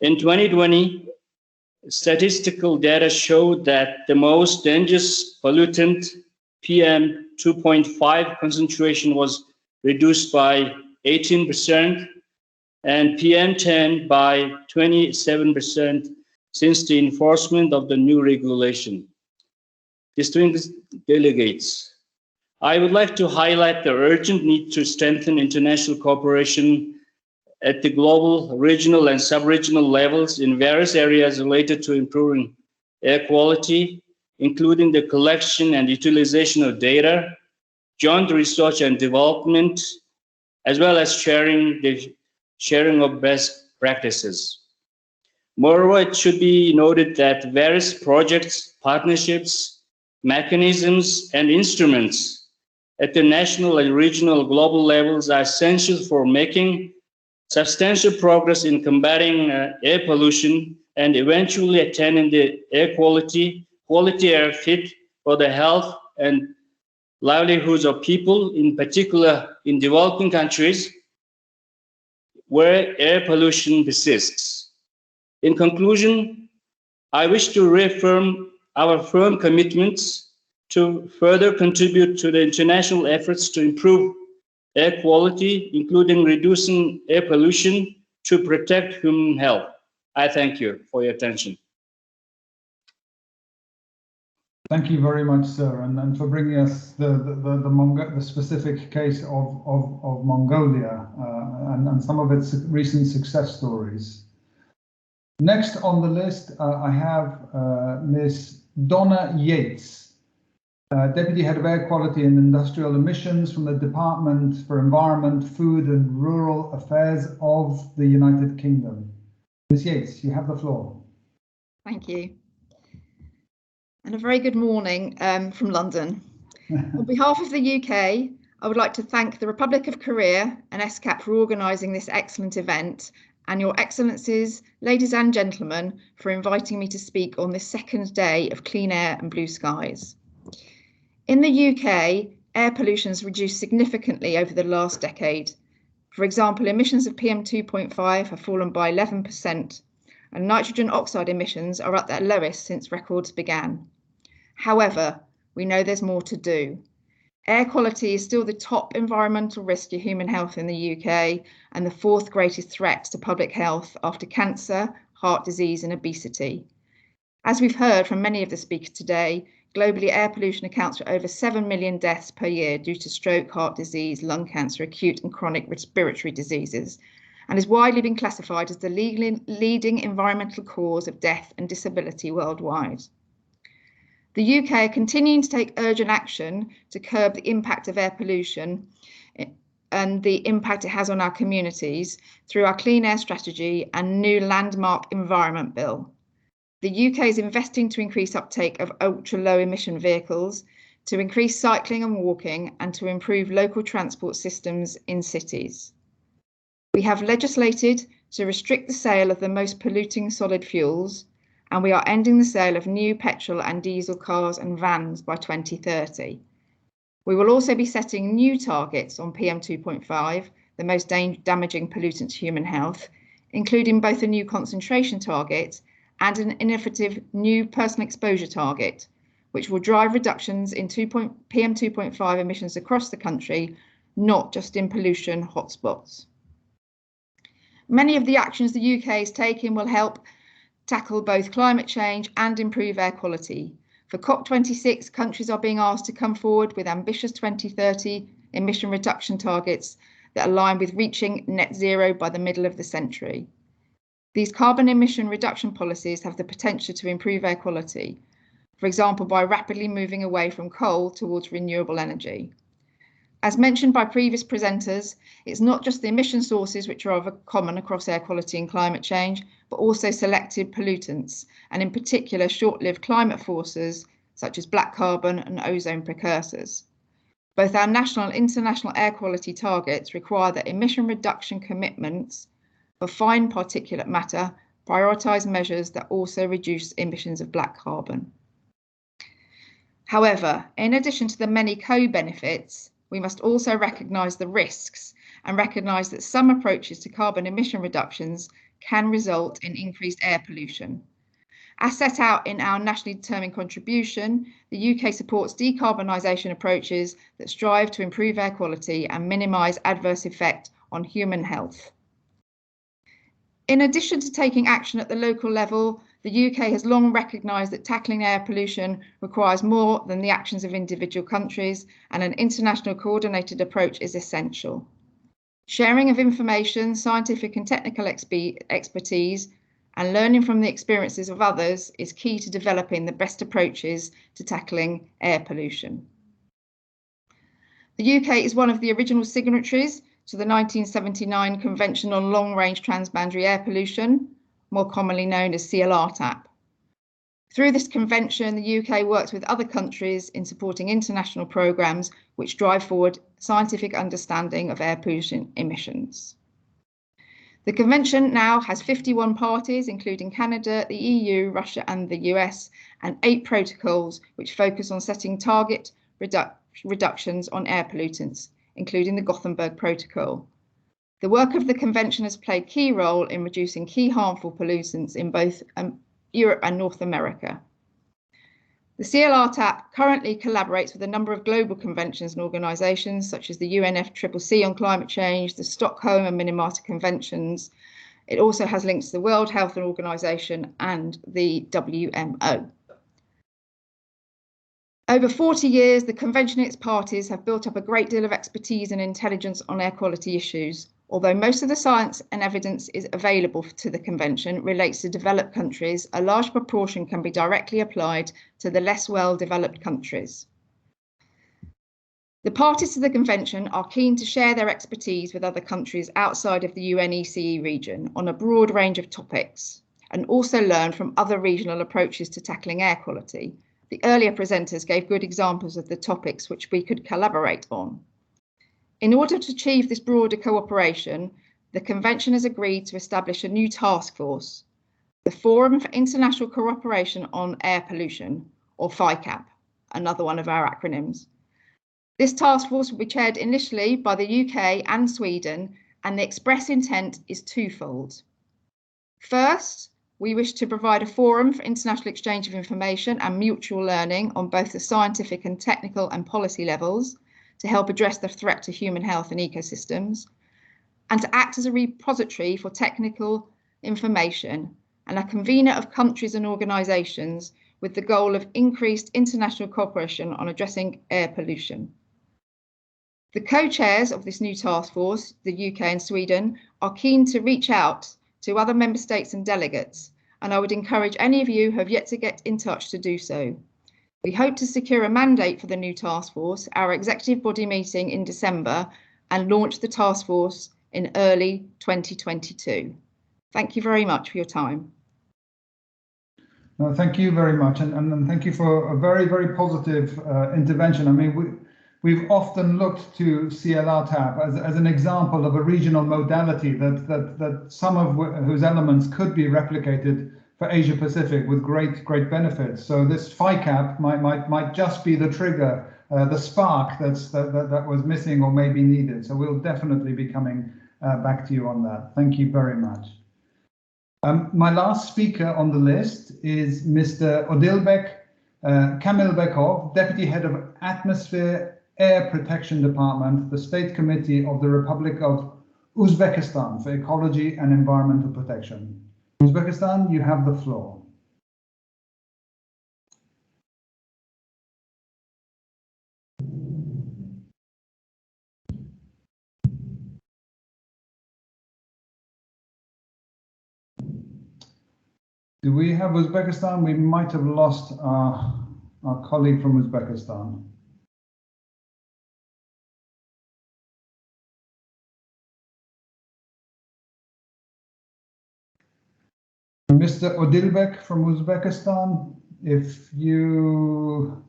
In 2020, statistical data showed that the most dangerous pollutant, PM 2.5 concentration, was reduced by 18% and PM 10 by 27% since the enforcement of the new regulation. Distinguished delegates, I would like to highlight the urgent need to strengthen international cooperation at the global, regional, and sub-regional levels in various areas related to improving air quality, including the collection and utilization of data, joint research and development, as well as sharing of best practices. Moreover, it should be noted that various projects, partnerships, mechanisms, and instruments at the national and regional global levels are essential for making substantial progress in combating air pollution and eventually attaining the air quality air fit for the health and livelihoods of people, in particular in developing countries where air pollution persists. In conclusion, I wish to reaffirm our firm commitments to further contribute to the international efforts to improve air quality, including reducing air pollution to protect human health. I thank you for your attention. Thank you very much, sir, and for bringing us the specific case of Mongolia and some of its recent success stories. Next on the list, I have Ms. Donna Yates, Deputy Head of Air Quality and Industrial Emissions from the Department for Environment, Food and Rural Affairs of the United Kingdom. Ms. Yates, you have the floor. Thank you. And a very good morning from London. On behalf of the UK, I would like to thank the Republic of Korea and ESCAP for organising this excellent event, and your Excellencies, ladies and gentlemen, for inviting me to speak on this second day of Clean Air and Blue Skies. In the UK, air pollution has reduced significantly over the last decade. For example, emissions of PM2.5 have fallen by 11%, and nitrogen oxide emissions are at their lowest since records began. However, we know there's more to do. Air quality is still the top environmental risk to human health in the UK and the fourth greatest threat to public health after cancer, heart disease and obesity. As we've heard from many of the speakers today, globally air pollution accounts for over 7 million deaths per year due to stroke, heart disease, lung cancer, acute and chronic respiratory diseases, and is widely being classified as the leading environmental cause of death and disability worldwide. The UK are continuing to take urgent action to curb the impact of air pollution and the impact it has on our communities through our Clean Air Strategy and new landmark Environment Bill. The UK is investing to increase uptake of ultra-low emission vehicles, to increase cycling and walking, and to improve local transport systems in cities. We have legislated to restrict the sale of the most polluting solid fuels, and we are ending the sale of new petrol and diesel cars and vans by 2030. We will also be setting new targets on PM2.5, the most damaging pollutant to human health, including both a new concentration target and an innovative new personal exposure target, which will drive reductions in PM2.5 emissions across the country, not just in pollution hotspots. Many of the actions the UK is taking will help tackle both climate change and improve air quality. For COP26, countries are being asked to come forward with ambitious 2030 emission reduction targets that align with reaching net zero by the middle of the century. These carbon emission reduction policies have the potential to improve air quality, for example, by rapidly moving away from coal towards renewable energy. As mentioned by previous presenters, it's not just the emission sources which are common across air quality and climate change, but also selective pollutants, and in particular short-lived climate forces such as black carbon and ozone precursors. Both our national and international air quality targets require that emission reduction commitments for fine particulate matter prioritise measures that also reduce emissions of black carbon. However, in addition to the many co-benefits, we must also recognise the risks and recognise that some approaches to carbon emission reductions can result in increased air pollution. As set out in our nationally determined contribution, the UK supports decarbonisation approaches that strive to improve air quality and minimise adverse effect on human health. In addition to taking action at the local level, the UK has long recognised that tackling air pollution requires more than the actions of individual countries, and an international coordinated approach is essential. Sharing of information, scientific and technical expertise, and learning from the experiences of others is key to developing the best approaches to tackling air pollution. The UK is one of the original signatories to the 1979 Convention on Long-Range Transboundary Air Pollution, more commonly known as CLRTAP. Through this convention, the UK works with other countries in supporting international programmes which drive forward scientific understanding of air pollution emissions. The convention now has 51 parties, including Canada, the EU, Russia and the US, and 8 protocols which focus on setting target reductions on air pollutants, including the Gothenburg Protocol. The work of the convention has played a key role in reducing key harmful pollutants in both Europe and North America. The CLRTAP currently collaborates with a number of global conventions and organisations such as the UNFCCC on climate change, the Stockholm and Minamata Conventions. It also has links to the World Health Organization and the WMO. Over 40 years, the convention and its parties have built up a great deal of expertise and intelligence on air quality issues. Although most of the science and evidence is available to the convention relates to developed countries, a large proportion can be directly applied to the less well-developed countries. The parties to the convention are keen to share their expertise with other countries outside of the UNECE region on a broad range of topics, and also learn from other regional approaches to tackling air quality. The earlier presenters gave good examples of the topics which we could collaborate on. In order to achieve this broader cooperation, the convention has agreed to establish a new task force, the Forum for International Cooperation on Air Pollution, or FICAP, another one of our acronyms. This task force will be chaired initially by the UK and Sweden, and the express intent is twofold. First, we wish to provide a forum for international exchange of information and mutual learning on both the scientific and technical and policy levels to help address the threat to human health and ecosystems, and to act as a repository for technical information and a convener of countries and organisations with the goal of increased international cooperation on addressing air pollution. The co-chairs of this new task force, the UK and Sweden, are keen to reach out to other member states and delegates, and I would encourage any of you who have yet to get in touch to do so. We hope to secure a mandate for the new task force, our executive body meeting in December, and launch the task force in early 2022. Thank you very much for your time. No, thank you very much, and thank you for a very, very positive intervention. I mean, we've often looked to CLRTAP as an example of a regional modality that some of whose elements could be replicated for Asia Pacific with great benefits. So this FICAP might just be the trigger, the spark that was missing or maybe needed. So we'll definitely be coming back to you on that. Thank you very much. My last speaker on the list is Mr. Odilbek Kamilbekov, Deputy Head of Atmosphere Air Protection Department, the State Committee of the Republic of Uzbekistan for Ecology and Environmental Protection. Uzbekistan, you have the floor. Do we have Uzbekistan? We might have lost our colleague from Uzbekistan. Mr. Odilbek from Uzbekistan, if you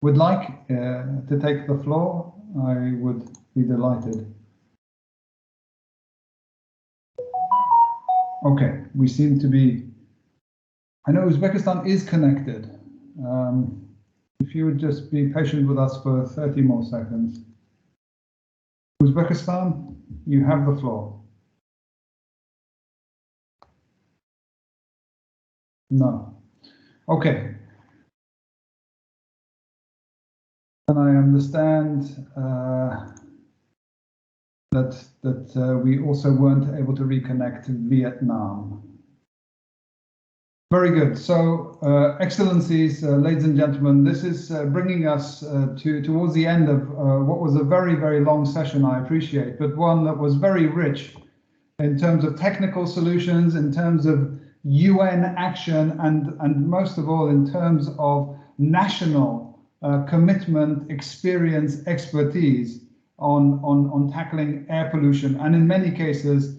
would like to take the floor, I would be delighted. Okay, we seem to be, I know Uzbekistan is connected. If you would just be patient with us for 30 more seconds. Uzbekistan, you have the floor. No. Okay. And I understand that we also weren't able to reconnect to Vietnam. Very good. So, Excellencies, ladies and gentlemen, this is bringing us towards the end of what was a very, very long session, I appreciate, but one that was very rich in terms of technical solutions, in terms of UN action and most of all in terms of national commitment, experience, expertise on tackling air pollution, and in many cases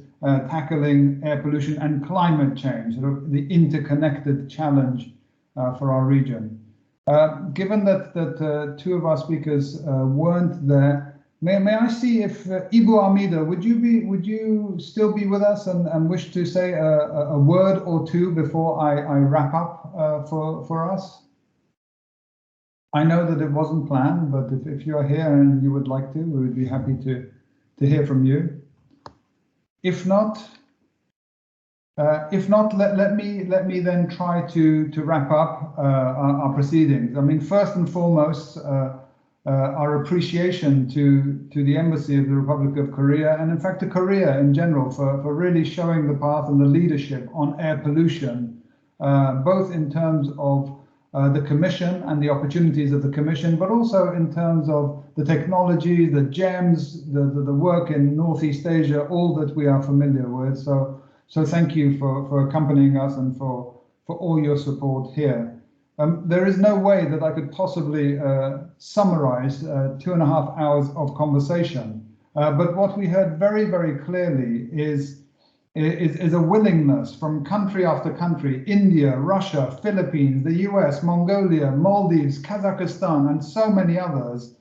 tackling air pollution and climate change, sort of the interconnected challenge for our region. Given that two of our speakers weren't there, may I see if Ibu Armida, would you still be with us and wish to say a word or two before I wrap up for us? I know that it wasn't planned, but if you're here and you would like to, we would be happy to hear from you. If not, let me then try to wrap up our proceedings. I mean, first and foremost, our appreciation to the Embassy of the Republic of Korea, and in fact to Korea in general, for really showing the path and the leadership on air pollution, both in terms of the Commission and the opportunities of the Commission, but also in terms of the technology, the GEMS, the work in Northeast Asia, all that we are familiar with. So thank you for accompanying us and for all your support here. There is no way that I could possibly summarize 2.5 hours of conversation, but what we heard very, very clearly is a willingness from country after country, India, Russia, Philippines, the US, Mongolia, Maldives, Kazakhstan, and so many others.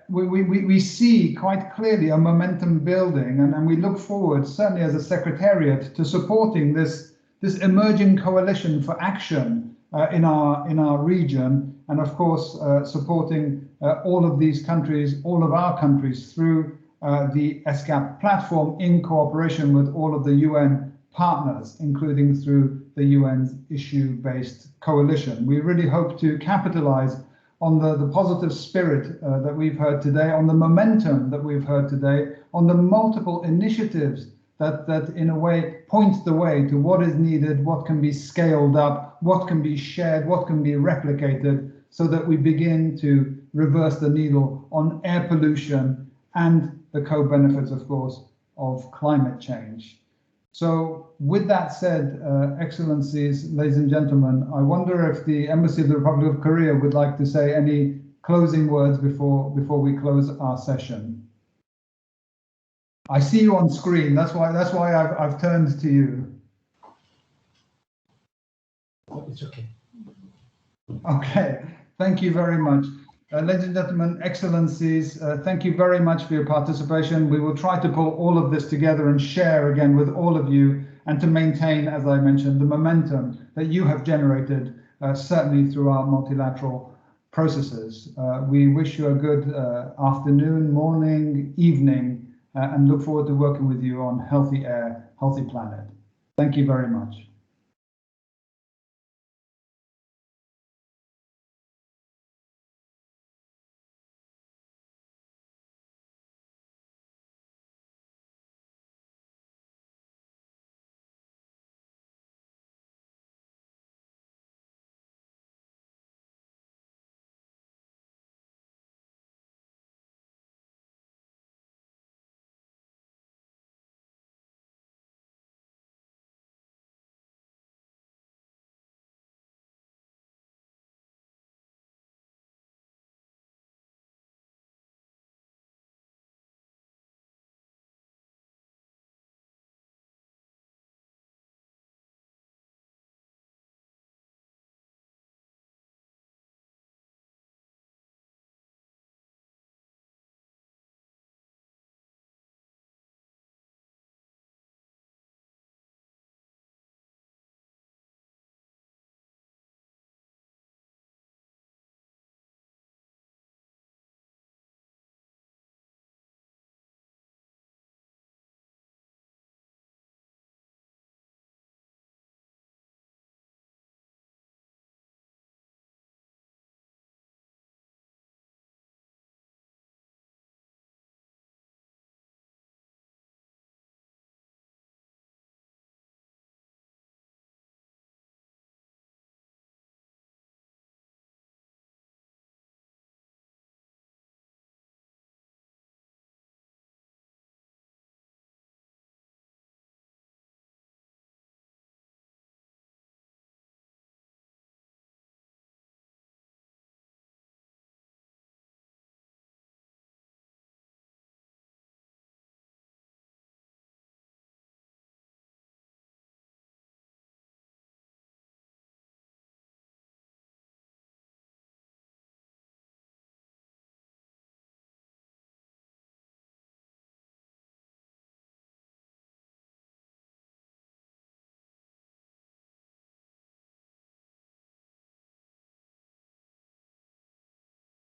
We see quite clearly a momentum building, and we look forward, certainly as a secretariat, to supporting this emerging coalition for action in our region, and of course supporting all of these countries, all of our countries, through the ESCAP platform in cooperation with all of the UN partners, including through the UN's issue-based coalition. We really hope to capitalize on the positive spirit that we've heard today, on the momentum that we've heard today, on the multiple initiatives that in a way point the way to what is needed, what can be scaled up, what can be shared, what can be replicated, so that we begin to reverse the needle on air pollution and the co-benefits, of course, of climate change. So with that said, Excellencies, ladies and gentlemen, I wonder if the Embassy of the Republic of Korea would like to say any closing words before we close our session. I see you on screen. That's why I've turned to you. Oh, it's okay. Okay, thank you very much. Ladies and gentlemen, Excellencies, thank you very much for your participation. We will try to pull all of this together and share again with all of you, and to maintain, as I mentioned, the momentum that you have generated, certainly through our multilateral processes. We wish you a good afternoon, morning, evening, and look forward to working with you on healthy air, healthy planet. Thank you very much.